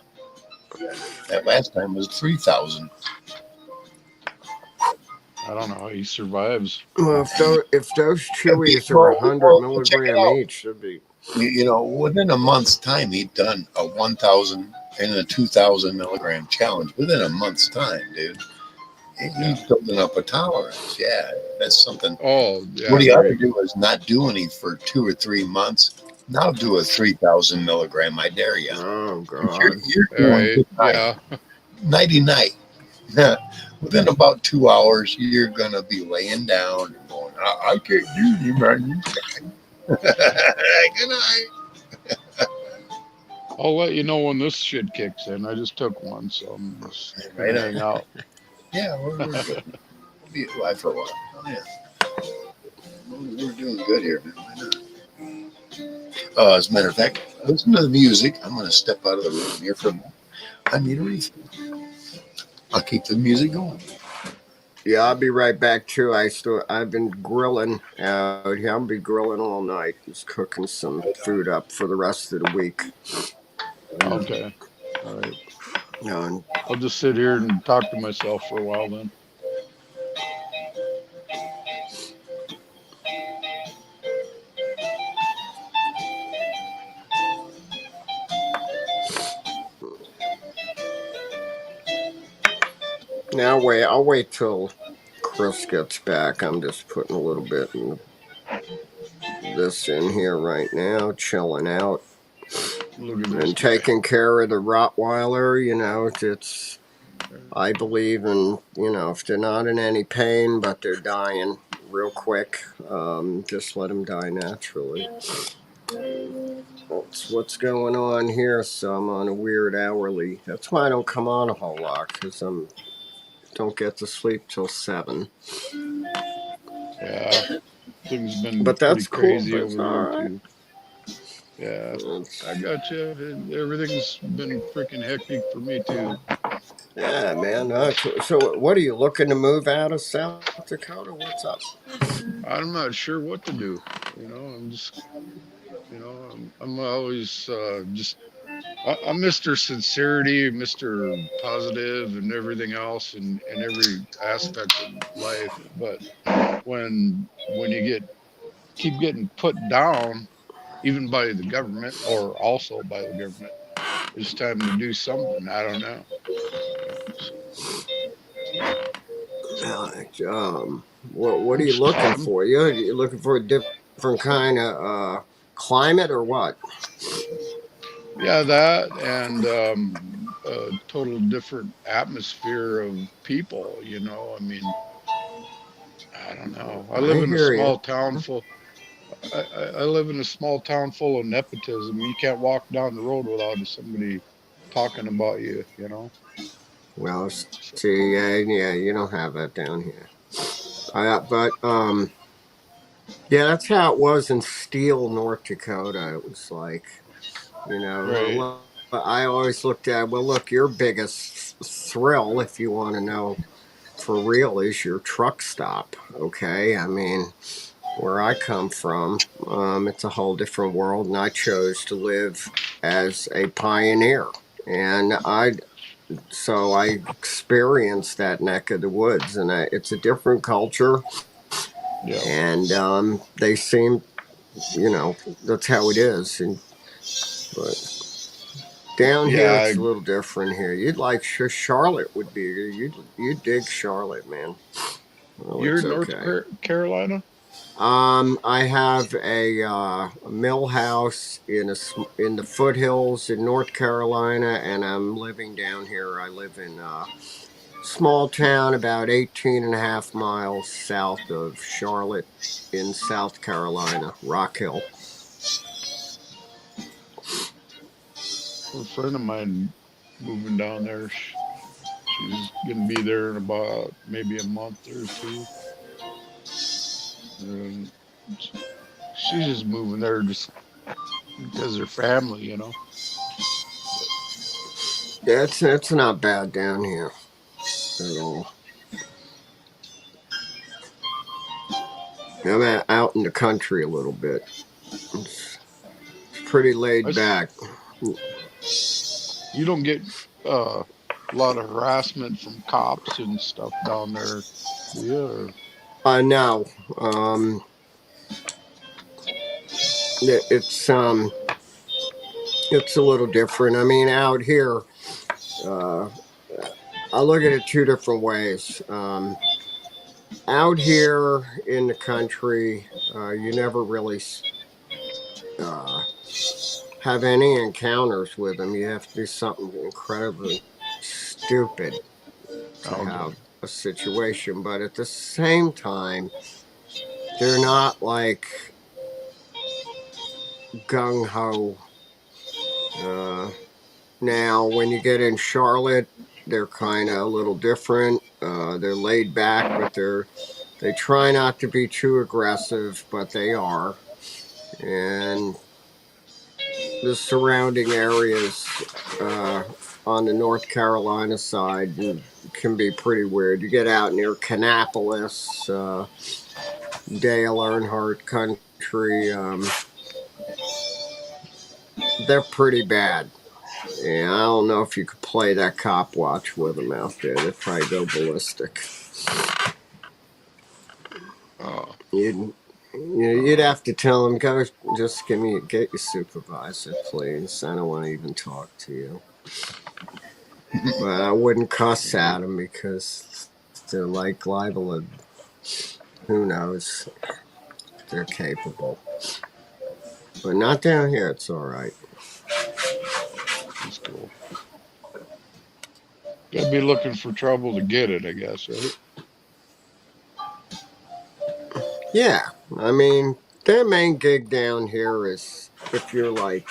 A: That last time was 3,000.
D: I don't know how he survives.
F: Well, if those chewies are
A: Well,
F: 100
A: well, check it
F: milligram
A: out.
F: each, it'd be
A: Within a month's time, he'd done a 1,000 and a 2,000 milligram challenge. Within a month's time, dude. He's building up a tolerance. Yeah, that's something.
D: Oh,
A: What
D: yeah,
A: he ought to
D: great.
A: do is not do any for 2 or 3 months. Now do a 3,000 milligram. I dare you.
F: oh
A: You're,
F: god.
A: you're doing good night.
D: Yeah.
A: Nighty night. Within about 2 hours, you're going to be laying down and going, I can't do you, man. Good night.
D: I'll let you know when this shit kicks in. I just took one, so I'm just gonna
A: Right
D: hang
A: on.
D: out.
A: Yeah, we're good. We'll be alive for a while. Oh, yeah. We're doing good here, man. Why not? As a matter of fact, listen to the music. I'm going to step out of the room here for a moment. I need a refill. I'll keep the music going.
F: Yeah, I'll be right back too. I've been grilling out here. I'll be grilling all night. Just cooking some food up for the rest of the week.
D: Okay. All right.
F: And
D: I'll just sit here and talk to myself for a while then.
F: now wait, I'll wait till Chris gets back. I'm just putting a little bit of this in here right now, chilling out
D: Look at this
F: and
D: guy.
F: taking care of the Rottweiler. It's I believe in, if they're not in any pain but they're dying real quick, just let them die naturally. That's what's going on here. So I'm on a weird hourly. That's why I don't come on a whole lot, because don't get to sleep till 7.
D: Yeah. Things been
F: But
D: pretty
F: that's cool.
D: crazy
F: That's
D: over
F: all
D: here
F: right.
D: too. Yeah.
F: It's,
D: I got you. Everything's been freaking hectic for me too.
F: yeah, man. So what are you looking to move out of South Dakota? What's up?
D: I'm not sure what to do. I'm just, I'm always just I'm Mr. Sincerity, Mr. Positive, and everything else, in every aspect of life. But when you keep getting put down, even by the government or also by the government, it's time to do something. I don't know.
F: What are
D: I'm
F: you
D: just,
F: looking
D: I'm,
F: for? You looking for a different kind of climate or what?
D: yeah, that and a total different atmosphere of people. I mean, I don't know. I
F: I
D: live in a
F: hear you.
D: small town full. I live in a small town full of nepotism. You can't walk down the road without somebody talking about you.
F: Well,
D: So,
F: see, yeah, you don't have that down here. But yeah, that's how it was in Steele, North Dakota. It was like,
D: right.
F: I always looked at, well, look, your biggest thrill, if you want to know for real, is your truck stop. Okay, I mean, where I come from, it's a whole different world, and I chose to live as a pioneer. And I experienced that neck of the woods, and it's a different culture,
D: Yeah.
F: and they seem, that's how it is. But down here,
D: Yeah.
F: it's a little different here. You'd like Charlotte would be. You'd dig Charlotte, man. Well,
D: You're
F: it's
D: in North
F: okay.
D: Carolina?
F: I have a mill house in the foothills in North Carolina, and I'm living down here. I live in a small town about 18 and a half miles south of Charlotte in South Carolina, Rock Hill.
D: A friend of mine moving down there. She's gonna be there in about maybe a month or two. And she's just moving there just because her family. But
F: Yeah, it's not bad down here. at all. I'm out in the country a little bit. It's pretty laid back.
D: You don't get a lot of harassment from cops and stuff down there, do you?
F: No. It's it's a little different. I mean, out here, uh, I look at it two different ways. Out here in the country, you never really uh, have any encounters with them. You have to do something incredibly stupid to
D: Okay.
F: have a situation. But at the same time, they're not like gung ho. Now, when you get in Charlotte, they're kind of a little different. They're laid back, but they try not to be too aggressive, but they are. And the surrounding areas on the North Carolina side can be pretty weird. You get out near Kannapolis, Dale Earnhardt country, they're pretty bad. Yeah, I don't know if you could play that cop watch with them out there. They'd probably go ballistic. You'd have to tell them, go, just get your supervisor, please. I don't want to even talk to you. But I wouldn't cuss at them because they're like liable to, who knows, they're capable. But not down here, it's all right.
D: That's cool. Gotta be looking for trouble to get it, I guess, right?
F: Yeah, I mean, their main gig down here is if you're like,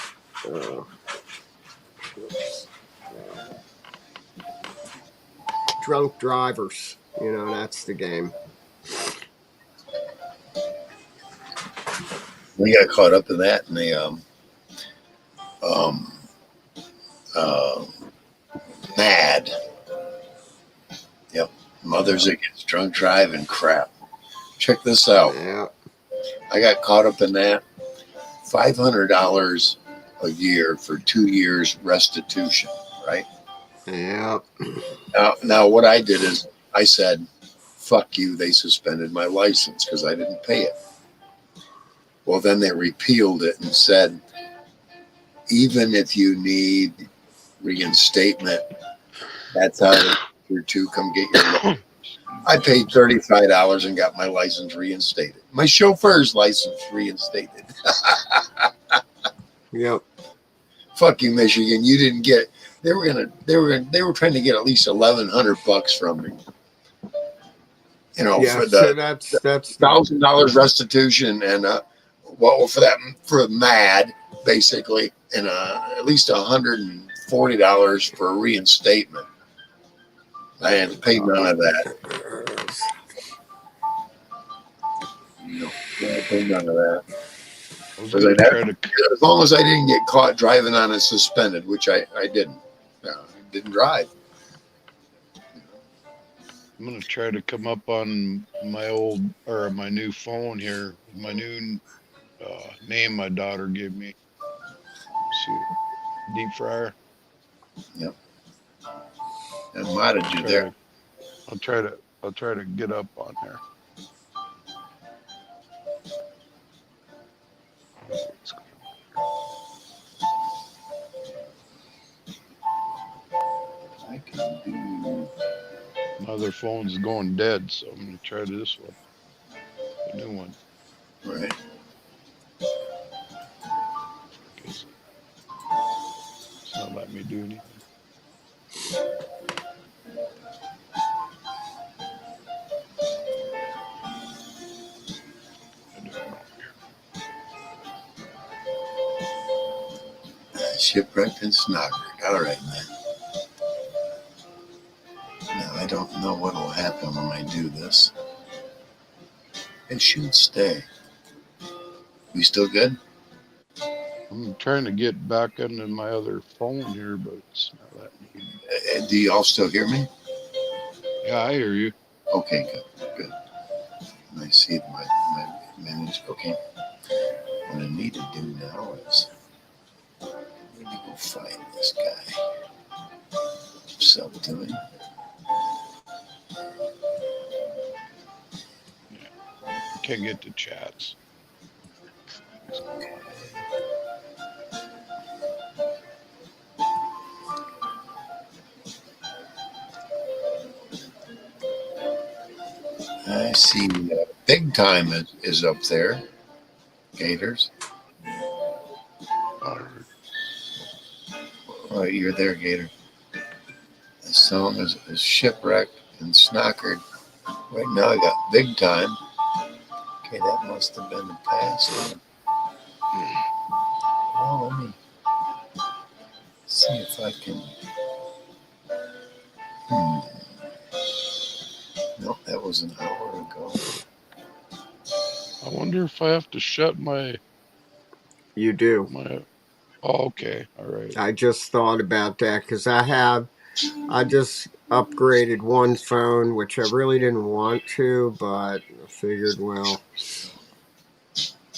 F: drunk drivers, that's the game.
A: We got caught up in that in the mad. Yep, mothers against drunk driving crap. Check this out.
F: Yeah.
A: I got caught up in that. $500 a year for 2 years restitution, right?
F: Yeah.
A: Now what I did is I said, fuck you, they suspended my license because I didn't pay it. Well, then they repealed it and said, even if you need reinstatement, that's how you're to come get your license. I paid $35 and got my license reinstated. My chauffeur's license reinstated.
F: Yep.
A: Fuck you, Michigan. You didn't get. They were trying to get at least $1,100 from me.
F: Yeah,
A: for
F: so
A: the
F: that's
A: $1,000 restitution and for MAD basically, and at least $140 for a reinstatement. I hadn't paid none of that. No, I hadn't paid none of that. As long as I didn't get caught driving on a suspended, which I didn't. I didn't drive.
D: I'm gonna try to come up on my new phone here, my new name my daughter gave me. See, deep fryer.
A: Yep. I modded you there.
D: I'll try to get up on there.
A: I can do.
D: My other phone's going dead, so I'm gonna try this one, the new one.
A: Right.
D: It's not letting me do anything.
A: Shipwrecked and snoggered. All right, man. Now, I don't know what will happen when I do this. It should stay. We still good?
D: I'm trying to get back into my other phone here, but it's not letting me.
A: Do you all still hear me?
D: Yeah, I hear you.
A: Okay, good. I see my manage. Okay. What I need to do now is I need to go find this guy. What's up to him?
D: Can't get to chats.
A: I see Big Time is up there. Gators.
D: All right.
A: Oh, you're there, Gator. The song is shipwrecked and snockered. Right now I got Big Time. Okay, that must have been the past. Well, let me see if I can. No, that was an hour ago.
D: I wonder if I have to shut my.
F: You do.
D: Oh, okay. All right.
F: I just thought about that because I just upgraded one phone, which I really didn't want to, but I figured, well,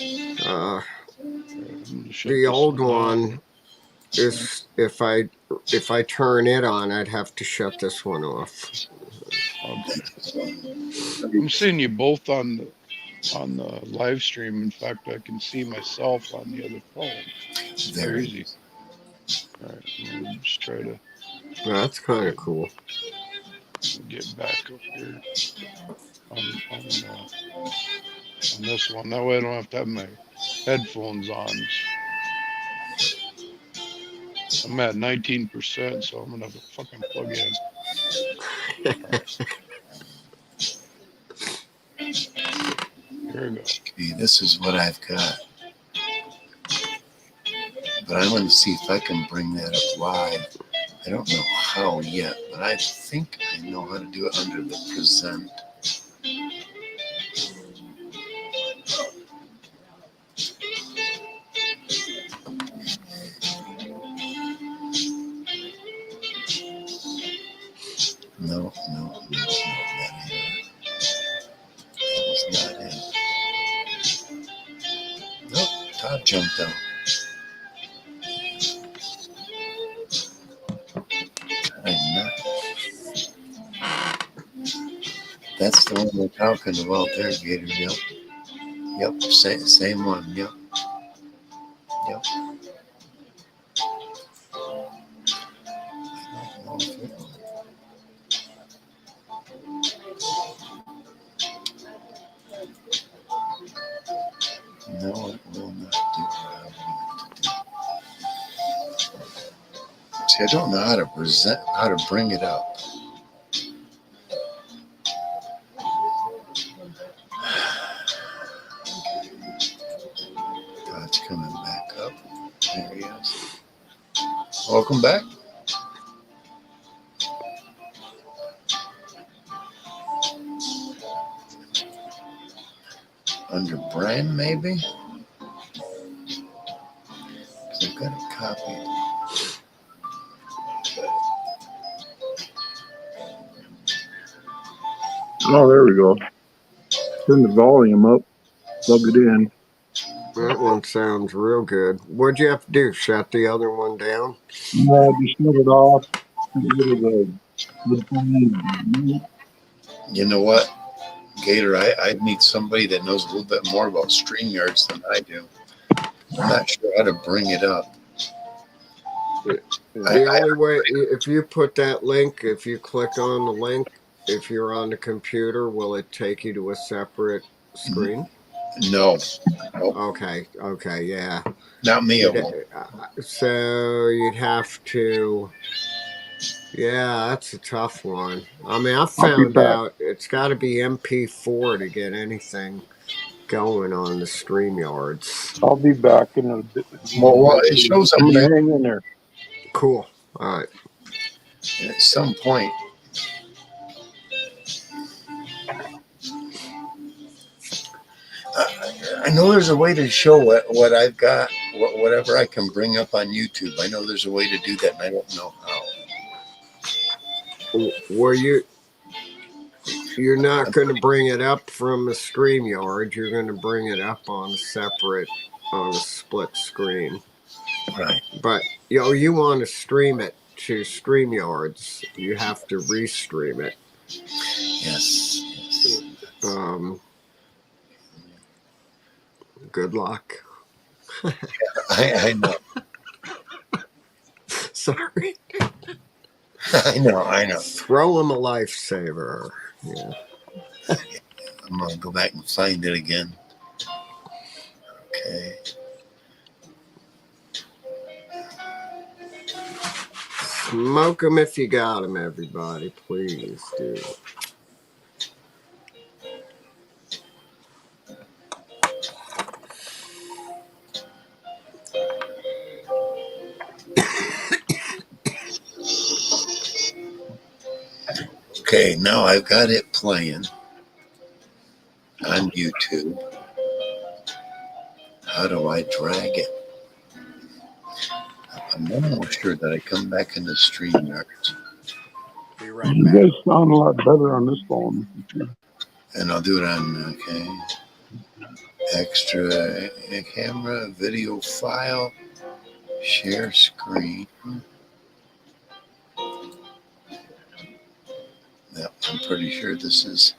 D: I'm gonna shut
F: the
D: this
F: old
D: one off.
F: one is if I turn it on, I'd have to shut this one off.
D: Okay. I'm seeing you both on the live stream. In fact, I can see myself on the other phone. It's
A: There it
D: crazy.
A: is.
D: All right. I'm gonna just try to
F: Well, that's kind of cool.
D: get back up here on this one. That way I don't have to have my headphones on. I'm at 19%, so I'm gonna fucking plug in. Here we go.
A: Okay, this is what I've got. But I'm going to see if I can bring that up live. I don't know how yet, but I think I know how to do it under the present. No, that was not it. Nope, Todd jumped out. I'm not. That's the one we're talking about there, Gator. Yep, same one. Yep. I don't know if it will. No, it will not do what I want it to do. See, I don't know how to bring it up. Todd's coming back up. There he is. Welcome back. Under Brian, maybe? Because I've got it copied.
G: Oh, there we go. Turn the volume up, plug it in.
F: That one sounds real good. What'd you have to do? Shut the other one down?
G: Yeah, just shut it off. Get rid of the
A: You know what, Gator? I need somebody that knows a little bit more about StreamYards than I do. I'm not sure how to bring it up.
F: The only way, if you put that link, if you click on the link, if you're on the computer, will it take you to a separate screen?
A: No.
F: Okay, yeah.
A: Not me.
F: So you'd have to. Yeah, that's a tough one. I mean, I found out it's got to be MP4 to get anything going on the StreamYards.
G: I'll be back in a bit.
A: Well, it shows
G: I'm
A: on
G: going
A: you
G: to hang in there.
F: Cool. All right.
A: at some point. I know there's a way to show what I've got, whatever I can bring up on YouTube. I know there's a way to do that, and I don't know how.
F: Were you you're not going to bring it up from a StreamYard. You're going to bring it up on a split screen.
A: Right.
F: But you want to stream it to StreamYards. You have to restream it.
A: Yes. Yes.
F: Good luck.
A: I know.
F: Sorry.
A: I know.
F: Throw him a lifesaver. Yeah.
A: I'm gonna go back and find it again. Okay.
F: Smoke them if you got them, everybody. Please do.
A: Okay, now I've got it playing on YouTube. How do I drag it? I'm almost sure that I come back into StreamYards.
F: Be right
G: You
F: back.
G: guys sound a lot better on this phone.
A: And I'll do it on, extra camera, video file, share screen. Yep, I'm pretty sure this is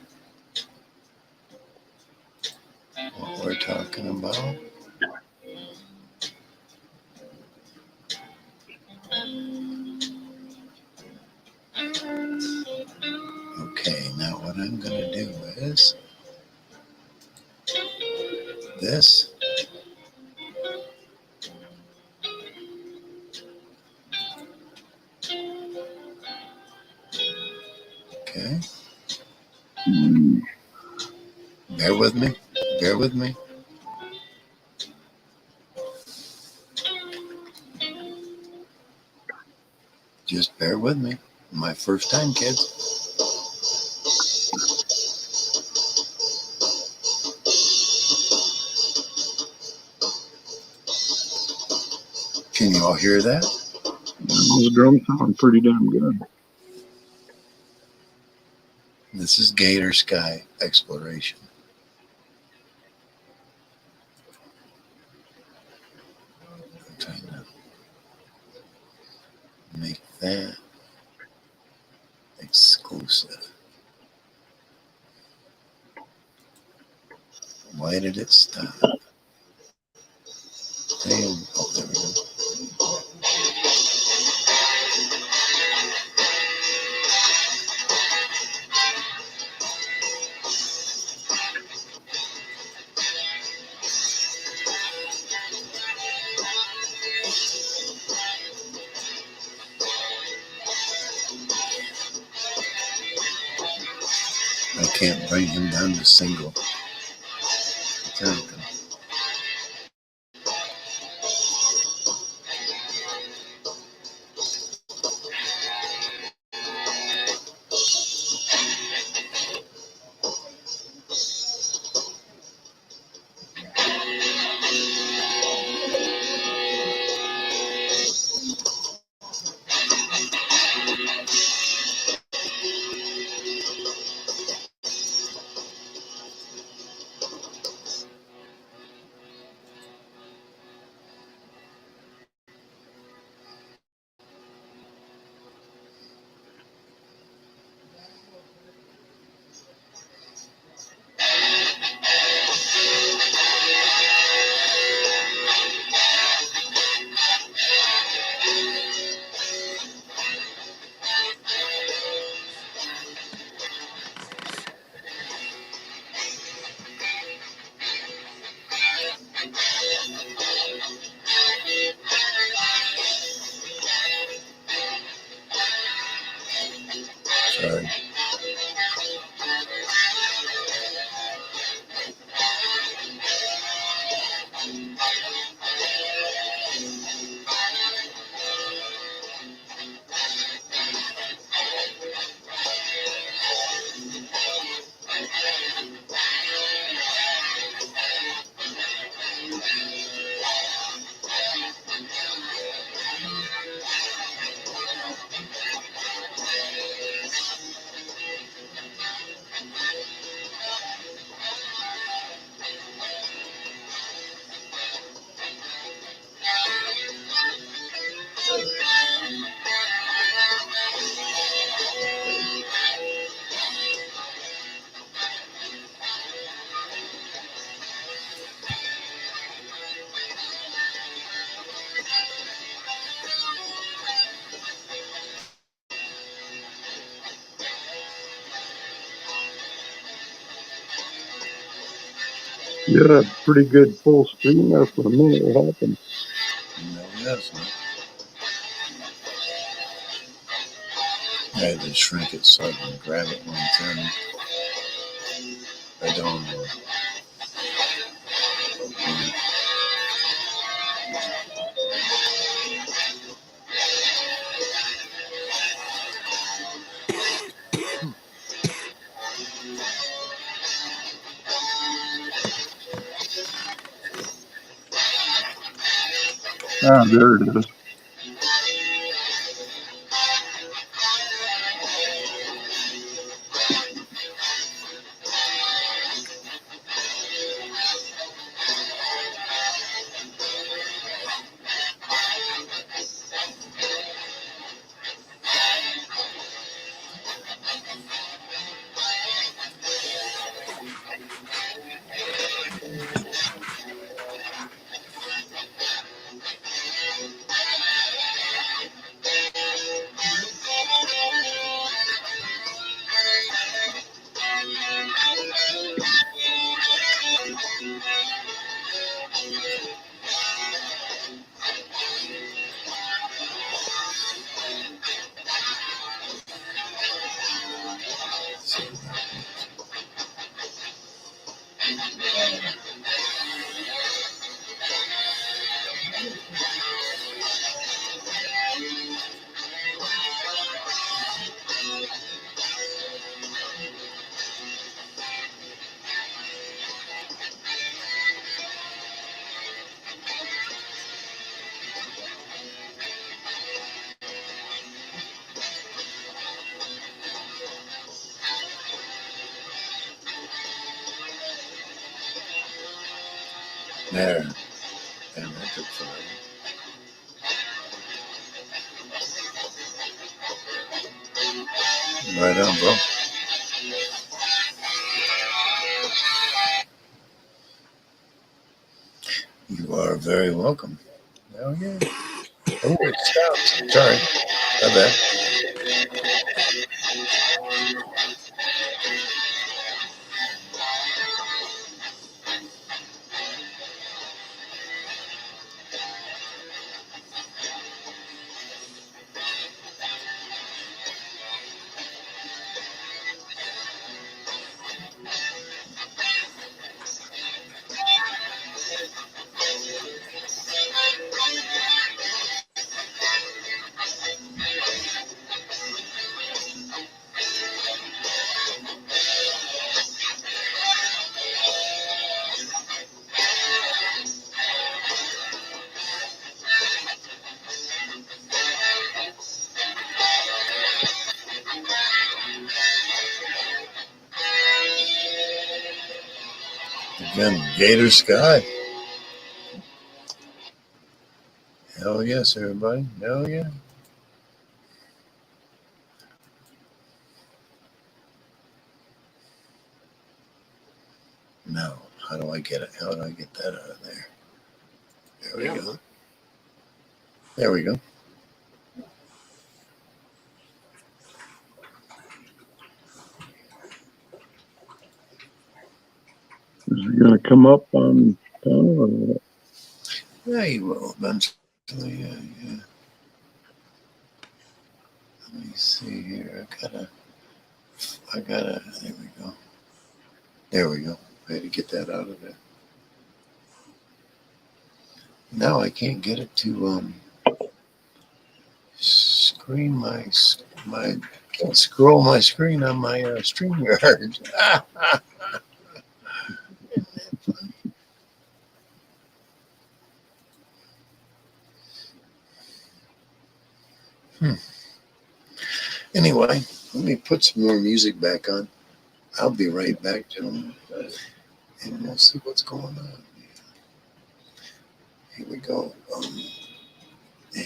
A: what we're talking about. Okay, now what I'm going to do is this. Okay. Bear with me. Bear with me. Just bear with me. My first time, kids. Can you all hear that?
G: Those drums sound pretty damn good.
A: This is Gator Sky Exploration. I'm trying to make that exclusive. Why did it stop? Damn. Oh, there we go. I can't bring him down to single. There we go.
G: You had a pretty good full screen there for a minute. What happened?
A: No, that's not. I had to shrink it so I can grab it when it's in. I don't know.
G: Ah, there it is. There. Damn, that took forever. Right on, bro. You are very welcome. Oh, yeah. Oh, it stopped. Sorry. My bad. Again, Gator Sky. Hell yes, everybody. Hell yeah. No. How do I get it? How do I get that out of there? There we
F: Yeah,
A: go. There we go.
G: Is it going to come up on panel or what?
A: Yeah, you will eventually. Yeah, yeah. Let me see here. I gotta, there we go. There we go. I had to get that out of there. Now I can't get it to screen my can't scroll my screen on my StreamYard. Anyway, let me put some more music back on. I'll be right back, gentlemen, and we'll see what's going on. Here we go. Yeah.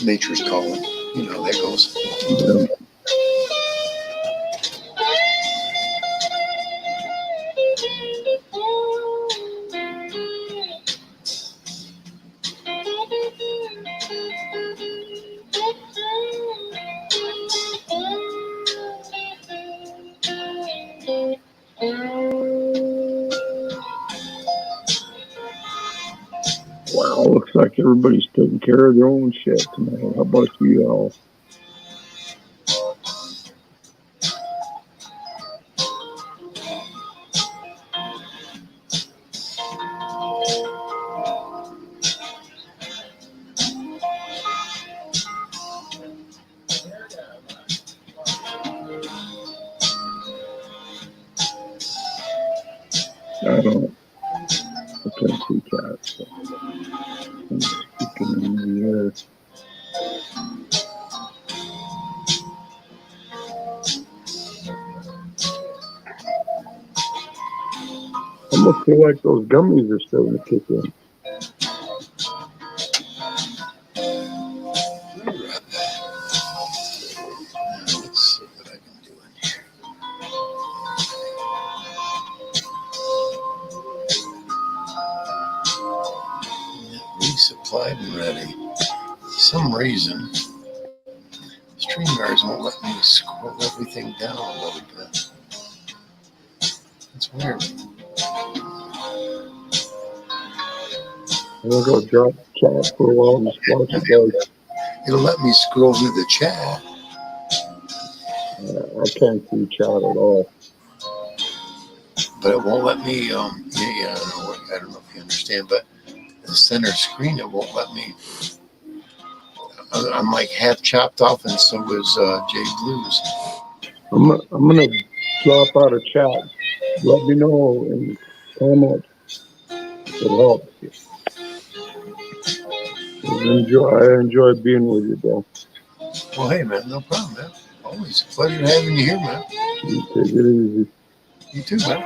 A: Nature's calling. You know how that goes.
G: Yeah.
H: Well, looks like everybody's taking care of their own shit tonight. How about you all? I don't. I can't see chat. So I'm speaking in the air. Almost feel like those gummies are starting to kick in.
A: Let's see what I can do in here. Resupplied Ready. For some reason, StreamYards won't let me scroll everything down a little bit. It's weird.
H: I'm gonna go drop chat for a while and just watch you guys.
A: It'll let me scroll through the chat.
H: I can't see chat at all.
A: But it won't let me. I don't know if you understand, but the center screen, it won't let me. I'm like half chopped off, and so was Jay Blues.
H: I'm gonna drop out of chat. Let me know in comments if it helps. I enjoy being with you, bro.
A: Well, hey, man, no problem, man. Always a pleasure having you here, man.
H: You take it easy.
A: You too, man.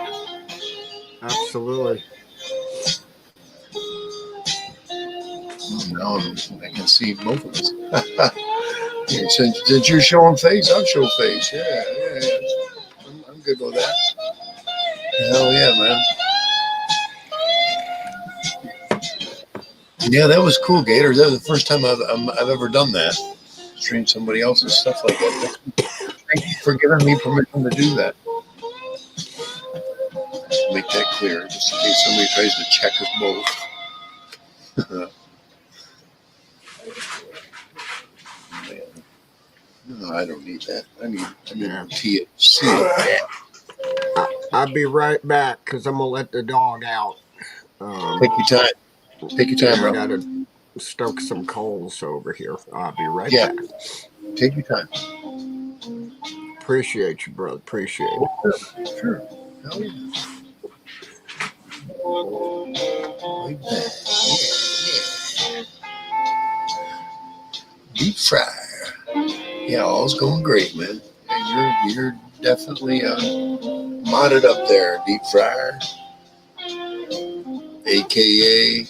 F: Absolutely.
A: Now I can see both of us. Yeah, since you're showing face, I'll show face. Yeah. I'm good with that. Hell yeah, man. Yeah, that was cool, Gator. That was the first time I've ever done that. Stream somebody else's stuff like that. Thank you for giving me permission to do that. Make that clear, just in case somebody tries to check us both. No, I don't need that. I need THC.
F: I'll be right back because I'm gonna let the dog out.
A: Take your time. Take your time,
F: I
A: bro.
F: gotta stoke some coals over here. I'll be right back.
A: Take your time.
F: Appreciate you, brother. Appreciate it.
A: Sure. Hell yeah. Like that. Yeah. Deep fryer. Yeah, all's going great, man. You're definitely modded up there, deep fryer, aka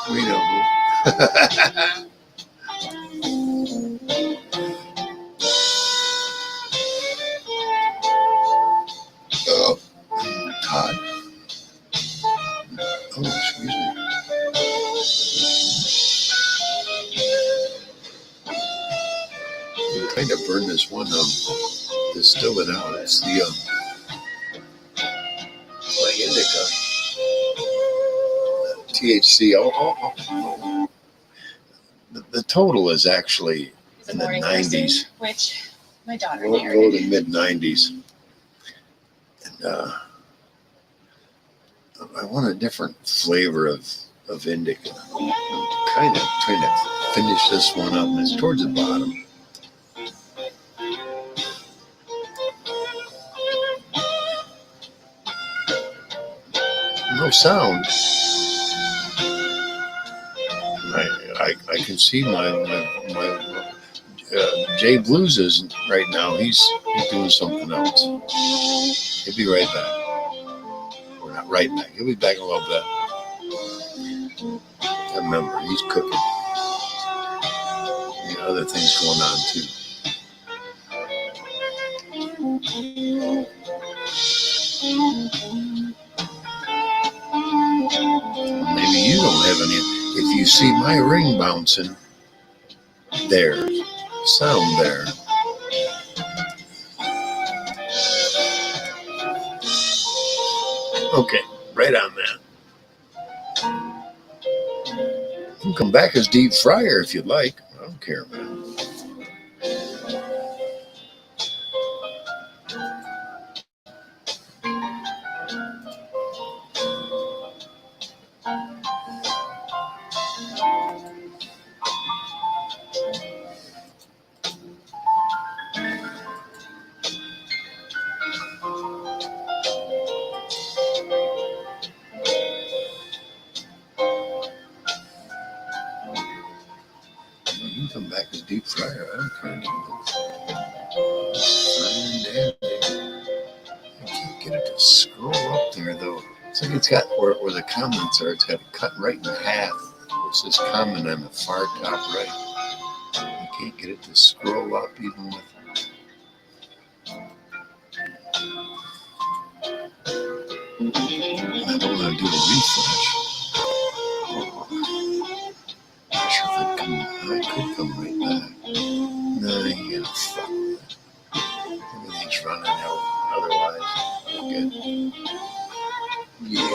A: we know who. Todd. Oh, excuse me. I'm trying to burn this one distill it out. It's the my indica. THC. The total is actually in the 90s.
E: Which my daughter
A: Low
E: married.
A: to mid 90s. And I want a different flavor of indica. I'm kind of trying to finish this one up, and it's towards the bottom. No sound. I can see my Jay Blues isn't right now. He's doing something else. He'll be right back. Or not right back. He'll be back in a little bit. I remember, he's cooking. And other things going on too. Maybe you don't have any. If you see my ring bouncing, there's sound there. Okay, right on that. You can come back as deep fryer if you'd like. I don't care, man. You can come back as deep fryer. I don't care. Fine, dandy. I can't get it to scroll up there though. It's like it's got where the comments are. It's got it cut right in half. It says comment on the far top right. I can't get it to scroll up even with. I don't want to do a refresh. Not sure if I could come right back. No, you gotta fuck with it. Everything's running out. Otherwise, we're good. Yeah.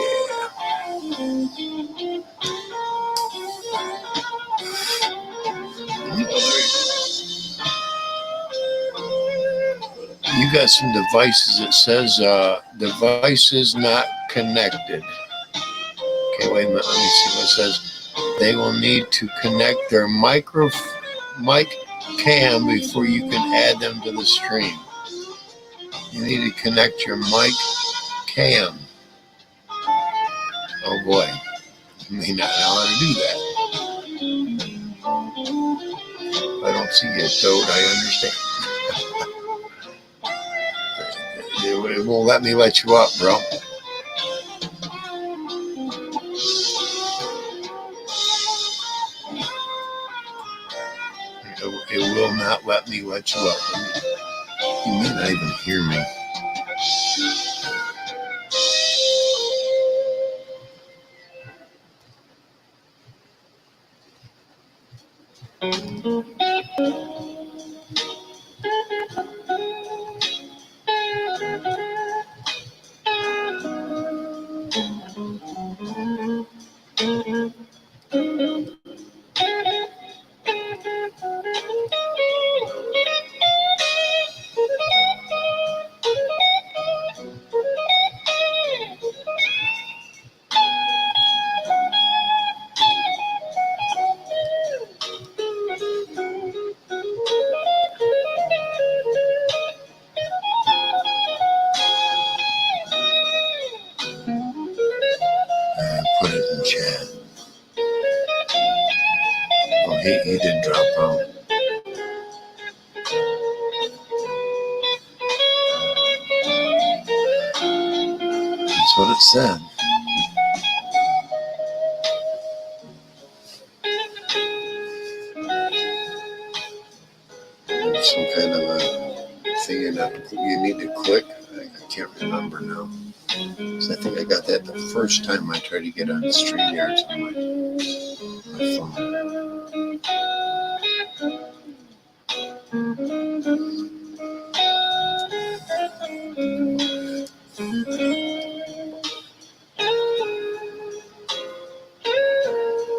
A: You got some devices that says devices not connected. Okay, wait a minute. Let me see what it says. They will need to connect their mic cam before you can add them to the stream. You need to connect your mic cam. Oh boy, you may not know how to do that. I don't see it, Toad. I understand. It won't let me let you up, bro. It will not let me let you up. You may not even hear me. Put it in chat. Oh, he did drop out. That's what it said. There's some kind of a thing you need to click. I can't remember now. So I think I got that the first time I tried to get on the StreamYards on my phone.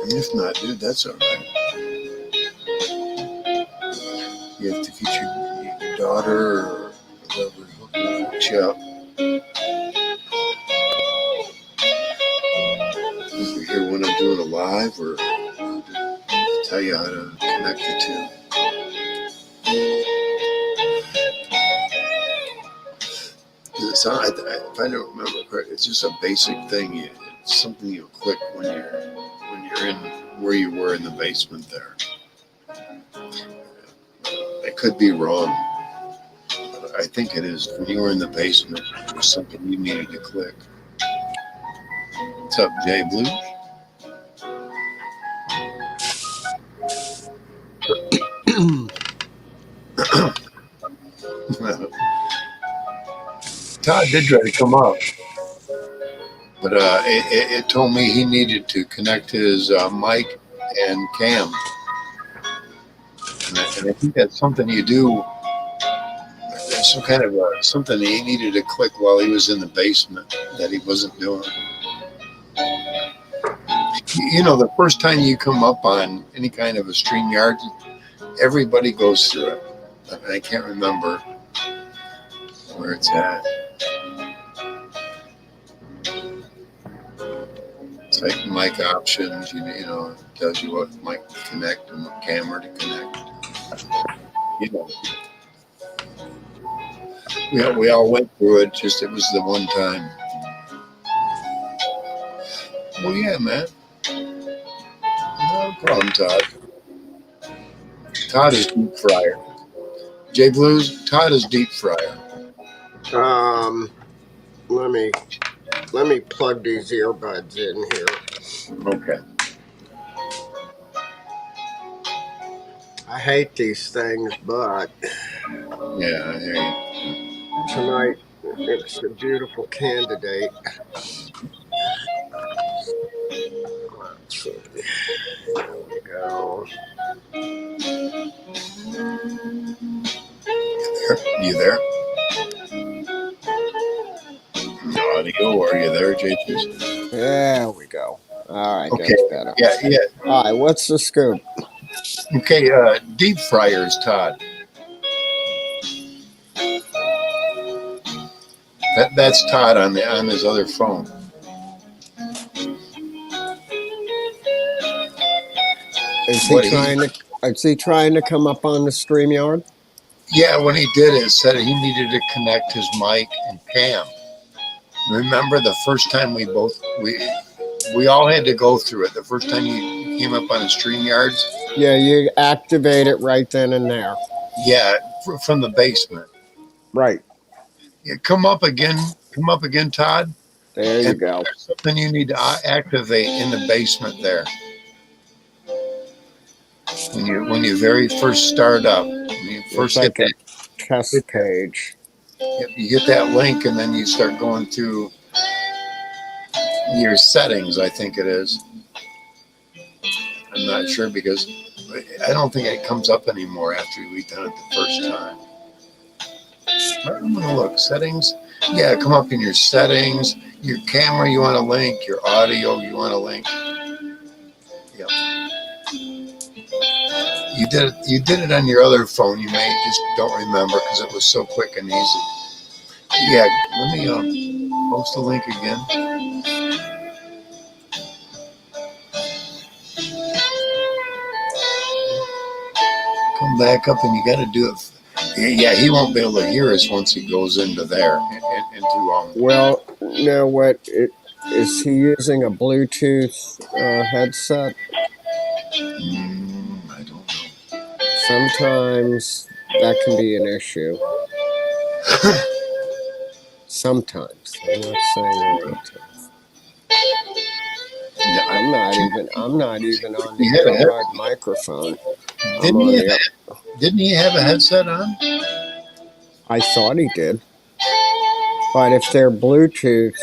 A: If not, dude, that's all right. You have to get your daughter or whoever hooks you up. If you're here when I'm doing a live, or I'll tell you how to connect the two. It's not, if I don't remember correctly, it's just a basic thing. It's something you click when you're in where you were in the basement there. I could be wrong, but I think it is. When you were in the basement, there was something you needed to click. What's up, Jay Blue?
G: Todd did try to come up.
A: But it told me he needed to connect his mic and cam. And I think that's something you do. There's some kind of something he needed to click while he was in the basement that he wasn't doing.
G: You know, the first time you come up on any kind of a StreamYard, everybody goes through it. I can't remember where it's at. It's like mic options, you know, it tells you what mic to connect and what camera to connect. You know, we all went through it, just it was the one time. Well, yeah, man. No problem, Todd. Todd is deep fryer. J Blues, Todd is deep fryer.
F: Let me plug these earbuds in here.
G: Okay.
F: I hate these things, but
G: Yeah, I hear you.
F: tonight it's a beautiful candidate. Let's see. There we go.
G: You there? Audio, are you there, JT?
F: There we go. All right,
G: Okay.
F: that's better.
G: Yeah.
F: All right, what's the scoop?
G: Okay, deep fryers, Todd. That's Todd on his other phone.
F: Is he
G: What he-
F: trying to? Is he trying to come up on the StreamYard?
G: Yeah, when he did it said he needed to connect his mic and cam. Remember the first time we all had to go through it. The first time you came up on a StreamYards?
F: Yeah, you activate it right then and there.
G: Yeah, from the basement.
F: Right.
G: Yeah, come up again, Todd.
F: There you
G: And
F: go.
G: there's something you need to activate in the basement there. When you very first start up, when you first
F: It's
G: hit
F: like a
G: that,
F: test page.
G: you get that link, and then you start going through your settings. I think it is. I'm not sure because I don't think it comes up anymore after we've done it the first time. I'm gonna look settings. Yeah, come up in your settings. Your camera, you want to link. Your audio, you want to link. Yep. You did it on your other phone. You may just don't remember because it was so quick and easy. Yeah, let me post the link again. Come back up and you got to do it. Yeah, he won't be able to hear us once he goes into there.
F: Well, now is he using a Bluetooth headset?
G: I don't know.
F: Sometimes that can be an issue. Sometimes. I'm not saying all the time. I'm not even on the earbud microphone.
G: Didn't he have a headset on?
F: I thought he did. But if they're Bluetooth,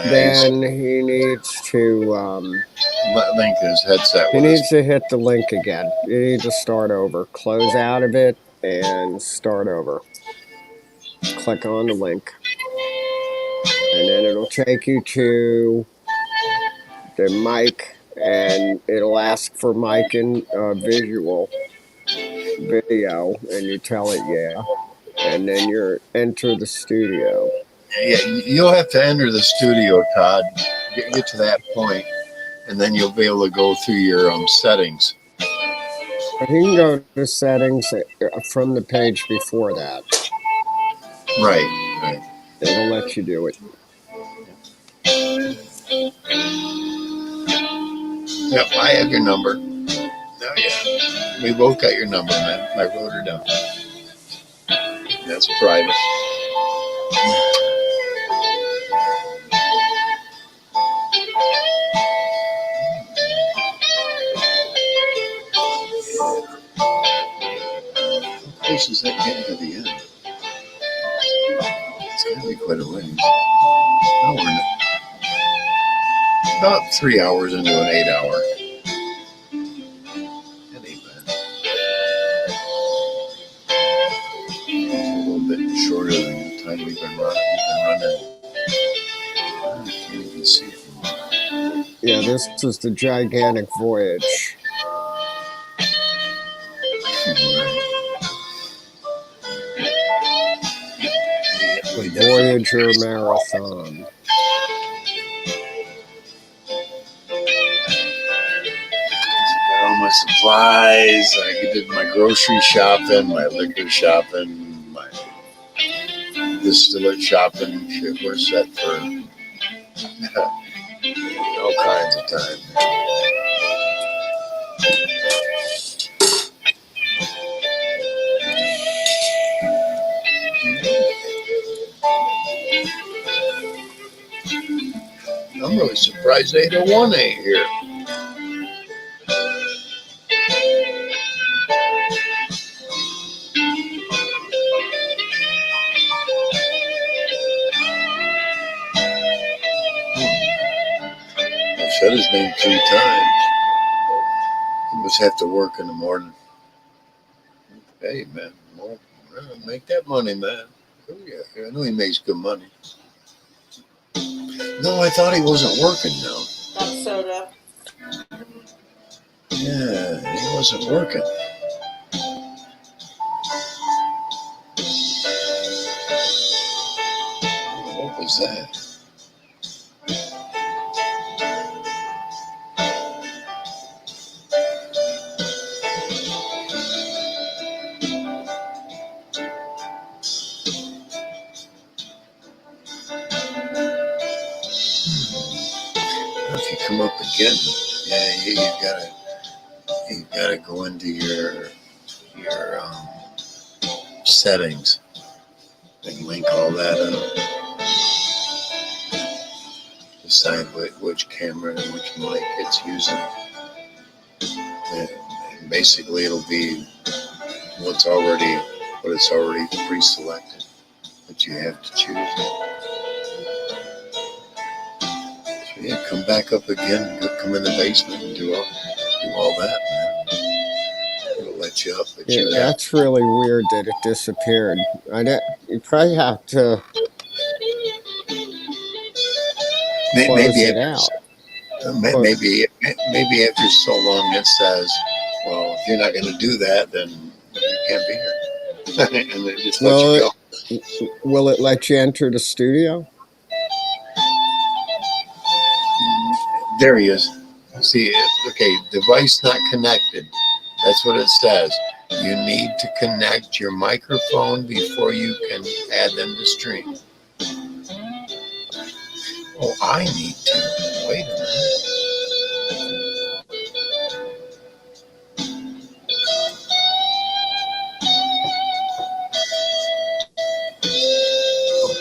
F: then he needs to
G: link his headset.
F: He needs to hit the link again. You need to start over. Close out of it and start over. Click on the link. And then it'll take you to the mic, and it'll ask for mic and visual video, and you tell it yeah. And then you enter the studio.
G: Yeah, you'll have to enter the studio, Todd. Get to that point, and then you'll be able to go through your settings.
F: But you can go to settings from the page before that.
G: Right.
F: It'll let you do it.
G: Yep, I have your number. Oh, yeah. We both got your number, man. I wrote her down. That's private. What place is that getting to the end? It's going to be quite a ways. Oh, we're about 3 hours into an 8 hour. That ain't bad. It's a little bit shorter than the time we've been running. I can't even see it anymore.
F: Yeah, this is the gigantic voyage. The Voyager Marathon.
A: Got all my supplies. I did my grocery shopping, my liquor shopping, my distillate shopping. Shit, we're set for all kinds of time. I'm really surprised 801 ain't here. I've said his name 3 times. He must have to work in the morning. Hey, man, make that money, man. Oh, yeah, I know he makes good money. No, I thought he wasn't working now.
E: That's soda.
A: Yeah, he wasn't working. What was that? If you come up again, yeah, you gotta go into your settings and link all that up. Decide which camera and which mic it's using. And basically, it'll be what it's already pre-selected, but you have to choose. So yeah, come back up again, come in the basement and do all that, man. It'll let you up, but
F: Yeah, that's really weird that it disappeared. You probably have to close it out.
A: Maybe after so long it says, well, if you're not going to do that, then you can't be here. And it just lets you go.
F: Will it let you enter the studio?
A: There he is. See, okay, device not connected. That's what it says. You need to connect your microphone before you can add them to stream. Oh, I need to. Wait a minute.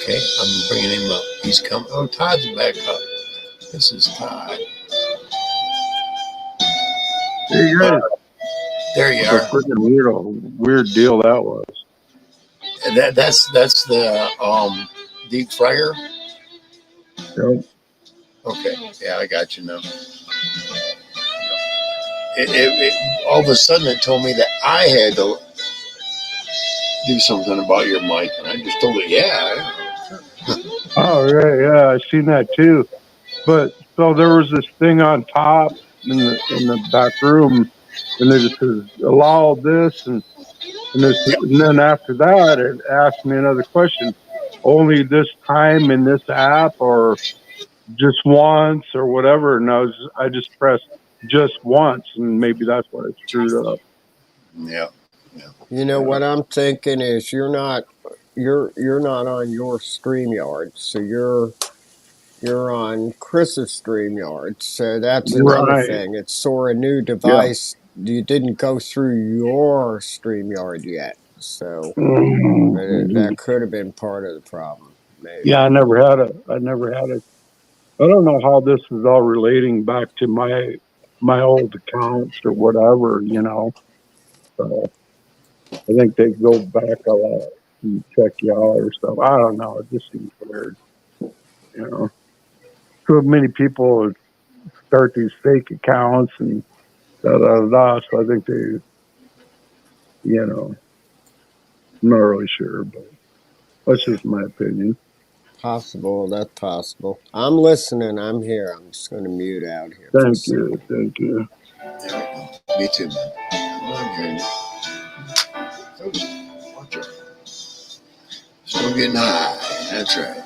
A: Okay, I'm bringing him up. He's coming. Oh, Todd's back up. This is Todd.
H: Hey guys,
A: There you
H: what a
A: are.
H: freaking weird deal that was.
A: That's the deep fryer.
H: Yep.
A: Okay, yeah, I got you now. All of a sudden it told me that I had to do something about your mic, and I just told it, yeah.
H: Oh yeah, I seen that too. But so there was this thing on top in the back room, and it just says allow this, and then after that it asked me another question. Only this time in this app, or just once, or whatever. And I just pressed just once, and maybe that's why it screwed up.
A: Yeah.
F: You know what I'm thinking is you're not on your StreamYard, so you're on Chris's StreamYard. So that's another
H: Right.
F: thing. It's sort of new
H: Yeah.
F: device. You didn't go through your StreamYard yet, so that could have been part of the problem. Maybe.
H: Yeah, I never had a. I don't know how this is all relating back to my old accounts or whatever, So I think they go back a lot and check you out or stuff. I don't know. It just seems weird, you know. Too many people start these fake accounts and da da da. So I think they, I'm not really sure, but that's just my opinion.
F: Possible. That's possible. I'm listening. I'm here. I'm just going to mute out here for a
H: Thank
F: second.
H: you. Thank you.
A: There we go. Me too, man. I'm hearing you. Oops, watch out. Still getting high. That's right.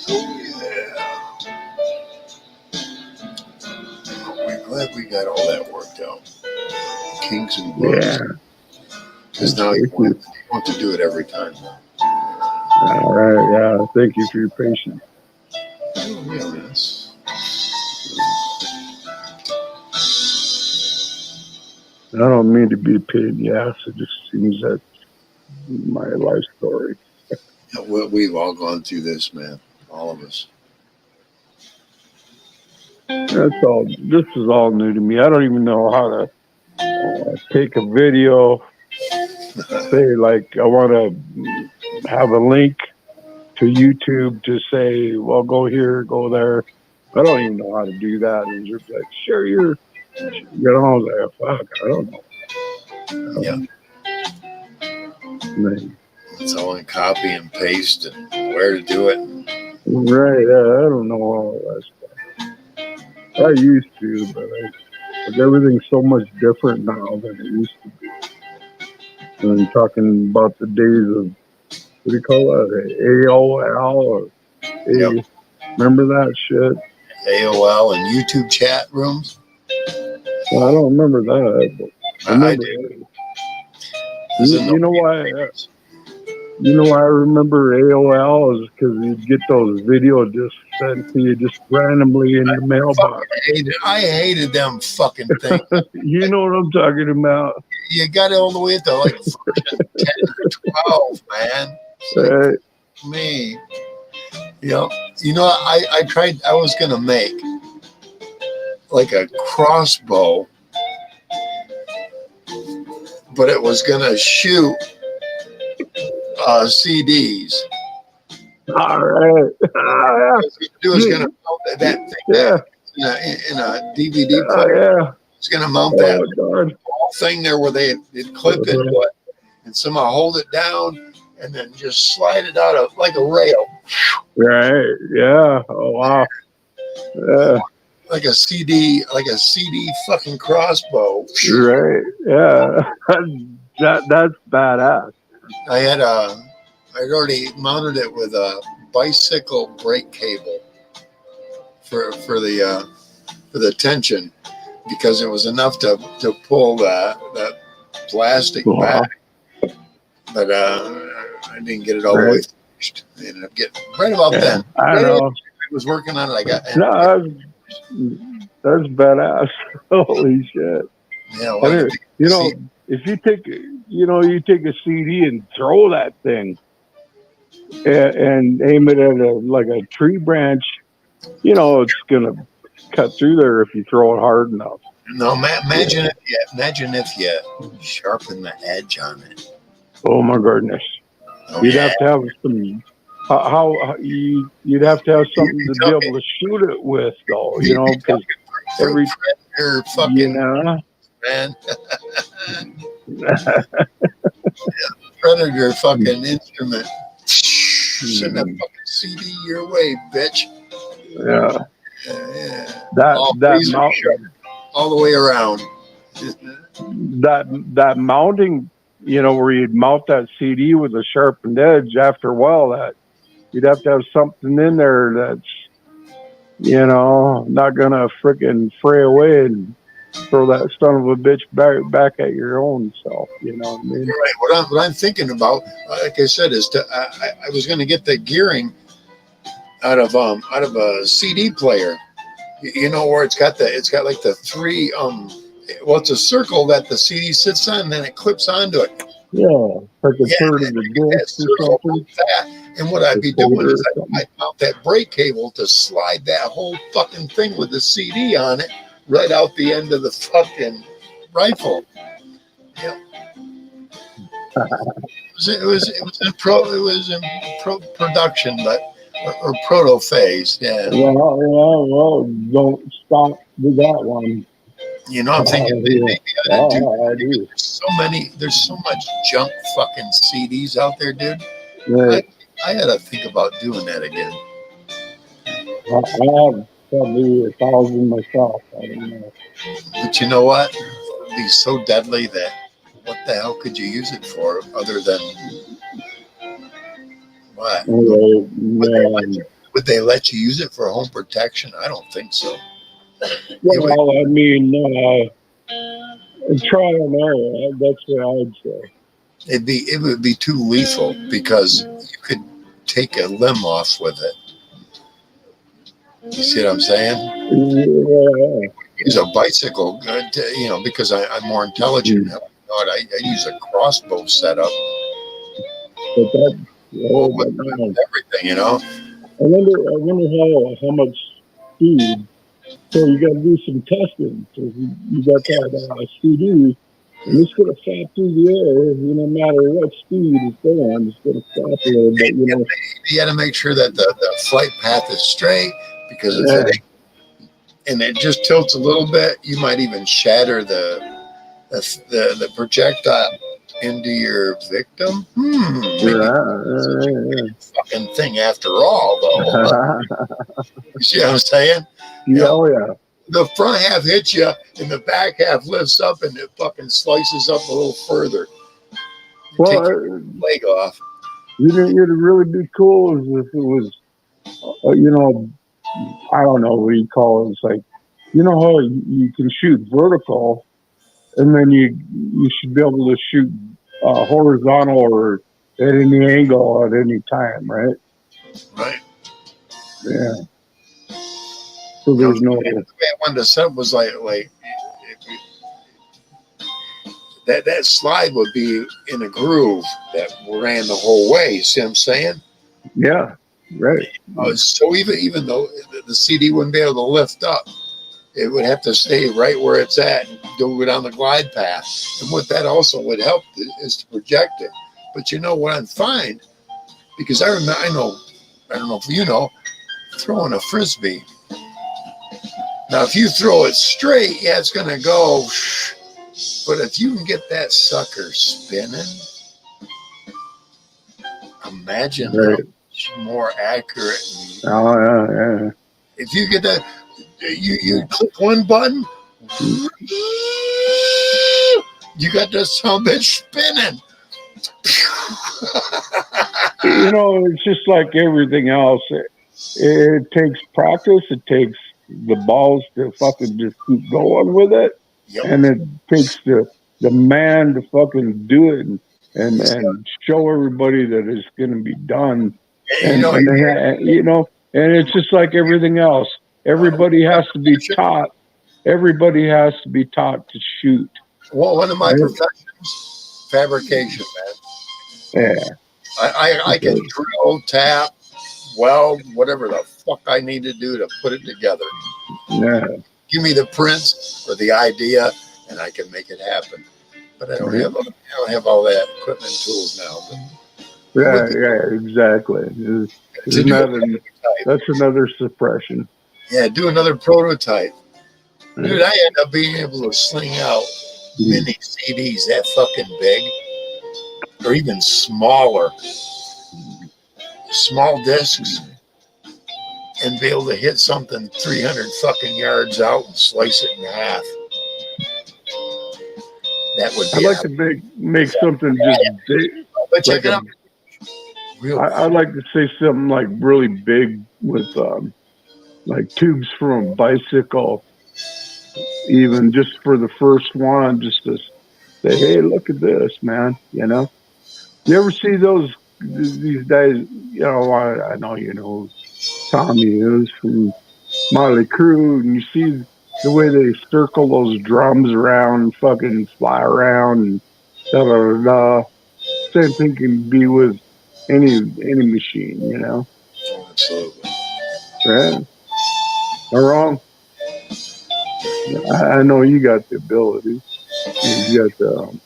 A: Oh, yeah. We're glad we got all that worked out. Kinks and
H: Yeah.
A: bugs. Because now you want to do it every time.
H: All right. Yeah. Thank you for your patience.
A: Oh, yeah, that's...
H: I don't mean to be a pain in the ass. It just seems that's my life story.
A: We've all gone through this, man. All of us.
H: That's all. This is all new to me. I don't even know how to take a video. Say like I want to have a link to YouTube to say, well, go here, go there. I don't even know how to do that. And just like, share your, you know, I was like, fuck, I don't know.
A: Yeah.
H: Man.
A: It's all in copy and paste and where to do it.
H: Right. I don't know all that stuff. I used to, but everything's so much different now than it used to be. And I'm talking about the days of, what do you call that? AOL or
A: Yep.
H: remember that shit?
A: AOL and YouTube chat rooms.
H: Well, I don't remember that, but I
A: I
H: remember
A: do.
H: You know why? You know why I remember AOL is because you'd get those videos just sent to you just randomly in the mailbox.
A: I hated them fucking things.
H: You know what I'm talking about?
A: You got it all the way to like version 10 or 12, man.
H: Right.
A: Me. Yeah. You know, I tried, I was going to make like a crossbow, but it was going to shoot CDs.
H: All right.
A: It was going to mount that thing in a DVD player.
H: Yeah.
A: It's going to mount that whole thing there where they'd clip into it and somehow hold it down and then just slide it out of like a rail.
H: Right. Yeah. Oh wow. Yeah.
A: Like a CD fucking crossbow.
H: Right. Yeah. That's badass.
A: I'd already mounted it with a bicycle brake cable for the tension because it was enough to pull that plastic back. But I didn't get it all the way finished. I ended up getting right about then.
H: I know.
A: I was working on it. I got
H: that's badass. Holy shit.
A: Yeah, well,
H: you know, if you take a CD and throw that thing and aim it at a tree branch, you know, it's gonna cut through there if you throw it hard enough.
A: No, imagine if you sharpen the edge on it.
H: Oh my goodness! You'd have to have some. You'd have to have something to be able to shoot it with, though. You know, because every
A: fucking man. Predator fucking instrument. Send that fucking CD your way, bitch.
H: Yeah.
A: Yeah.
H: That
A: all the way around.
H: that mounting, you know, where you'd mount that CD with a sharpened edge. After a while, that you'd have to have something in there that's, you know, not gonna frickin' fray away and throw that son of a bitch back at your own self. You know what I mean?
A: Right. What I'm thinking about, like I said, is I was going to get the gearing out of a CD player. You know where it's got like the three well, it's a circle that the CD sits on, and then it clips onto it.
H: Yeah, like a third of the disc or something.
A: And what I'd be doing is I'd mount that brake cable to slide that whole fucking thing with the CD on it right out the end of the fucking rifle. Yeah. It was in production, but or proto phase. Yeah.
H: Well, don't stop with that one.
G: You know, I'm thinking
H: Yeah.
G: maybe I ought to do.
H: I do.
G: There's so much junk fucking CDs out there, dude.
H: Right.
G: I gotta think about doing that again.
H: I have probably 1,000 myself. I don't know.
G: But you know what? It'd be so deadly that what the hell could you use it for other than what?
H: Anyway,
G: Would they let you use it for home protection? I don't think so.
H: well, I mean, trial and error. That's what I'd say.
G: It would be too lethal because you could take a limb off with it. You see what I'm saying?
H: Yeah.
G: Use a bicycle, because I'm more intelligent. I use a crossbow setup.
H: But that,
G: With everything,
H: I wonder how much speed. So you got to do some testing. So you got that CD, and it's going to fly through the air. No matter what speed it's going, it's going to stop a little bit.
G: You got to make sure that the flight path is straight because if it ain't, and it just tilts a little bit, you might even shatter the projectile into your victim. Fucking thing after all, though. You see what I'm saying?
H: Oh yeah.
G: The front half hits you, and the back half lifts up, and it fucking slices up a little further.
H: Well,
G: take your leg off.
H: It'd really be cool if it was, I don't know what you call it. It's like, how you can shoot vertical, and then you should be able to shoot horizontal or at any angle at any time, right?
G: Right.
H: Yeah. So there's no.
G: The way I wanted to set up was like that slide would be in a groove that ran the whole way. You see what I'm saying?
H: Yeah. Right.
G: So even though the CD wouldn't be able to lift up, it would have to stay right where it's at and go down the glide path. And what that also would help is to project it. But what I find, because I don't know if you know, throwing a frisbee. Now, if you throw it straight, yeah, it's going to go. But if you can get that sucker spinning, imagine how much more accurate.
H: Yeah.
G: If you get that, you click one button, you got this son bitch spinning.
H: It's just like everything else. It takes practice. It takes the balls to fucking just keep going with it. Yep. And it takes the man to fucking do it and show everybody that it's going to be done. And it's just like everything else. Everybody has to be taught. Everybody has to be taught to shoot.
G: Well, one of my professions, fabrication, man.
H: Yeah.
G: I can drill, tap, weld, whatever the fuck I need to do to put it together.
H: Yeah.
G: Give me the prints or the idea, and I can make it happen. But I don't have all that equipment and tools now.
H: Yeah, exactly. That's another suppression.
G: Yeah, do another prototype. Dude, I end up being able to sling out mini CDs that fucking big, or even smaller, small discs, and be able to hit something 300 fucking yards out and slice it in half. That would be.
H: I'd like to make something just big.
G: But check it out.
H: I'd like to say something like really big with like tubes from a bicycle, even just for the first one, just to say, hey, look at this, man. You ever see these guys? I know Tommy is from Motley Crue, and you see the way they circle those drums around and fucking fly around and da da da. Same thing can be with any machine,
G: Absolutely.
H: Right? Am I wrong? I know you got the ability. You got the.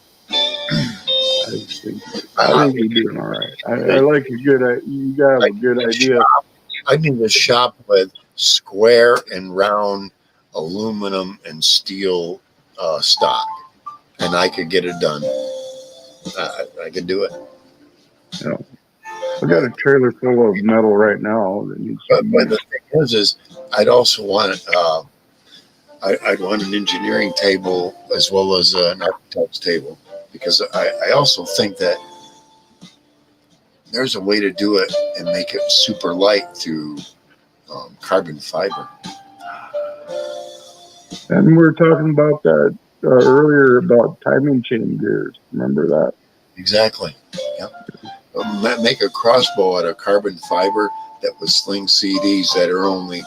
H: I think you're doing all right. I like a good. You got a good idea.
G: I need to shop with square and round aluminum and steel stock, and I could get it done. I could do it.
H: You know, I got a trailer full of metal right now that needs to be
G: But the thing is I'd also want I'd want an engineering table as well as an architect's table, because I also think that there's a way to do it and make it super light through carbon fiber.
H: And we were talking about that earlier about timing chain gears. Remember that?
G: Exactly. Yep. Make a crossbow out of carbon fiber that would sling CDs that are only,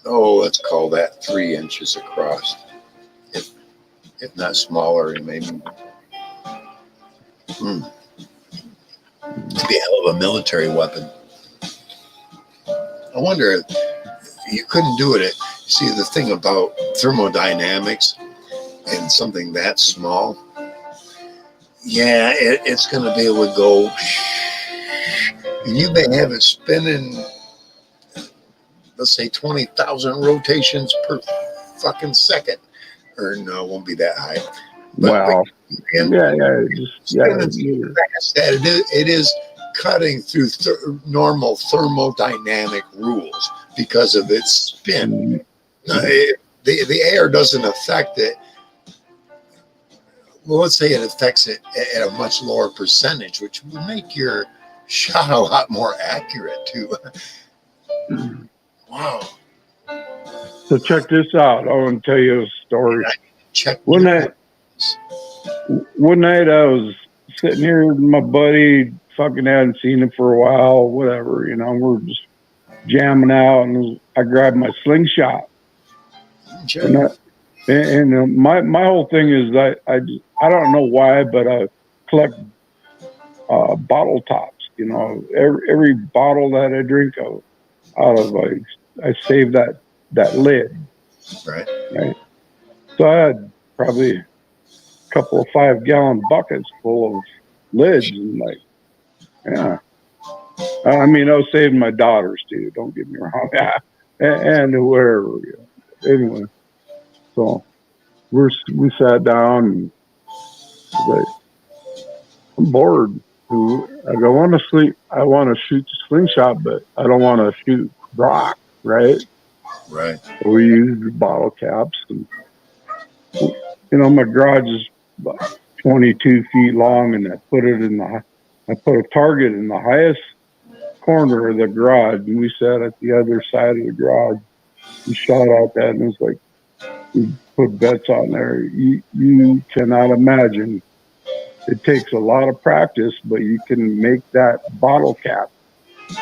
G: let's call that 3 inches across, if not smaller, and maybe. It'd be a hell of a military weapon. I wonder if you couldn't do it. See, the thing about thermodynamics and something that small, it's going to be able to go, and you may have it spinning, let's say 20,000 rotations per fucking second, or no, it won't be that high. But
H: wow.
G: It is cutting through normal thermodynamic rules because of its spin. The air doesn't affect it. Well, let's say it affects it at a much lower percentage, which would make your shot a lot more accurate too. Wow.
H: So check this out. I want to tell you a story. One night I was sitting here with my buddy, fucking hadn't seen him for a while, whatever, we're just jamming out, and I grabbed my slingshot. Sure. And my whole thing is that I don't know why, but I collect bottle tops. Every bottle that I drink out of, I save that lid.
G: Right.
H: So I had probably a couple of 5-gallon buckets full of lids, and I was saving my daughters too. Don't get me wrong, and whoever. Anyway, so we sat down, and I'm bored. I want to sleep. I want to shoot the slingshot, but I don't want to shoot rock. Right.
G: Right.
H: So we used bottle caps, and my garage is about 22 feet long, and I put a target in the highest corner of the garage, and we sat at the other side of the garage. We shot out that, and it was like, we put bets on there. You cannot imagine. It takes a lot of practice, but you can make that bottle cap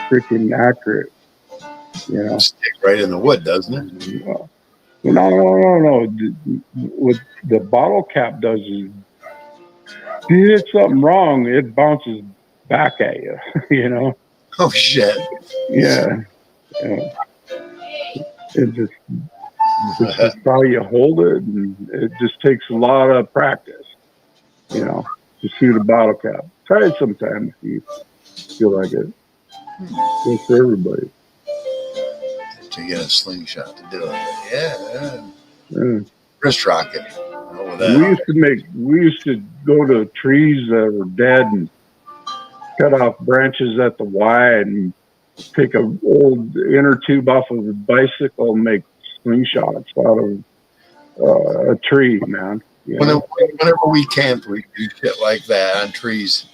H: freaking accurate.
G: Stick right in the wood, doesn't it?
H: No. What the bottle cap does is, if you hit something wrong, it bounces back at you.
G: Oh shit.
H: Yeah. It's just how you hold it, and it just takes a lot of practice, to shoot a bottle cap. Try it sometime if you feel like it. It's for everybody.
G: To get a slingshot to do it. Yeah. Wrist rocket.
H: We used to go to trees that were dead and cut off branches at the Y and take an old inner tube off of a bicycle and make slingshots out of a tree, man.
G: Whenever we camped, we do shit like that on trees.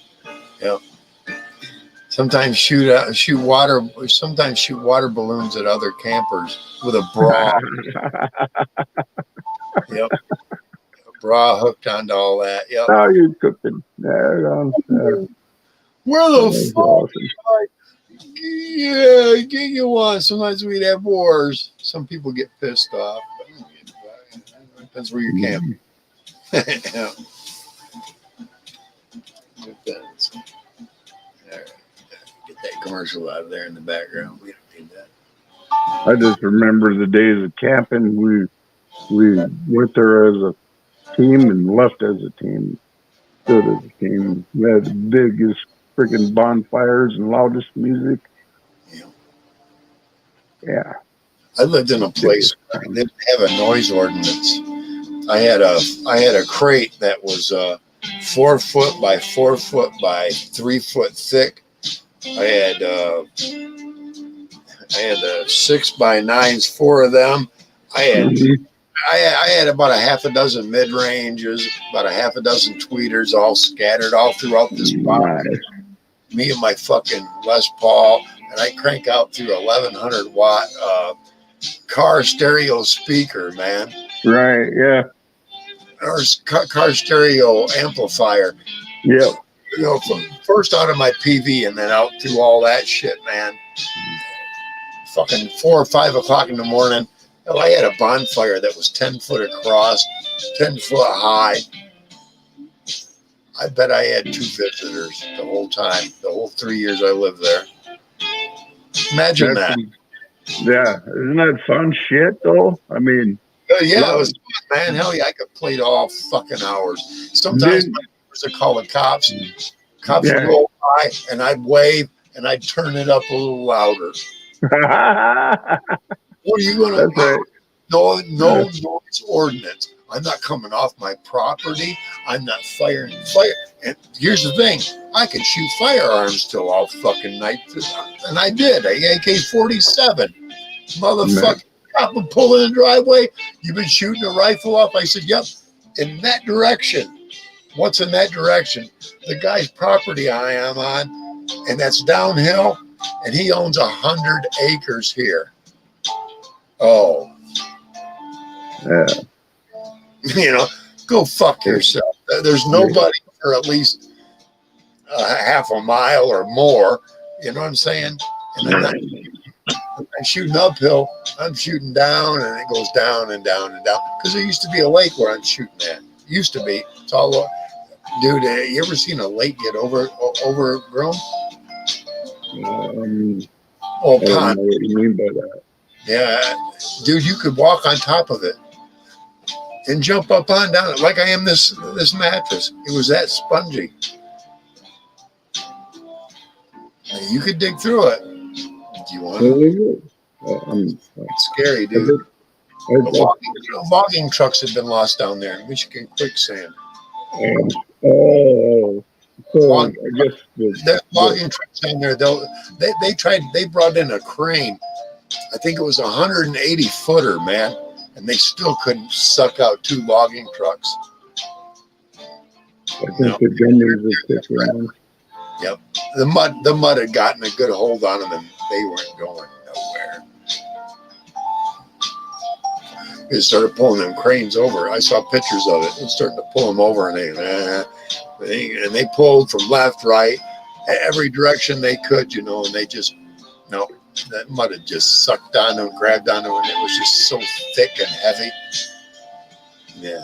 G: Yep. Sometimes shoot water balloons at other campers with a bra. Yep. A bra hooked onto all that. Yep.
H: How you cooking? Where
G: the fuck? Awesome. Yeah, you want. Sometimes we'd have wars. Some people get pissed off. Depends where you're camping. Yeah. Depends. All right. Get that commercial out of there in the background. We don't need that.
H: I just remember the days of camping. We went there as a team and left as a team. Stood as a team. We had the biggest freaking bonfires and loudest music. Yeah.
G: I lived in a place where they didn't have a noise ordinance. I had a crate that was 4 foot by 4 foot by 3 foot thick. I had 6x9s, 4 of them. I had about a half a dozen mid ranges, about a half a dozen tweeters, all scattered all throughout this box.
H: Nice.
G: Me and my fucking Les Paul, and I crank out through 1100 watt car stereo speaker, man,
H: Right. Yeah.
G: or car stereo amplifier.
H: Yep.
G: You know, first out of my PV and then out through all that shit, man. Fucking 4 or 5 o'clock in the morning. Hell, I had a bonfire that was 10 foot across, 10 foot high. I bet I had 2 visitors the whole time, the whole 3 years I lived there. Imagine that.
H: Yeah. Isn't that fun shit, though? I mean,
G: Yeah, it was fun, man. Hell yeah, I could play it all fucking hours. Sometimes my neighbors would call the cops. Cops would roll by, and I'd wave, and I'd turn it up a little louder. What are you going to do?
H: Right.
G: No noise ordinance. I'm not coming off my property. I'm not firing fire. And here's the thing. I could shoot firearms till all fucking night. And I did. A AK-47. Motherfucker. Cop would pull in the driveway. You've been shooting a rifle off? I said, yep. In that direction. What's in that direction? The guy's property I am on. And that's downhill. And he owns 100 acres here. Oh.
H: Yeah.
G: You know, go fuck yourself. There's nobody for at least half a mile or more. You know what I'm saying? And I'm shooting uphill. I'm shooting down, and it goes down and down and down. Because there used to be a lake where I'm shooting at. Used to be. It's all, dude. You ever seen a lake get overgrown?
H: I
G: Pond.
H: don't know what you mean by that.
G: Yeah, dude, you could walk on top of it and jump up on down it like I am this mattress. It was that spongy. You could dig through it. Do you want to? It's scary, dude. Logging trucks have been lost down there in Michigan quicksand.
H: So I guess
G: the logging trucks down there, though, they brought in a crane. I think it was a 180 footer, man, and they still couldn't suck out 2 logging trucks.
H: I think the gunners are quick around.
G: Yep, the mud had gotten a good hold on them, and they weren't going nowhere. It started pulling them cranes over. I saw pictures of it. It was starting to pull them over, and they pulled from left, right, every direction they could, you know, and they just that mud had just sucked onto and grabbed onto, and it was just so thick and heavy. Yeah,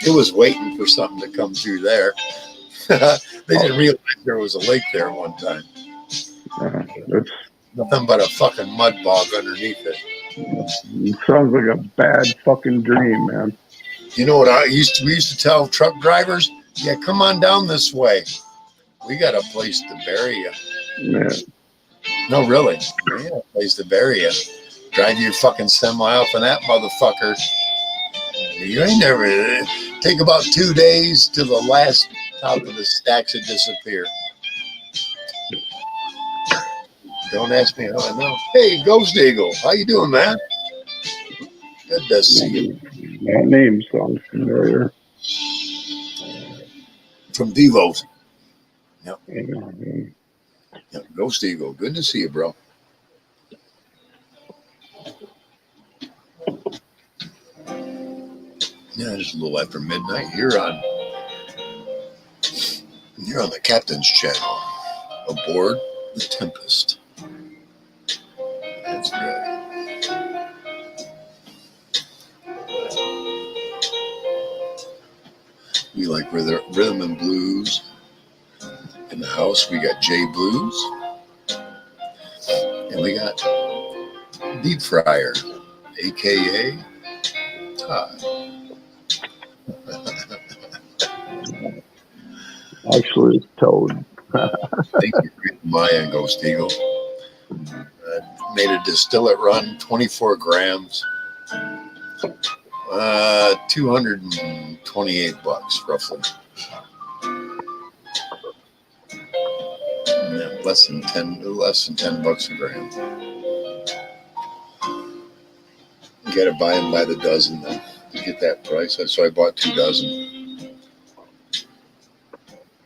G: it was waiting for something to come through there. They didn't realize there was a lake there at one time.
H: That's
G: Nothing but a fucking mud bog underneath it.
H: It sounds like a bad fucking dream, man.
G: You know what we used to tell truck drivers? Yeah, come on down this way. We got a place to bury you.
H: Yeah.
G: No, really. We got a place to bury you. Drive your fucking semi off in that motherfucker. You ain't never. Take about 2 days till the last top of the stacks would disappear. Don't ask me how I know. Hey, Ghost Eagle, how you doing, man? Good to see you.
H: That name sounds familiar.
G: From Devo's. Yep.
H: Yeah.
G: Yep. Ghost Eagle, good to see you, bro. Yeah, just a little after midnight. You're on the captain's channel. Aboard the Tempest. That's right. We like rhythm and blues. In the house, we got J Blues. And we got Deep Fryer, a.k.a. Todd.
H: Actually, it's Toad.
G: Thank you, Maya and Ghost Eagle. Made a distillate run, 24 grams. $228 roughly. Yeah, less than 10 bucks a gram. You gotta buy them by the dozen though to get that price. So I bought 2 dozen.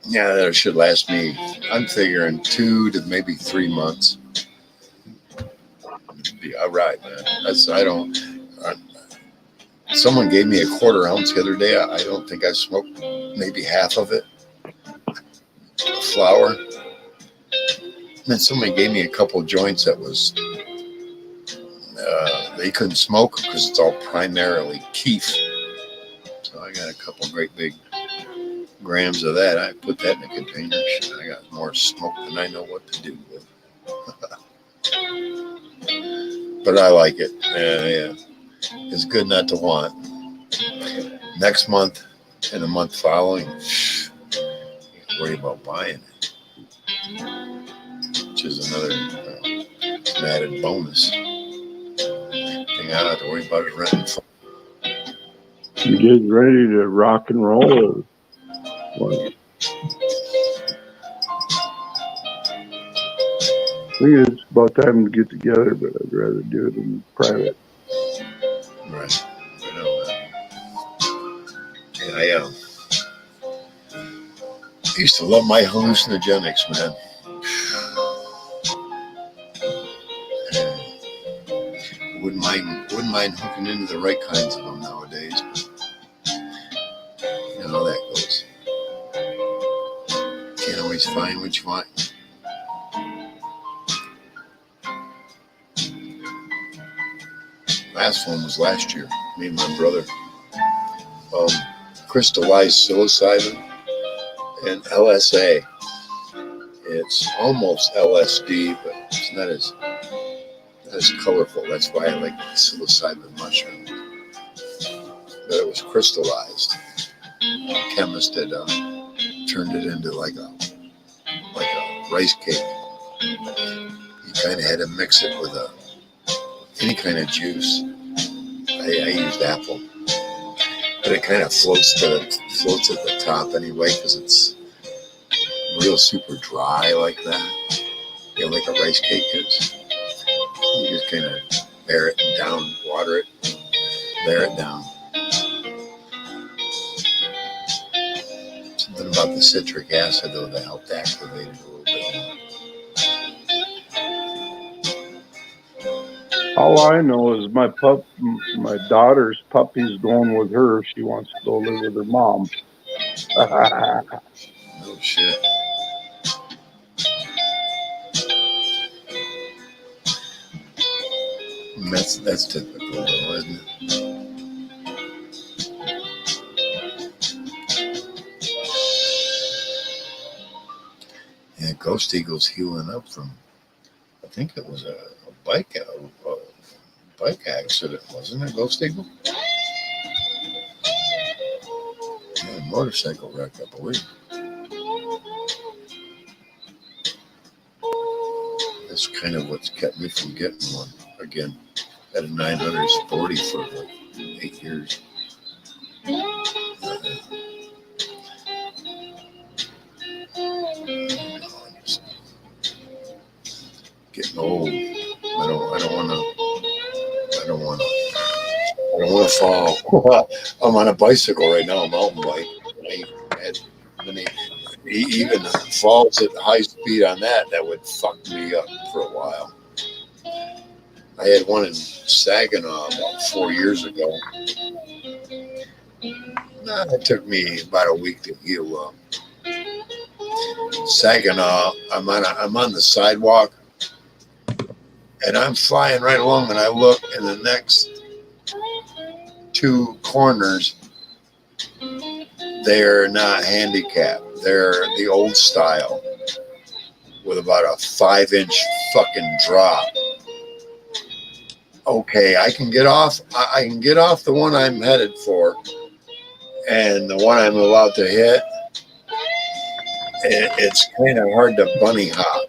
G: Yeah, that should last me. I'm figuring 2 to maybe 3 months. Be all right, man. Someone gave me a 1/4 ounce the other day. I don't think I smoked maybe half of it. Flour. And then somebody gave me a couple of joints that was they couldn't smoke because it's all primarily keef. So I got a couple great big grams of that. I put that in a container. Shit, I got more smoke than I know what to do with. But I like it. Yeah. It's good not to want. Next month and the month following, you can't worry about buying it, which is another added bonus. Thing I don't have to worry about is renting.
H: You getting ready to rock and roll? Or what? I think it's about time to get together, but I'd rather do it in private.
G: Right. I know that. Yeah, I used to love my hallucinogenics, man. Wouldn't mind hooking into the right kinds of them nowadays, but you know how that goes. Can't always find what you want. Last one was last year. Me and my brother. Crystallized psilocybin and LSA. It's almost LSD, but it's not as colorful. That's why I like psilocybin mushroom. But it was crystallized. A chemist had turned it into like a rice cake. You kind of had to mix it with any kind of juice. I used apple, but it kind of floats at the top anyway because it's real super dry like that. You know, like a rice cake is. You just kind of bear it down, water it, bear it down. Something about the citric acid though that helped activate it a little bit more.
H: All I know is my daughter's puppy's going with her. She wants to go live with her mom.
G: No shit. That's typical though, isn't it? Yeah, Ghost Eagle's healing up from, I think it was a bike accident, wasn't it, Ghost Eagle? Yeah, motorcycle wreck, I believe. That's kind of what's kept me from getting one again. Had a 940 for like 8 years. Getting old. I don't want to fall. I'm on a bicycle right now, a mountain bike. Even falls at high speed on that would fuck me up for a while. I had one in Saginaw about 4 years ago. It took me about a week to heal up. Saginaw, I'm on the sidewalk, and I'm flying right along, and I look, and the next 2 corners, they're not handicapped. They're the old style with about a 5-inch fucking drop. Okay, I can get off. I can get off the one I'm headed for, and the one I'm about to hit. It's kind of hard to bunny hop.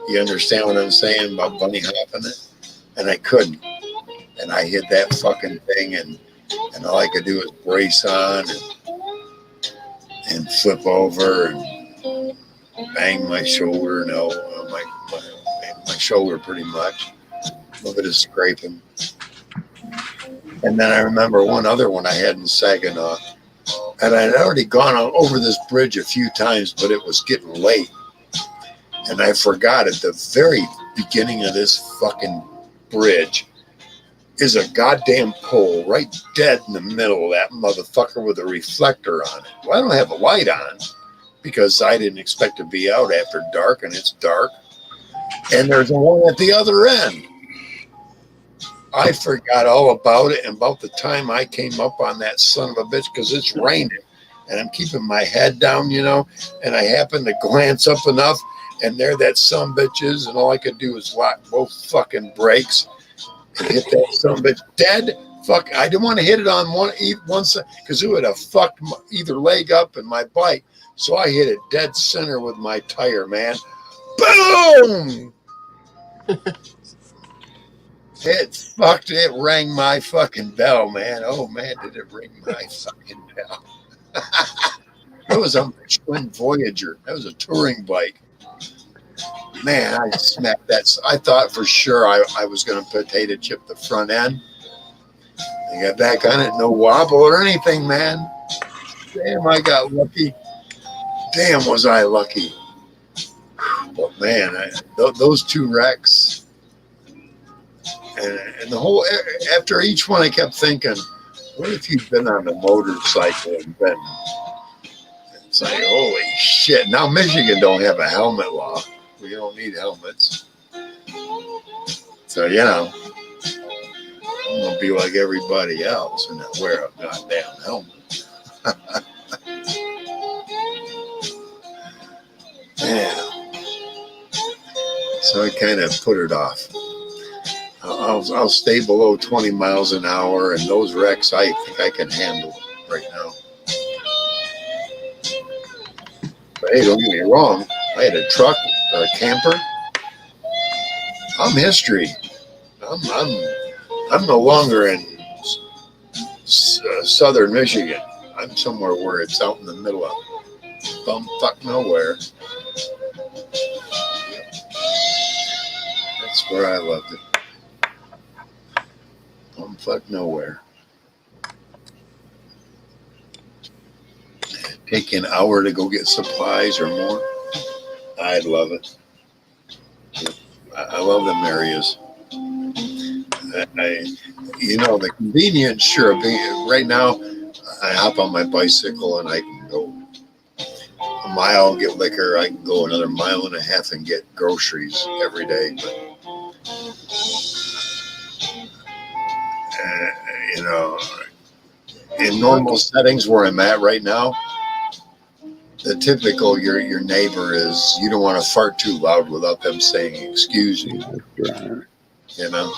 G: You understand what I'm saying about bunny hopping it? And I couldn't. And I hit that fucking thing, and and all I could do was brace on and flip over and bang my shoulder. No, my shoulder pretty much. A little bit of scraping. And then I remember one other one I had in Saginaw. And I'd already gone over this bridge a few times, but it was getting late. And I forgot at the very beginning of this fucking bridge is a goddamn pole right dead in the middle of that motherfucker with a reflector on it. Well, I don't have a light on because I didn't expect to be out after dark, and it's dark. And there's one at the other end. I forgot all about it, and about the time I came up on that son of a bitch, because it's raining, and I'm keeping my head down, you know, and I happened to glance up enough, and there that son of a bitch is, and all I could do was lock both fucking brakes and hit that son of a bitch dead. Fuck, I didn't want to hit it on one side, because it would have fucked either leg up in my bike, so I hit it dead center with my tire, man. Boom! It rang my fucking bell, man. Oh, man, did it ring my fucking bell. That was a Twin Voyager. That was a touring bike. Man, I smacked that. I thought for sure I was going to potato chip the front end. I got back on it, no wobble or anything, man. Damn, I got lucky. Damn, was I lucky. But, man, those two wrecks. And the whole, after each one, I kept thinking, what if you've been on a motorcycle and been, it's like, holy shit. Now Michigan don't have a helmet law. We don't need helmets. So, you know, I'm going to be like everybody else and not wear a goddamn helmet. Yeah. So I kind of put it off. I'll stay below 20 miles an hour, and those wrecks I think I can handle right now. But hey, don't get me wrong. I had a truck or a camper. I'm history. I'm no longer in southern Michigan. I'm somewhere where it's out in the middle of bumfuck nowhere. That's where I loved it. Bumfuck nowhere. Take an hour to go get supplies or more. I'd love it. I love them areas. You know, the convenience, sure. Right now, I hop on my bicycle and I can go a mile, get liquor. I can go another mile and a half and get groceries every day. But you know, in normal settings where I'm at right now, the typical your neighbor is you don't want to fart too loud without them saying excuse you. You know,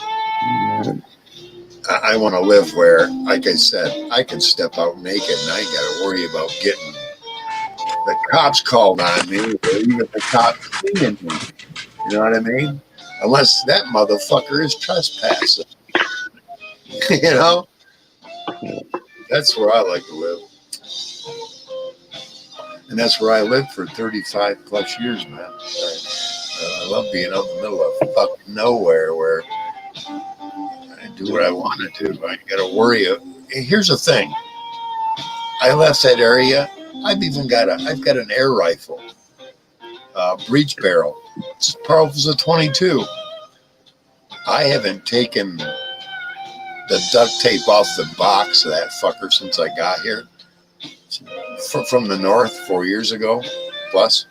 G: I want to live where, like I said, I can step out naked and I ain't got to worry about getting the cops called on me or even the cops seeing me. You know what I mean? Unless that motherfucker is trespassing. You know, that's where I like to live. And that's where I lived for 35 plus years, man. I love being out in the middle of fucking nowhere where I do what I want to do. I got to worry. Here's the thing. I left that area. I've got an air rifle, breech barrel. It's powerful as a 22. I haven't taken the duct tape off the box of that fucker since I got here. From the north 4 years ago plus.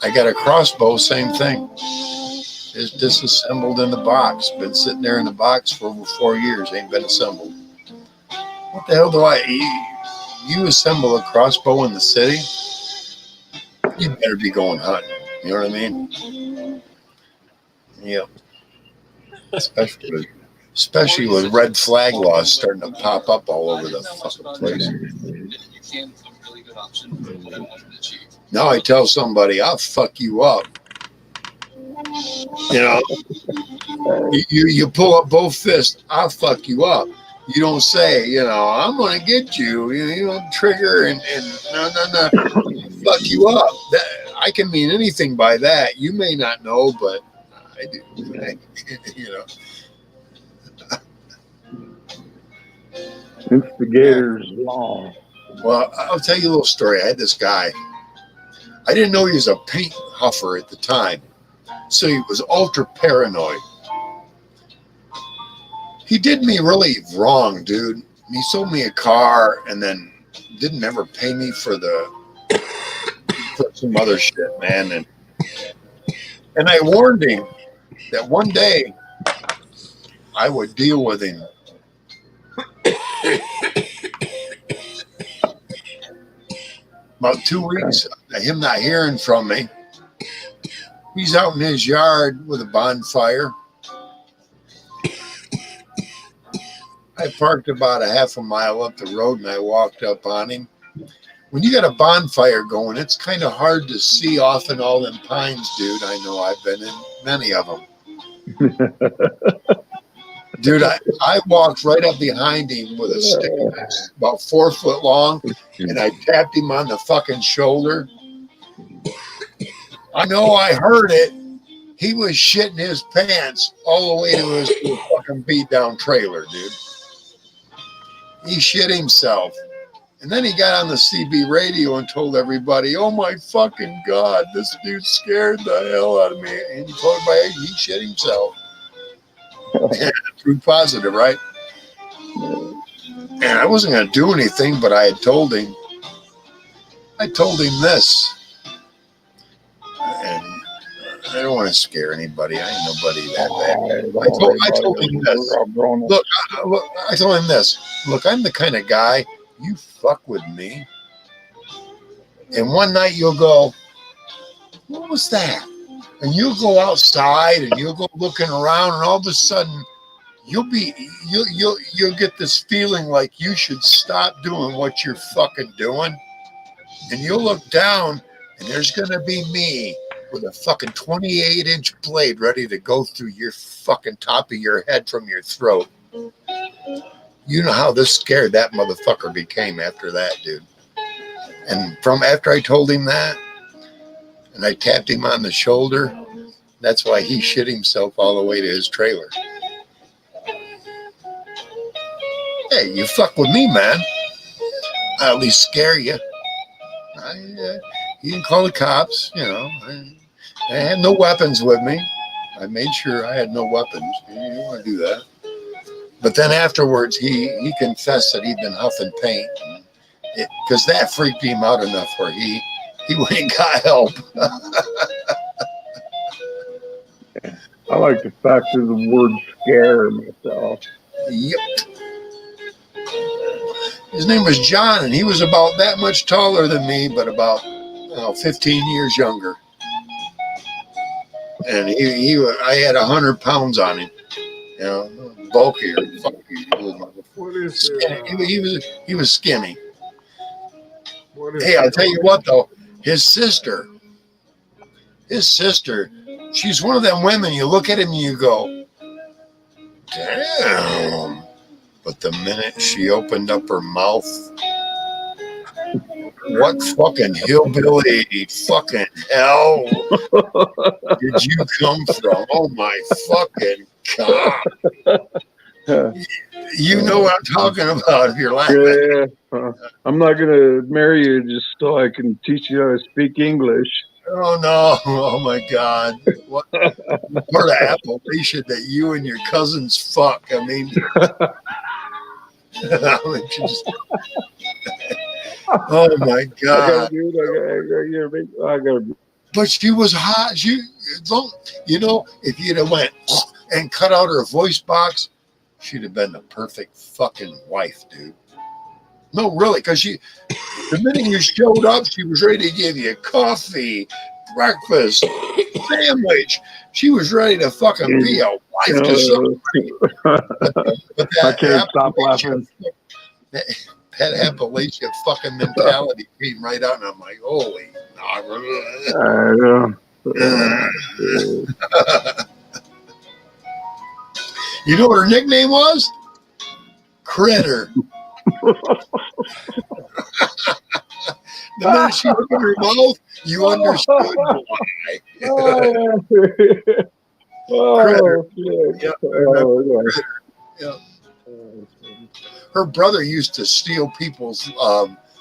G: I got a crossbow, same thing. It's disassembled in the box. Been sitting there in the box for over 4 years, ain't been assembled. What the hell do you assemble a crossbow in the city? You better be going hunting. You know what I mean? Yep. Especially with red flag laws starting to pop up all over the fucking place. Now I tell somebody, I'll fuck you up. You know, you pull up both fists, I'll fuck you up. You don't say, I'm going to get you. You don't trigger and no, fuck you up. I can mean anything by that. You may not know, but I do.
H: Instigator's law.
G: Well, I'll tell you a little story. I had this guy. I didn't know he was a paint huffer at the time. So he was ultra paranoid. He did me really wrong, dude. He sold me a car and then didn't ever pay me for some other shit, man. And I warned him that one day I would deal with him. About 2 weeks, him not hearing from me. He's out in his yard with a bonfire. I parked about a half a mile up the road and I walked up on him. When you got a bonfire going, it's kind of hard to see off in all them pines, dude. I know, I've been in many of them. Dude, I walked right up behind him with a stick about 4 foot long, and I tapped him on the fucking shoulder. I know I heard it. He was shitting his pants all the way to his fucking beat down trailer, dude. He shit himself. And then he got on the CB radio and told everybody, oh my fucking God, this dude scared the hell out of me. And he told everybody he shit himself. Proof positive, right? And I wasn't going to do anything, but I had told him. I told him this. And I don't want to scare anybody. I ain't nobody that bad. I told him this. Look, I told him this. Look, I'm the kind of guy, you fuck with me, and one night you'll go, what was that? And you'll go outside and you'll go looking around, and all of a sudden you'll get this feeling like you should stop doing what you're fucking doing, and you'll look down and there's gonna be me with a fucking 28-inch blade ready to go through your fucking top of your head from your throat. You know how this scared that motherfucker became after that, dude. And from after I told him that, and I tapped him on the shoulder, that's why he shit himself all the way to his trailer. Hey, you fuck with me, man. I'll at least scare you. He didn't call the cops, I had no weapons with me. I made sure I had no weapons. You don't want to do that. But then afterwards, he confessed that he'd been huffing paint, because that freaked him out enough where he went and got help.
H: I like the fact of the word scare myself.
G: Yep. His name was John, and he was about that much taller than me, but about 15 years younger. And I had 100 pounds on him, bulkier.
F: What is
G: He was skinny. Hey, I'll tell you what though, his sister, she's one of them women you look at him and you go, damn. But the minute she opened up her mouth, what fucking hillbilly fucking hell did you come from? Oh my fucking God. You know what I'm talking about if you're laughing.
H: Yeah. I'm not going to marry you just so I can teach you how to speak English.
G: Oh no. Oh my God. What part of Appalachia that you and your cousins fuck? I mean, oh my God.
H: I gotta.
G: But she was hot. If you'd have went and cut out her voice box, she'd have been the perfect fucking wife, dude. No, really, because the minute you showed up, she was ready to give you coffee, breakfast, sandwich. She was ready to fucking be a wife to somebody. But
H: I can't stop laughing.
G: That Appalachia fucking mentality came right out, and I'm like, holy.
H: I know.
G: You know what her nickname was?
A: critter. The minute she opened her mouth, you understood why.
H: Oh,
A: Critter.
H: shit.
A: Yep, I remember.
H: Oh,
A: Yep.
H: yeah.
A: Her brother used to steal people's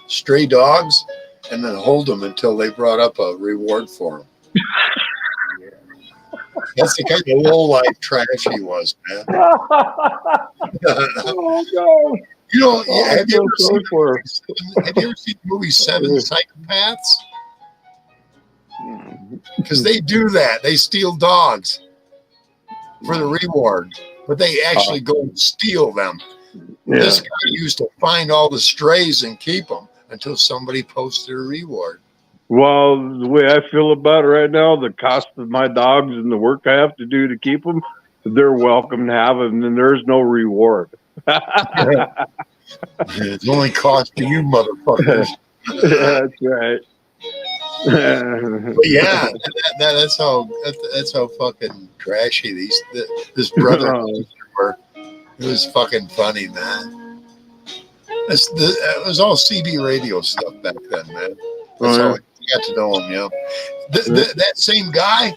A: stray dogs and then hold them until they brought up a reward for him. That's the kind of low life trash he was, man.
H: Oh, God.
A: You know,
H: Oh,
A: have you
H: I'm
A: ever
H: so
A: seen
H: sorry
A: the movie Seven Psychopaths?
H: for
A: Because they do that. They steal dogs for the reward, but they actually go and steal them.
H: Yeah.
A: This guy used to find all the strays and keep them until somebody posted a reward.
H: Well, the way I feel about it right now, the cost of my dogs and the work I have to do to keep them, they're welcome to have them, and there's no reward.
A: It's only cost to you, motherfuckers.
H: That's right.
A: But yeah, that's how fucking trashy this brother and sister were. It was fucking funny, man. It was all CB radio stuff back then, man. That's how I got to know him. Yeah, that same guy,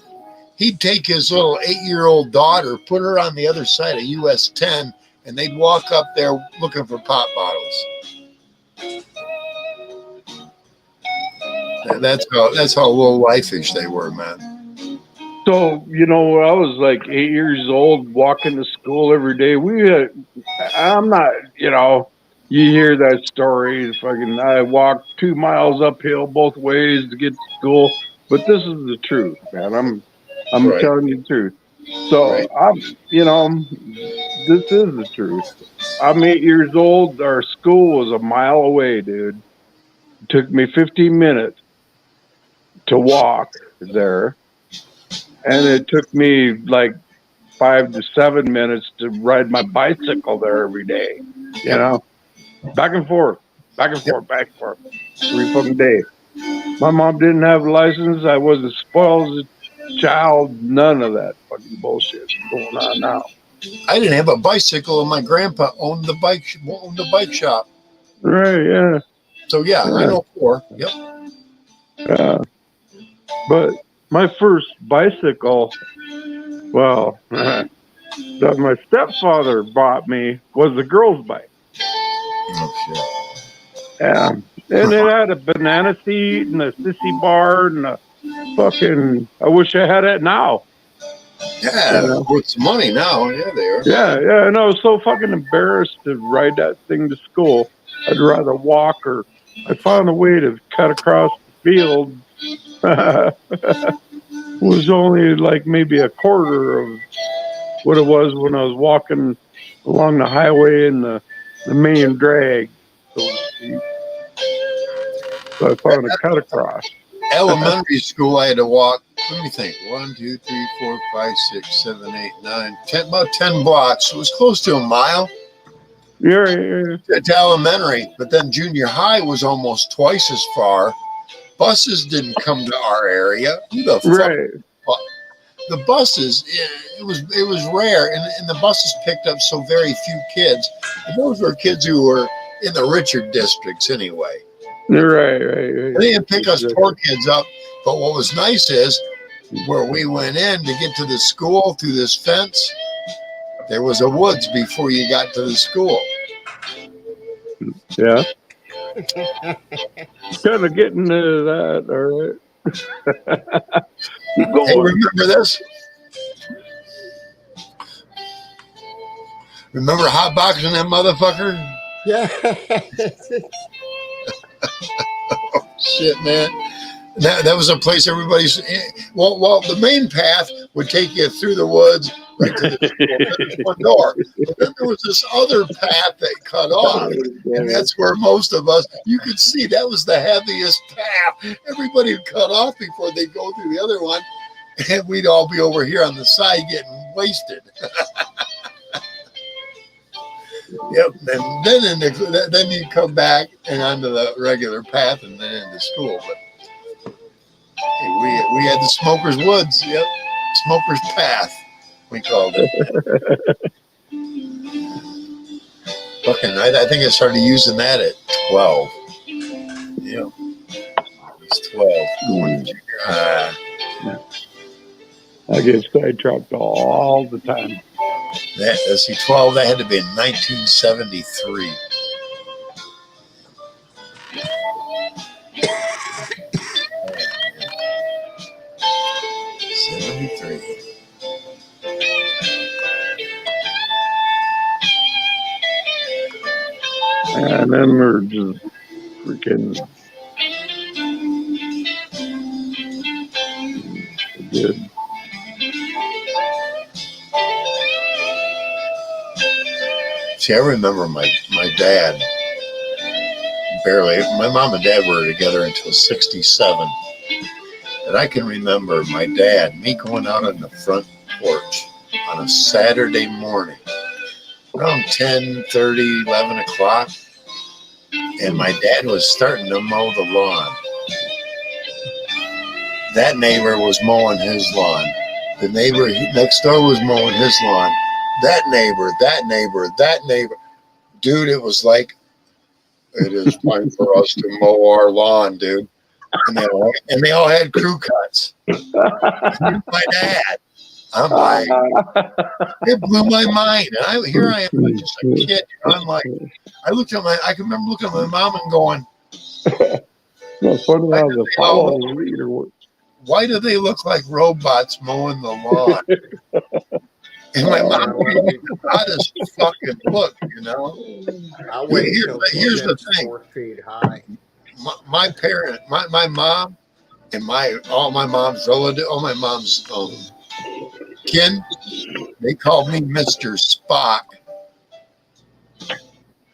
A: he'd take his little 8-year-old daughter, put her on the other side of US 10, and they'd walk up there looking for pop bottles. And that's how low life-ish they were, man.
H: So, you know, when I was like 8 years old, walking to school every day, I'm not, you know, you hear that story. Fucking, I walked 2 miles uphill both ways to get to school. But this is the truth, man. I'm
A: Right.
H: telling you the truth. So you know, this is the truth. I'm 8 years old. Our school was a mile away, dude. It took me 15 minutes to walk there. And it took me like 5 to 7 minutes to ride my bicycle there every day. You know, back and forth, back and forth, back and forth, every fucking day. My mom didn't have a license. I wasn't spoiled as a child. None of that fucking bullshit going on now.
A: I didn't have a bicycle, and my grandpa owned the bike shop.
H: Right? Yeah.
A: So yeah, I know 4. Yep.
H: Yeah. But my first bicycle, well, that my stepfather bought me was a girl's bike.
A: Oh shit.
H: Yeah. And it had a banana seat and a sissy bar and a fucking, I wish I had it now.
A: Yeah, worth some money now. Yeah, they are.
H: Yeah. And I was so fucking embarrassed to ride that thing to school. I'd rather walk, or I found a way to cut across the field. It was only like maybe a quarter of what it was when I was walking along the highway in the main drag, so to speak. So I found a cut across.
A: Elementary school, I had to walk. Let me think. 1, 2, 3, 4, 5, 6, 7, 8, 9, 10. About 10 blocks. It was close to a mile.
H: Yeah.
A: To elementary, but then junior high was almost twice as far. Buses didn't come to our area. Who the
H: Right.
A: fuck? The buses, it was rare, and the buses picked up so very few kids. And those were kids who were in the richer districts anyway.
H: Right.
A: They didn't pick us poor kids up. But what was nice is where we went in to get to the school through this fence, there was a woods before you got to the school.
H: Yeah. Kind of getting into that, all right. Keep going.
A: Hey, remember this? Remember hotboxing that motherfucker?
F: Yeah.
A: Oh, shit, man. That was a place everybody's. Well, the main path would take you through the woods right to the front door. But then there was this other path that cut off, and that's where most of us. You could see that was the heaviest path. Everybody would cut off before they go through the other one, and we'd all be over here on the side getting wasted. Yep, and then you come back and onto the regular path, and then into school, but. We had the Smoker's Woods, yep. Smoker's Path, we called it.
G: Fucking, I think I started using that at 12. Yeah, it's 12. Going to junior high.
H: I get sidetracked all the time.
G: Let's see, 12. That had to be in 1973.
H: And them are just freaking good.
G: See, I remember my dad barely. My mom and dad were together until 67. And I can remember my dad, me going out on the front porch on a Saturday morning around 10:30, 11 o'clock. And my dad was starting to mow the lawn. That neighbor was mowing his lawn. The neighbor next door was mowing his lawn. That neighbor, that neighbor, that neighbor. Dude, it was like, it is time for us to mow our lawn, dude. And they all had crew cuts. My dad. I'm like, it blew my mind. And here I am, just a kid. I'm like, I can remember looking at my mom and going,
H: It's funny how the follows lead or what.
G: why do they look like robots mowing the lawn? And my mom gave me the hottest fucking look, you know.
F: I'll wait
G: Here's
F: till
G: the thing.
F: 4 feet high.
G: My parent, my mom, and all my mom's relative, all my mom's kin, they called me Mr. Spock,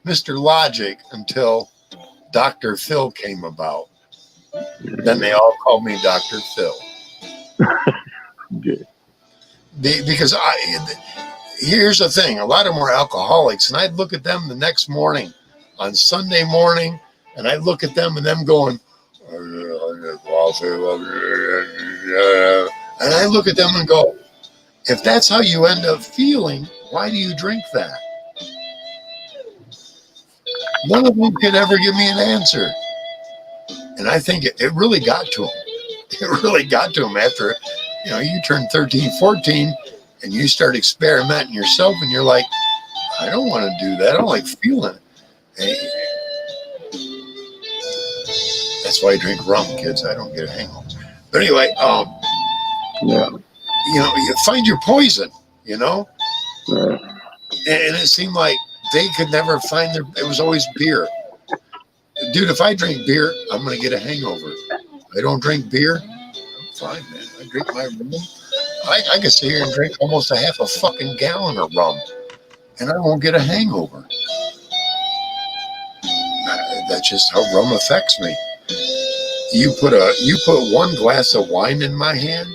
G: Mr. Logic, until Dr. Phil came about. Then they all called me Dr. Phil. Because here's the thing, a lot of them were alcoholics, and I'd look at them the next morning on Sunday morning, and I'd look at them and them going, and I look at them and go, if that's how you end up feeling, why do you drink that? None of them could ever give me an answer. And I think it really got to them. It really got to them after, you turn 13, 14, and you start experimenting yourself, and you're like, I don't want to do that. I don't like feeling it. That's why I drink rum, kids. I don't get a hangover. But anyway, you find your poison, and it seemed like they could never find it was always beer. Dude, if I drink beer, I'm going to get a hangover. I don't drink beer, I'm fine, man. I drink my rum. I can sit here and drink almost a half a fucking gallon of rum, and I won't get a hangover. That's just how rum affects me. You put one glass of wine in my hand,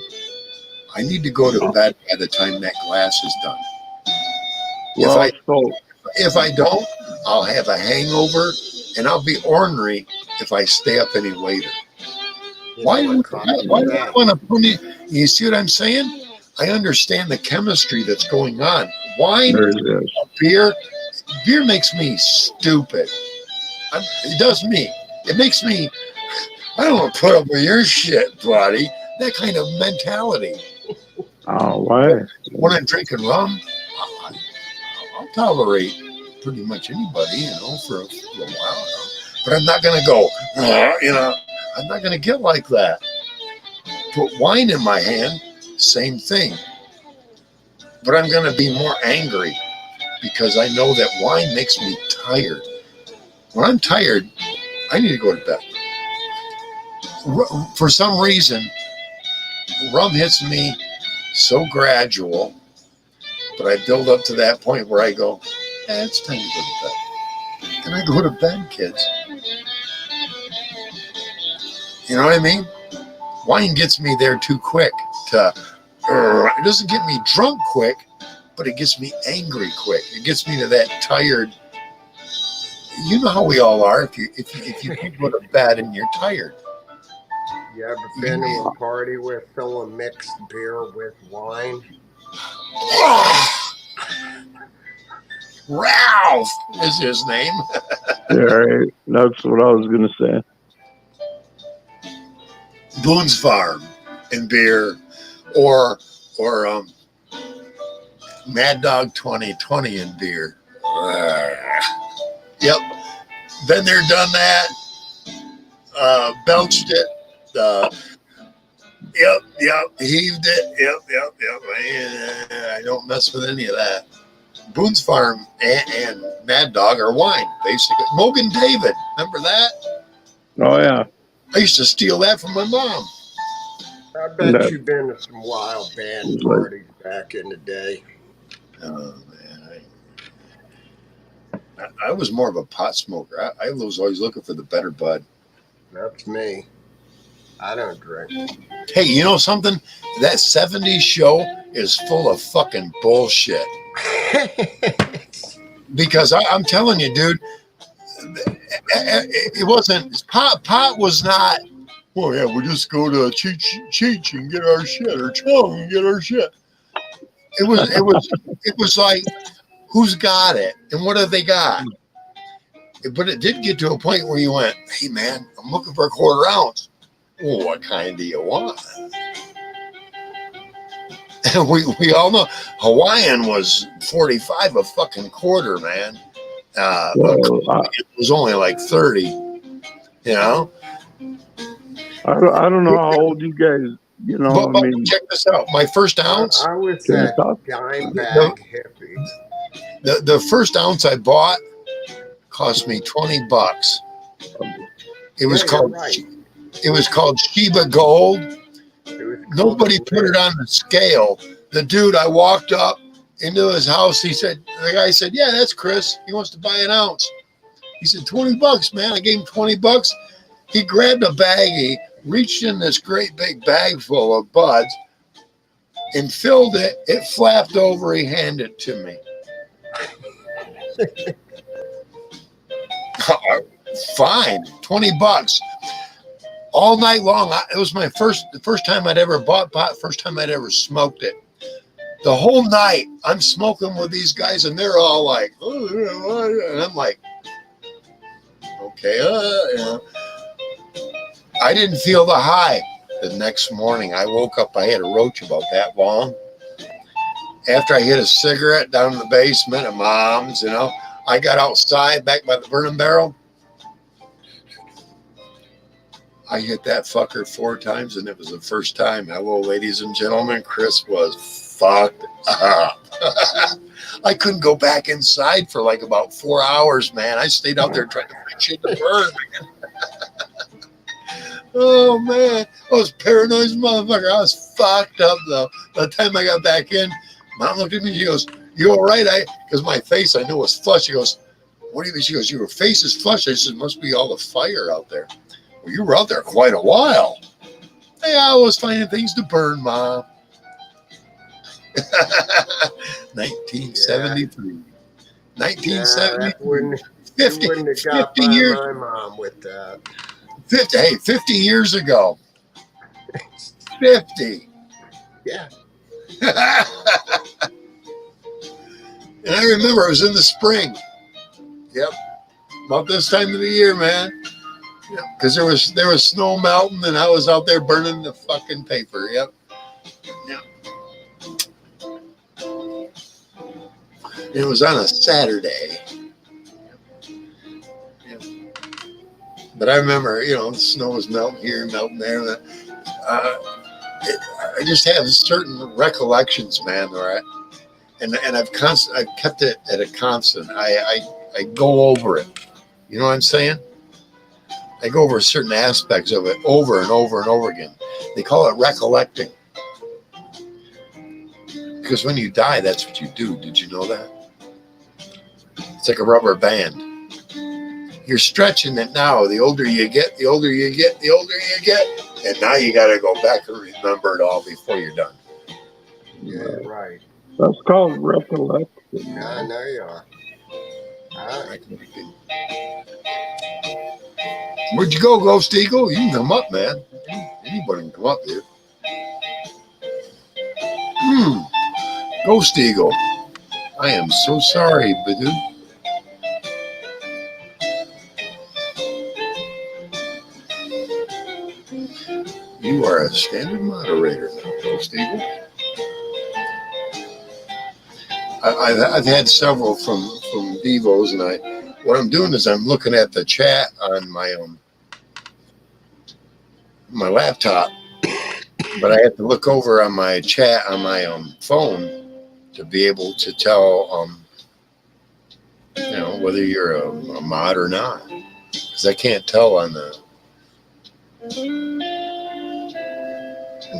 G: I need to go to bed by the time that glass is done. If I don't, I'll have a hangover, and I'll be ornery if I stay up any later. Why do I want to put it? You see what I'm saying? I understand the chemistry that's going on. Wine, beer makes me stupid. It does me. It makes me, I don't want to put up with your shit, buddy. That kind of mentality.
H: Oh, why?
G: When I'm drinking rum, I'll tolerate pretty much anybody, for a while. But I'm not going to go, I'm not going to get like that. Put wine in my hand, same thing. But I'm going to be more angry because I know that wine makes me tired. When I'm tired, I need to go to bed. For some reason, rum hits me so gradual, but I build up to that point where I go, it's time to go to bed. Can I go to bed, kids? You know what I mean? Wine gets me there too quick. It doesn't get me drunk quick, but it gets me angry quick. It gets me to that tired. You know how we all are. If you go to bed and you're tired.
F: You ever been to a party where someone mixed beer with wine?
G: Ralph is his name.
H: Yeah, right. That's what I was gonna say.
G: Boone's Farm and beer, or Mad Dog 2020 and beer. Yep. Then they're done that. Belched it. Yep. Heaved it. Yep. I don't mess with any of that. Boone's Farm and Mad Dog are wine, basically. Mogan David, remember that?
H: Oh yeah.
G: I used to steal that from my mom.
F: I bet
H: No.
F: you've been to some wild band
H: It's like-
F: parties back in the day.
G: Oh man, I was more of a pot smoker. I was always looking for the better bud.
F: That's me. I don't drink.
G: Hey, you know something? That 70s show is full of fucking bullshit. Because I'm telling you, dude, it wasn't pot was not. Oh yeah, we just go to Cheech and get our shit, or Chong and get our shit. It was like, who's got it and what have they got? But it did get to a point where you went, hey man, I'm looking for a quarter ounce. Well, what kind do you want? And we all know Hawaiian was 45 a fucking quarter, man. It was only like 30, you know.
H: I don't know how old you guys. You know,
G: But
H: I mean,
G: check this out. My first ounce,
F: I was
H: Can you
F: that
H: talk?
F: dime bag hippie.
G: the first ounce I bought cost me $20. It was
F: Yeah,
G: called
F: you're right.
G: it was called Sheba Gold.
F: It was
G: Nobody
F: called
G: put it on the scale. The dude, I walked up into his house. The guy said, yeah, that's Chris. He wants to buy an ounce. He said, $20, man. I gave him $20. He grabbed a baggie, reached in this great big bag full of buds and filled it. It flapped over. He handed it to me. Fine. $20. All night long. It was the first time I'd ever bought pot, first time I'd ever smoked it. The whole night I'm smoking with these guys and they're all like, oh, and I'm like, okay, you know. I didn't feel the high. The next morning I woke up, I had a roach about that long. After I hit a cigarette down in the basement at Mom's, you know, I got outside back by the burning barrel. I hit that fucker 4 times, and it was the first time. Hello, ladies and gentlemen. Chris was fucked up. I couldn't go back inside for like about 4 hours, man. I stayed out there trying to find shit to burn, man. Oh, man. I was paranoid as a motherfucker. I was fucked up, though. By the time I got back in, Mom looked at me. She goes, you all right? Because my face, I knew was flushed. She goes, what do you mean? She goes, your face is flushed. I said, must be all the fire out there. Well, you were out there quite a while. Hey, I was finding things to burn, Mom. 1973. 1973. 50,
F: wouldn't have got
G: 50
F: by
G: years.
F: my mom with that.
G: 50 years ago. 50.
F: Yeah.
G: And I remember it was in the spring. Yep. About this time of the year, man. Because there was snow melting and I was out there burning the fucking paper. Yep. It was on a Saturday. Yep. But I remember, you know, the snow was melting here, melting there. I just have certain recollections, man. Right? And I've kept it at a constant. I go over it. You know what I'm saying? I go over certain aspects of it over and over and over again. They call it recollecting. Because when you die, that's what you do. Did you know that? It's like a rubber band. You're stretching it now. The older you get, the older you get, the older you get. And now you got to go back and remember it all before you're done.
F: Yeah, right.
H: that's called recollection.
F: Yeah, I know you are.
G: Where'd you go, Ghost Eagle? You can come up, man. Anybody can come up, dude. Ghost Eagle. I am so sorry, Badu. You are a standard moderator now, Steve. I've had several from Devos, and what I'm doing is I'm looking at the chat on my laptop, but I have to look over on my chat on my phone to be able to tell whether you're a mod or not, because I can't tell on the.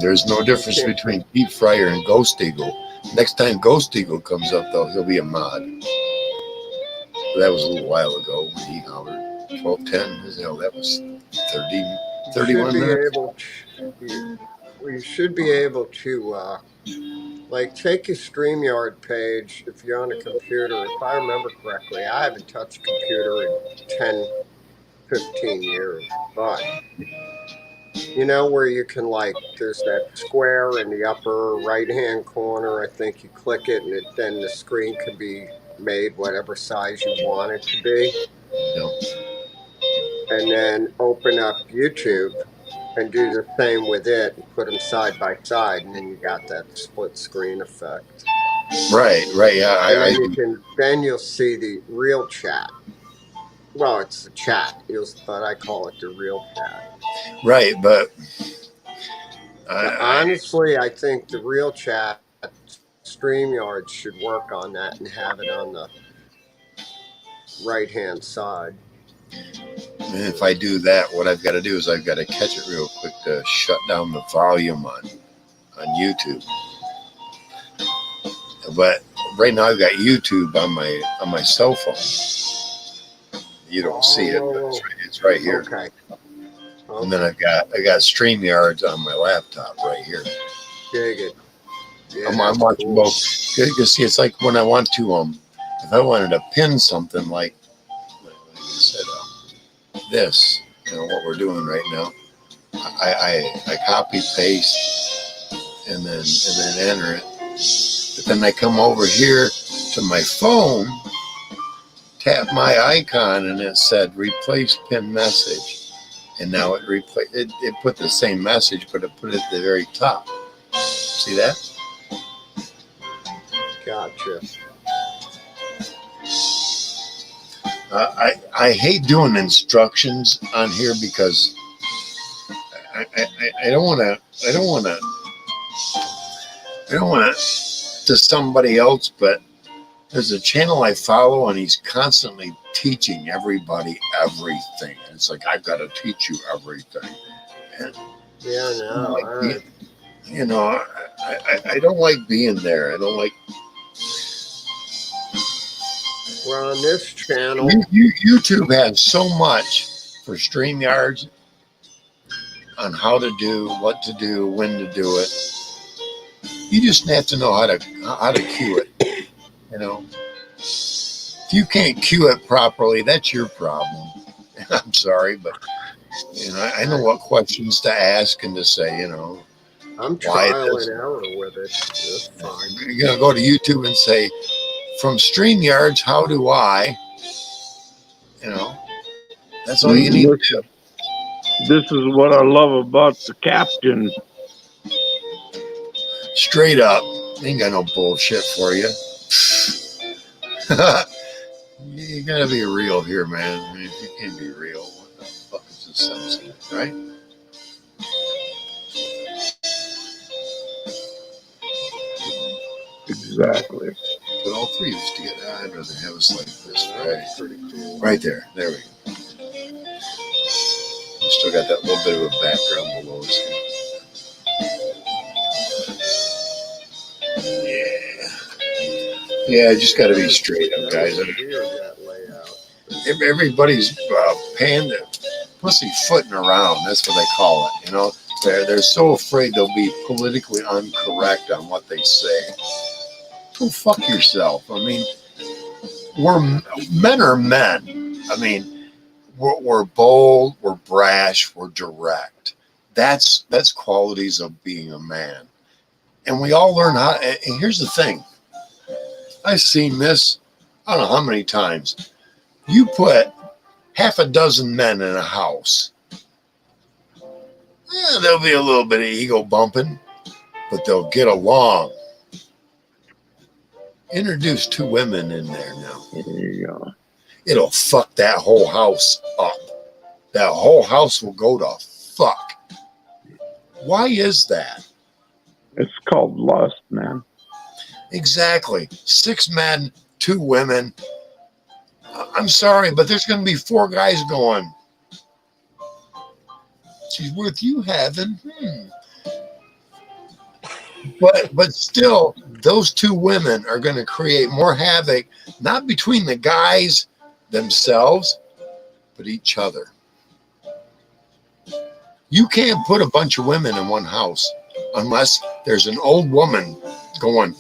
G: There's no difference between Deep Fryer and Ghost Eagle. Next time Ghost Eagle comes up, though, he'll be a mod. That was a little while ago when he hollered 12:10. That was 30, 31 minutes.
F: You should be able to take your StreamYard page if you're on a computer. If I remember correctly, I haven't touched a computer in 10, 15 years, but where you can there's that square in the upper right hand corner. I think you click it and then the screen can be made whatever size you want it to be.
G: No.
F: And then open up YouTube and do the same with it and put them side by side, and then you got that split screen effect.
G: Right, yeah.
F: Then you'll see the real chat. Well, it's the chat, but I call it the real chat.
G: Right, but
F: honestly, I think the real chat StreamYard should work on that and have it on the right-hand side.
G: And if I do that, what I've got to do is I've got to catch it real quick to shut down the volume on YouTube. But right now I've got YouTube on my cell phone. You don't see it, but it's right here.
F: Okay.
G: And then I got StreamYards on my laptop right here.
F: Dig it. Yeah,
G: I'm watching both. You see, it's like when I want to if I wanted to pin something like I said, this, what we're doing right now, I copy paste and then enter it. But then I come over here to my phone, tap my icon, and it said replace pin message. And now it put the same message, but it put it at the very top. See that?
F: Gotcha.
G: I hate doing instructions on here because I don't want to somebody else, but there's a channel I follow and he's constantly teaching everybody everything. And it's like, I've got to teach you everything. And I don't like being there. I don't like.
F: Well, on this channel,
G: YouTube has so much for StreamYards on how to do, what to do, when to do it. You just have to know how to cue it. If you can't cue it properly, that's your problem. I'm sorry, but I know what questions to ask and to say.
F: I'm trial and error with it. That's fine.
G: You're gonna go to YouTube and say, from StreamYards, how do I? That's all you need to do.
H: This is what I love about the captain.
G: Straight up, ain't got no bullshit for you. You gotta be real here, man. I mean, if you can't be real, what the fuck is the sense in it, right?
H: Exactly.
G: Put all three of us together. I'd rather have us like this, right? Pretty cool. Right there. There we go. Still got that little bit of a background below us. Yeah, just got to be straight up, guys. Everybody's pussyfooting around. That's what they call it. They're so afraid they'll be politically incorrect on what they say. Go fuck yourself. I mean, men are men. I mean, we're bold, we're brash, we're direct. That's qualities of being a man. And we all learn how. And here's the thing: I've seen this, I don't know how many times. You put half a dozen men in a house. There'll be a little bit of ego bumping, but they'll get along. Introduce 2 women in there now.
H: There you go.
G: It'll fuck that whole house up. That whole house will go to fuck. Why is that?
H: It's called lust, man.
G: Exactly. 6 men, 2 women. I'm sorry, but there's going to be 4 guys going, she's worth you having. But still, those 2 women are going to create more havoc, not between the guys themselves, but each other. You can't put a bunch of women in one house unless there's an old woman going,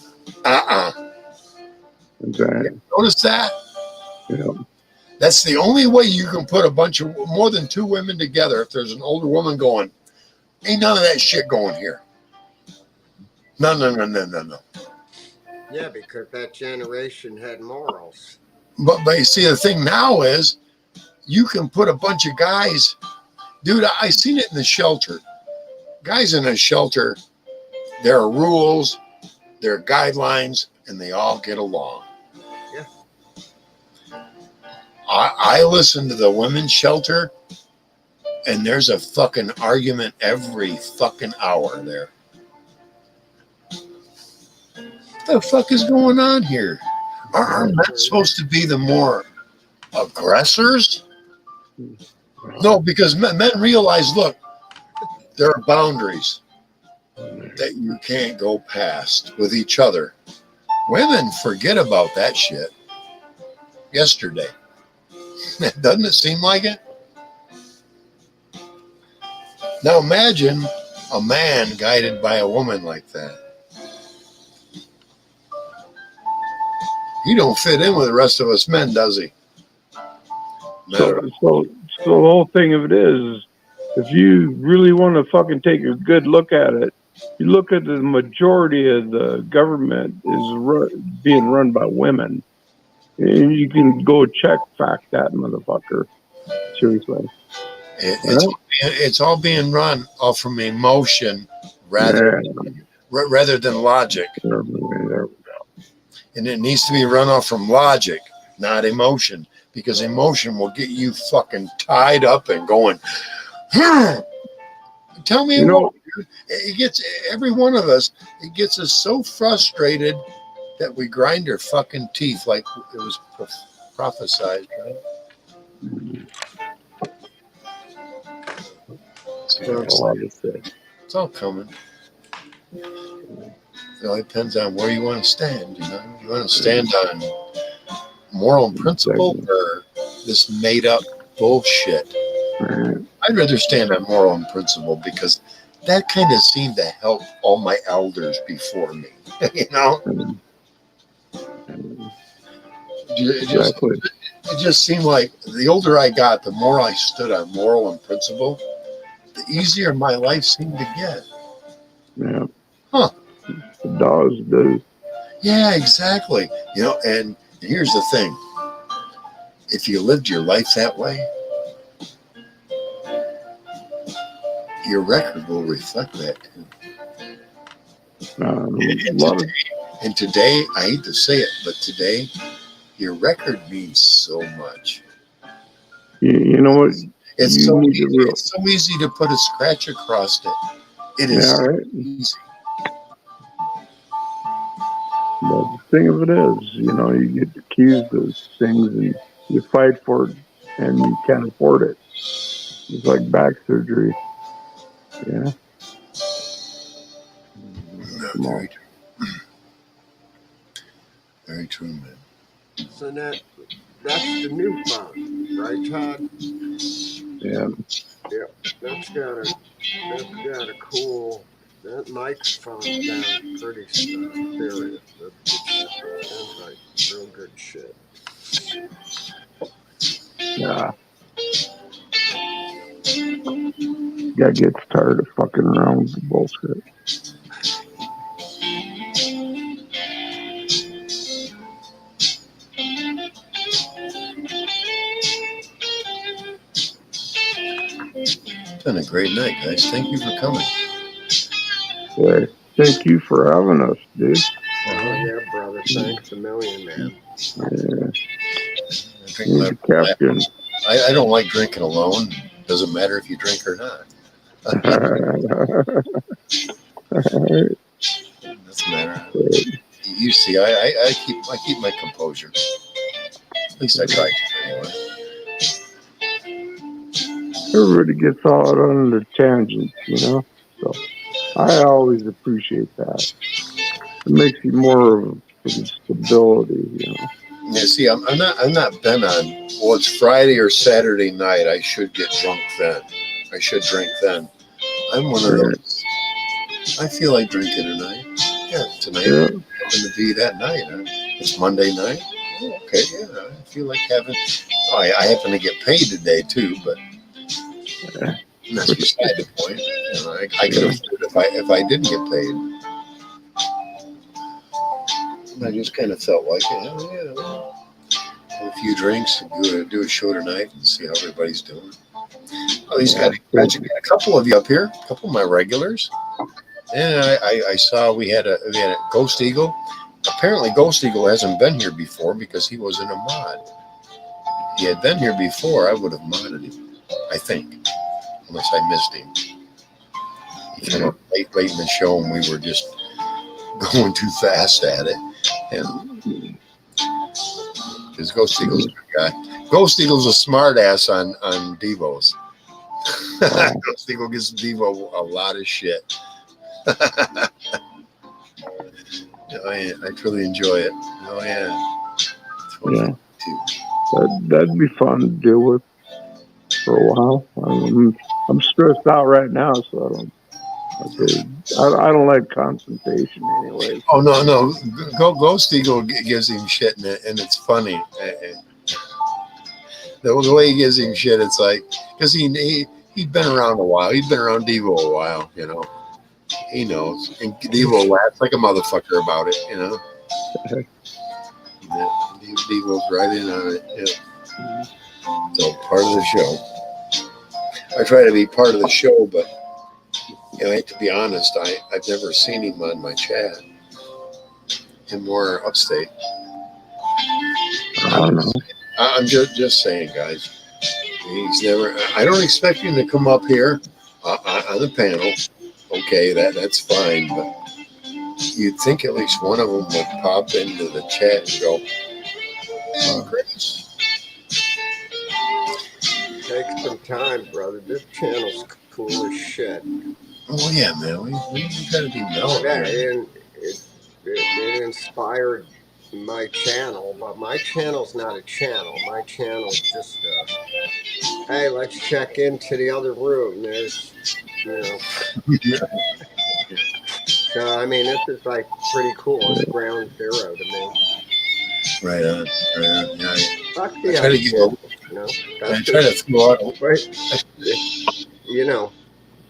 H: Exactly.
G: Notice that?
H: Yeah.
G: That's the only way you can put a bunch of more than 2 women together. If there's an older woman going, ain't none of that shit going here. No.
F: Yeah, because that generation had morals.
G: But you see, the thing now is you can put a bunch of guys. Dude, I seen it in the shelter. Guys in a shelter, there are rules, there are guidelines, and they all get along.
F: Yeah.
G: I listen to the women's shelter, and there's a fucking argument every fucking hour there. What the fuck is going on here? Aren't men supposed to be the more aggressors? No, because men realize, look, there are boundaries that you can't go past with each other. Women forget about that shit yesterday. Doesn't it seem like it? Now imagine a man guided by a woman like that. He don't fit in with the rest of us men, does he?
H: So the whole thing of it is, if you really want to fucking take a good look at it, you look at the majority of the government is being run by women. And you can go fact that motherfucker. Seriously.
G: It's all being run off from emotion rather than logic. And it needs to be run off from logic, not emotion, because emotion will get you fucking tied up and going, tell me more. It gets every one of us, it gets us so frustrated that we grind our fucking teeth like it was prophesied, right? It's all coming. It all depends on where you want to stand, you know. You want to stand on moral and principle or this made up bullshit. I'd rather stand on moral and principle because that kind of seemed to help all my elders before me. You know? It just seemed like the older I got, the more I stood on moral and principle, the easier my life seemed to get.
H: Yeah.
G: Huh.
H: The dogs do.
G: Yeah, exactly. You know, and here's the thing. If you lived your life that way, your record will reflect that too. And today, I hate to say it, but today, your record means so much.
H: You know what?
G: It's so easy to put a scratch across it. It is easy.
H: But the thing of it is, you know, you get accused of things and you fight for it and you can't afford it. It's like back surgery. Yeah.
G: Very true. Very true, man.
F: So that's the new phone, right, Todd?
H: Yeah.
F: Yeah. That's got a cool. That microphone sounds pretty serious. That sounds like real good shit.
H: Yeah. Guy gets tired of fucking around with the bullshit.
G: It's been a great night, guys. Thank you for coming.
H: Yeah, thank you for having us, dude.
F: Oh yeah, brother. Thanks a million, man.
H: Yeah,
G: I drink
H: you're
G: my,
H: the captain.
G: I don't like drinking alone. Doesn't matter if you drink or not. Doesn't matter. You see, I keep my composure. At least I try to anyway.
H: Everybody gets all on the tangents, So I always appreciate that. It makes you more of some stability.
G: Yeah, see, I'm not bent on. Well, it's Friday or Saturday night. I should get drunk then. I should drink then. I'm one of
H: Yeah,
G: those. I feel like drinking tonight. Yeah, tonight
H: yeah,
G: happened to be that night. Huh? It's Monday night. Oh, okay, yeah, I feel like having. Oh, I happen to get paid today too, but that's beside the point. I could
H: yeah,
G: afford it if I didn't get paid. I just kind of felt like, oh, yeah, well, have a few drinks and do a show tonight and see how everybody's doing. Oh, he's got a couple of you up here, a couple of my regulars. And I saw we had a Ghost Eagle. Apparently, Ghost Eagle hasn't been here before because he wasn't a mod. If he had been here before, I would have modded him, I think, unless I missed him. He came up late in the show and we were just going too fast at it. And because Ghost Eagle's a good guy. Ghost Eagle's a smart ass on Devos. Ghost Eagle gives Devo a lot of shit. Oh, yeah, I truly enjoy it. Oh yeah.
H: yeah. That'd be fun to deal with for a while. I'm stressed out right now, so I don't like confrontation anyway.
G: Oh no. Ghost Eagle gives him shit, and it's funny. The way he gives him shit, it's like because he'd been around a while. He'd been around Devo a while, He knows, and Devo laughs like a motherfucker about it, Yeah, Devo's right in on it. Yeah. So part of the show. I try to be part of the show, but to be honest, I've never seen him on my chat. Him more upstate.
H: I don't know.
G: I'm just saying, guys. He's never. I don't expect him to come up here on the panel. Okay, that's fine, but you'd think at least one of them would pop into the chat and go, "Oh, Chris."
F: Take some time, brother. This channel's cool as shit.
G: Oh yeah, man. We gotta be mellow.
F: Yeah,
G: Here.
F: and it inspired my channel, but my channel's not a channel. My channel's just hey, let's check into the other room. There's, So I mean, this is like pretty cool. It's ground zero to me.
G: Right on. Yeah.
F: Fuck
G: I
F: the
G: try to
F: other
G: get.
F: shit,
G: I try to throw out.
F: Right.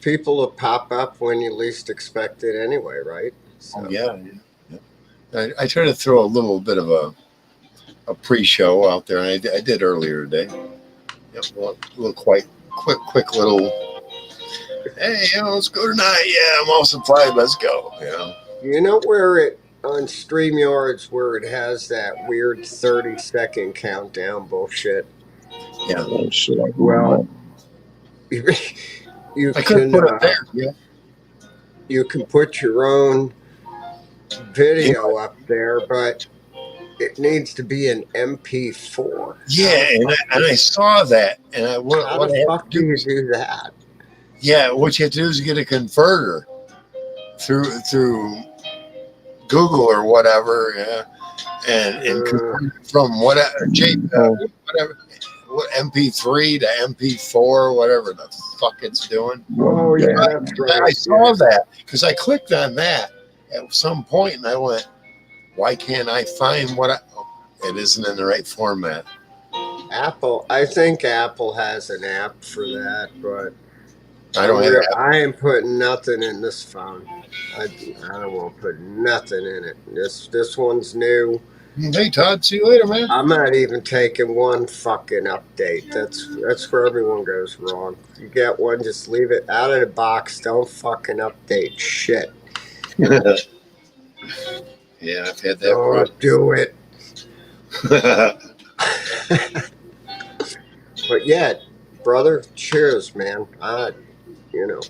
F: People will pop up when you least expect it anyway, right? So.
G: Oh yeah. I try to throw a little bit of a pre-show out there. I did earlier today. Yep, a little quick little. Hey, let's go tonight. Yeah, I'm all supplied. Let's go.
F: You know where it on StreamYards where it has that weird 30-second countdown bullshit?
G: Yeah.
F: Well, you
G: I could
F: can
G: put it there. Yeah.
F: you can put your own video up there, but it needs to be an MP4.
G: Yeah, and I saw that, and
F: how the fuck do you do that?
G: Yeah, what you have to do is get a converter through Google or whatever, and convert it from whatever what MP3 to MP4, whatever the fuck it's doing.
F: Oh yeah, that's right.
G: I saw that because I clicked on that at some point, and I went, "Why can't I find it isn't in the right format?"
F: I think Apple has an app for that, but
G: I
F: ain't putting nothing in this phone. I don't want to put nothing in it. This one's new.
G: Hey, Todd. See you later, man.
F: I'm not even taking one fucking update. That's where everyone goes wrong. You get one, just leave it out of the box. Don't fucking update shit.
G: Yeah, I've had that
F: Don't do it.
G: problem.
F: But yeah, brother, cheers, man. You know,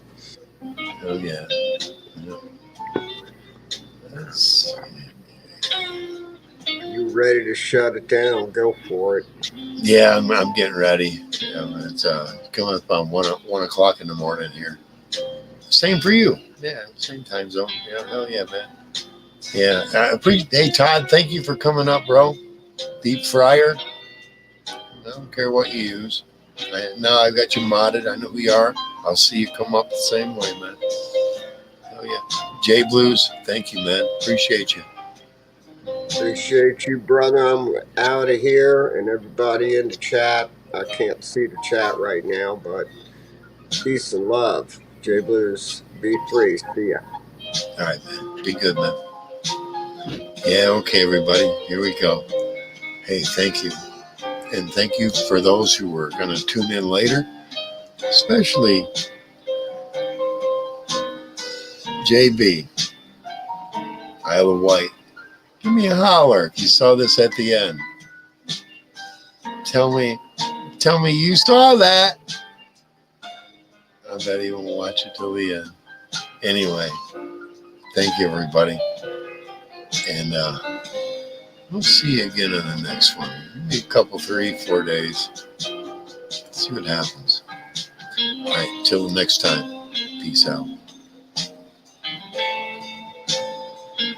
G: Oh yeah. That's-
F: you ready to shut it down? Go for it.
G: yeah, I'm getting ready. It's coming up on 1 o'clock in the morning here. Same for you. Yeah, same time zone. Yeah, hell yeah, man. Yeah, hey Todd, thank you for coming up, bro. Deep fryer. I don't care what you use. Now I've got you modded. I know who you are. I'll see you come up the same way, man. Oh yeah, J Blues. Thank you, man. Appreciate you.
F: Appreciate you, brother. I'm out of here, and everybody in the chat. I can't see the chat right now, but peace and love. J Blues B3. See ya.
G: All right, man. Be good, man. Yeah, okay, everybody. Here we go. Hey, thank you. And thank you for those who were going to tune in later, especially JB, Isle of Wight. Give me a holler if you saw this at the end. Tell me you saw that. I bet he won't watch it till the end. Anyway, thank you, everybody. And we'll see you again in the next one. Maybe a couple, 3-4 days. See what happens. All right, till next time. Peace out.